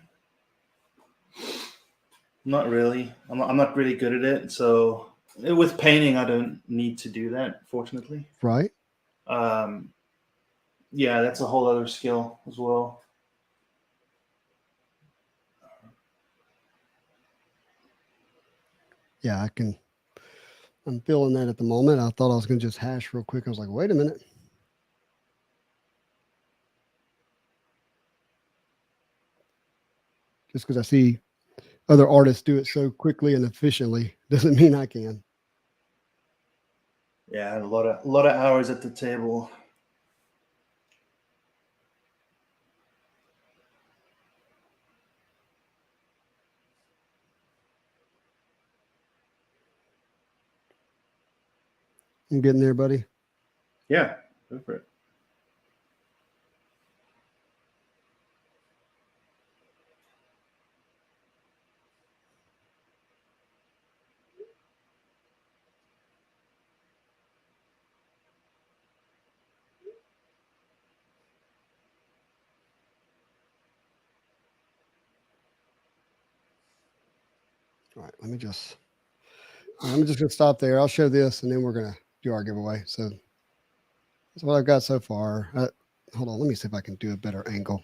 Speaker 2: really. I'm not really good at it. So with painting, I don't need to do that, fortunately.
Speaker 1: Right.
Speaker 2: Yeah, that's a whole other skill as well.
Speaker 1: Yeah, I'm feeling that at the moment. I thought I was going to just hash real quick. I was like, wait a minute. Just because I see other artists do it so quickly and efficiently doesn't mean I can.
Speaker 2: Yeah, a lot of hours at the table.
Speaker 1: I'm getting there, buddy.
Speaker 2: Yeah, go for it.
Speaker 1: All right, I'm just going to stop there. I'll show this and then we're going to do our giveaway. So that's what I've got so far. Hold on. Let me see if I can do a better angle.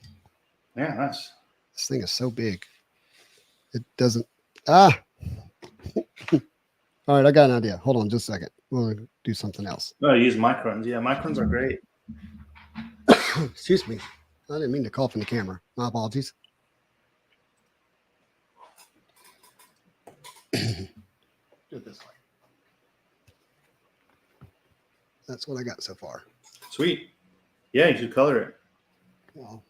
Speaker 2: Yeah, nice.
Speaker 1: This thing is so big. It doesn't Ah. All right, I got an idea. Hold on just a second. We'll do something else.
Speaker 2: No, I use microns. Yeah, microns are great.
Speaker 1: Excuse me. I didn't mean to cough in the camera. My apologies. Do it this way. That's what I got so far.
Speaker 2: Sweet. Yeah, you should color it.
Speaker 1: Well,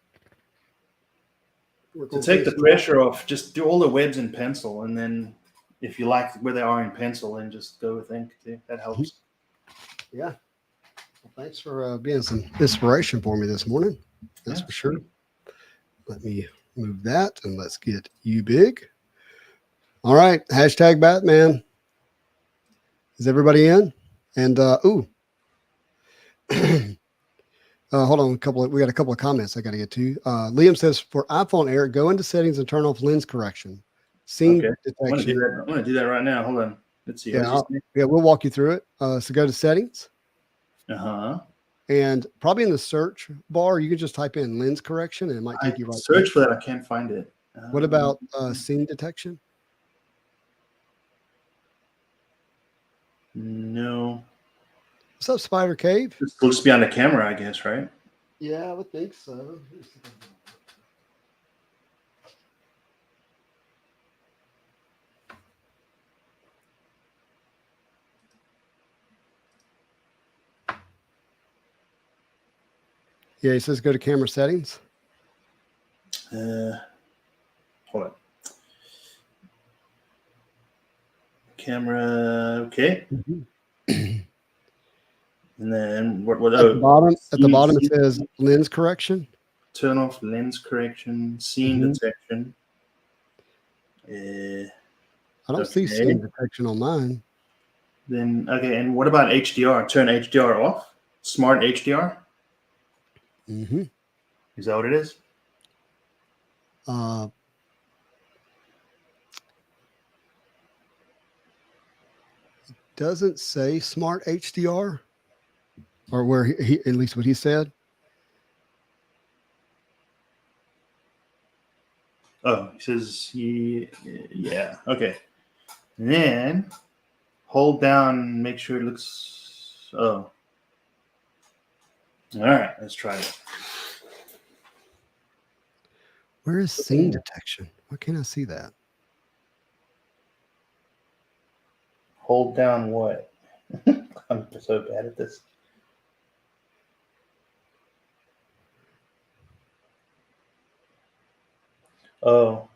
Speaker 2: to take the pressure off, just do all the webs in pencil, and then if you like where they are in pencil, then just go with ink too. That helps.
Speaker 1: Yeah. Well, thanks for being some inspiration for me this morning. That's for sure. Let me move that and let's get you big. All right. Hashtag Batman. Is everybody in? And hold on, we got a couple of comments I got to get to. Liam says, for iPhone, Eric, go into settings and turn off lens correction. Scene detection.
Speaker 2: I'm gonna do that right now. Hold on. Let's see.
Speaker 1: Yeah, we'll walk you through it. So go to settings. And probably in the search bar, you can just type in lens correction and it might take you right.
Speaker 2: Search for that. I can't find it.
Speaker 1: What about scene detection?
Speaker 2: No.
Speaker 1: What's up, Spider Cave?
Speaker 2: It'll just be on the camera, I guess, right?
Speaker 1: Yeah, I would think so. Yeah, he says go to camera settings.
Speaker 2: Hold on. Camera, okay. And then what?
Speaker 1: At the bottom it says lens correction.
Speaker 2: Turn off lens correction, scene detection.
Speaker 1: I don't see scene detection on mine.
Speaker 2: Then and what about HDR? Turn HDR off. Smart HDR. Is that what it is?
Speaker 1: It doesn't say smart HDR, or where he at least what he said.
Speaker 2: Oh, he says yeah. Okay. And then hold down, make sure it looks. Oh. All right, let's try it.
Speaker 1: Where is scene detection? Why can't I see that?
Speaker 2: Hold down what? I'm so bad at this. Oh.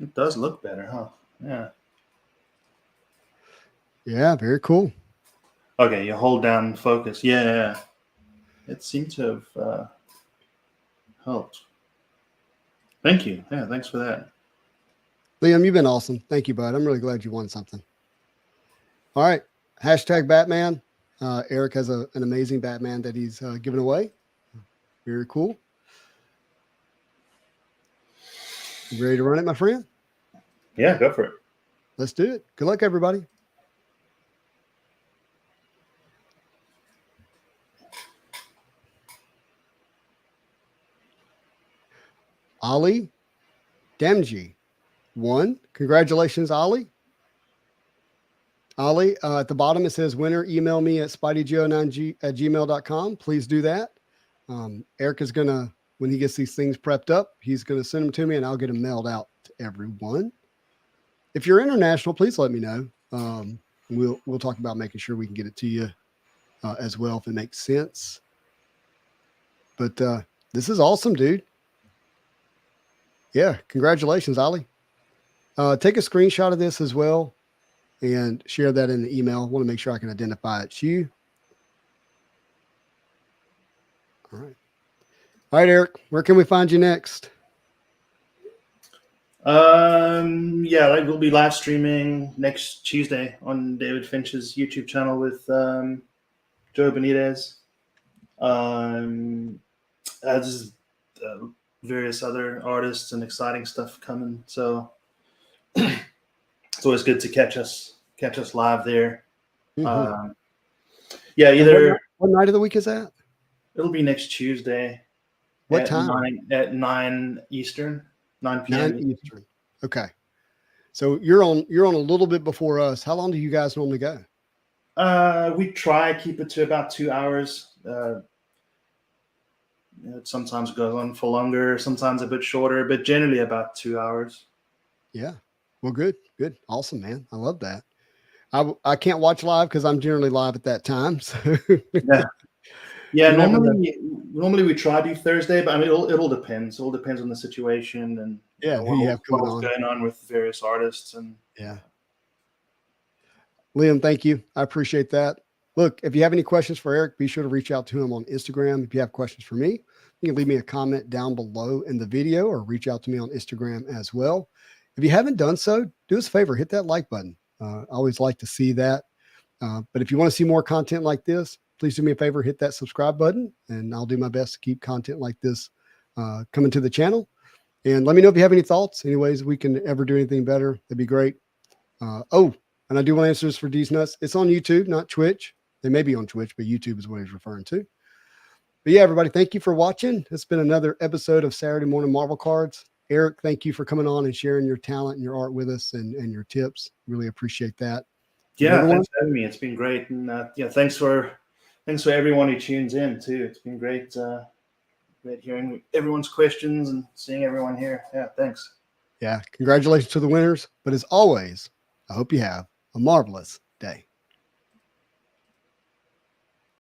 Speaker 2: It does look better, huh? Yeah.
Speaker 1: Yeah, very cool.
Speaker 2: Okay, you hold down focus. Yeah. It seemed to have helped. Thank you. Yeah, thanks for that.
Speaker 1: Liam, you've been awesome. Thank you, bud. I'm really glad you won something. All right. Hashtag Batman. Eric has an amazing Batman that he's giving away. Very cool. You ready to run it, my friend?
Speaker 2: Yeah, go for it.
Speaker 1: Let's do it. Good luck, everybody. Ali Damji won. Congratulations, Ali. Ali, at the bottom it says winner, email me at spideyjo9g@gmail.com. Please do that. Eric is going to, when he gets these things prepped up, he's going to send them to me and I'll get them mailed out to everyone. If you're international, please let me know. We'll talk about making sure we can get it to you as well if it makes sense. But this is awesome, dude. Yeah, congratulations, Ali. Take a screenshot of this as well and share that in the email. I want to make sure I can identify it's you. All right. All right, Eric, where can we find you next?
Speaker 2: Yeah, we'll be live streaming next Tuesday on David Finch's YouTube channel with Joe Benitez. As various other artists and exciting stuff coming. So it's always good to catch us live there.
Speaker 1: Mm-hmm.
Speaker 2: Yeah, either
Speaker 1: what night of the week is that?
Speaker 2: it'll be next Tuesday.
Speaker 1: What time?
Speaker 2: At 9 Eastern, 9 p.m.
Speaker 1: 9 Eastern. Okay. So you're on a little bit before us. How long do you guys normally go?
Speaker 2: We try keep it to about 2 hours. It sometimes goes on for longer, sometimes a bit shorter, but generally about 2 hours.
Speaker 1: Yeah. Well, good. Awesome, man. I love that. I can't watch live because I'm generally live at that time. So
Speaker 2: yeah. Normally we try to do Thursday, but I mean it'll depend. So it all depends on the situation and
Speaker 1: who you have coming
Speaker 2: what's
Speaker 1: on.
Speaker 2: going on with various artists and
Speaker 1: yeah. Liam, thank you. I appreciate that. Look, if you have any questions for Erick, be sure to reach out to him on Instagram. If you have questions for me, you can leave me a comment down below in the video or reach out to me on Instagram as well. If you haven't done so, do us a favor, hit that like button. I always like to see that. But if you want to see more content like this, please do me a favor, hit that subscribe button, and I'll do my best to keep content like this coming to the channel. And let me know if you have any thoughts, any ways we can ever do anything better. That'd be great. And I do want to answer this for D's Nuts. It's on YouTube, not Twitch. They may be on Twitch, but YouTube is what he's referring to. But yeah, everybody, thank you for watching. It's been another episode of Saturday Morning Marvel Cards. Erick, thank you for coming on and sharing your talent and your art with us and your tips. Really appreciate that.
Speaker 2: Yeah, thanks for having me. It's been great. And thanks for everyone who tunes in too. It's been great, great hearing everyone's questions and seeing everyone here. Yeah, thanks.
Speaker 1: Yeah, congratulations to the winners. But as always, I hope you have a marvelous day.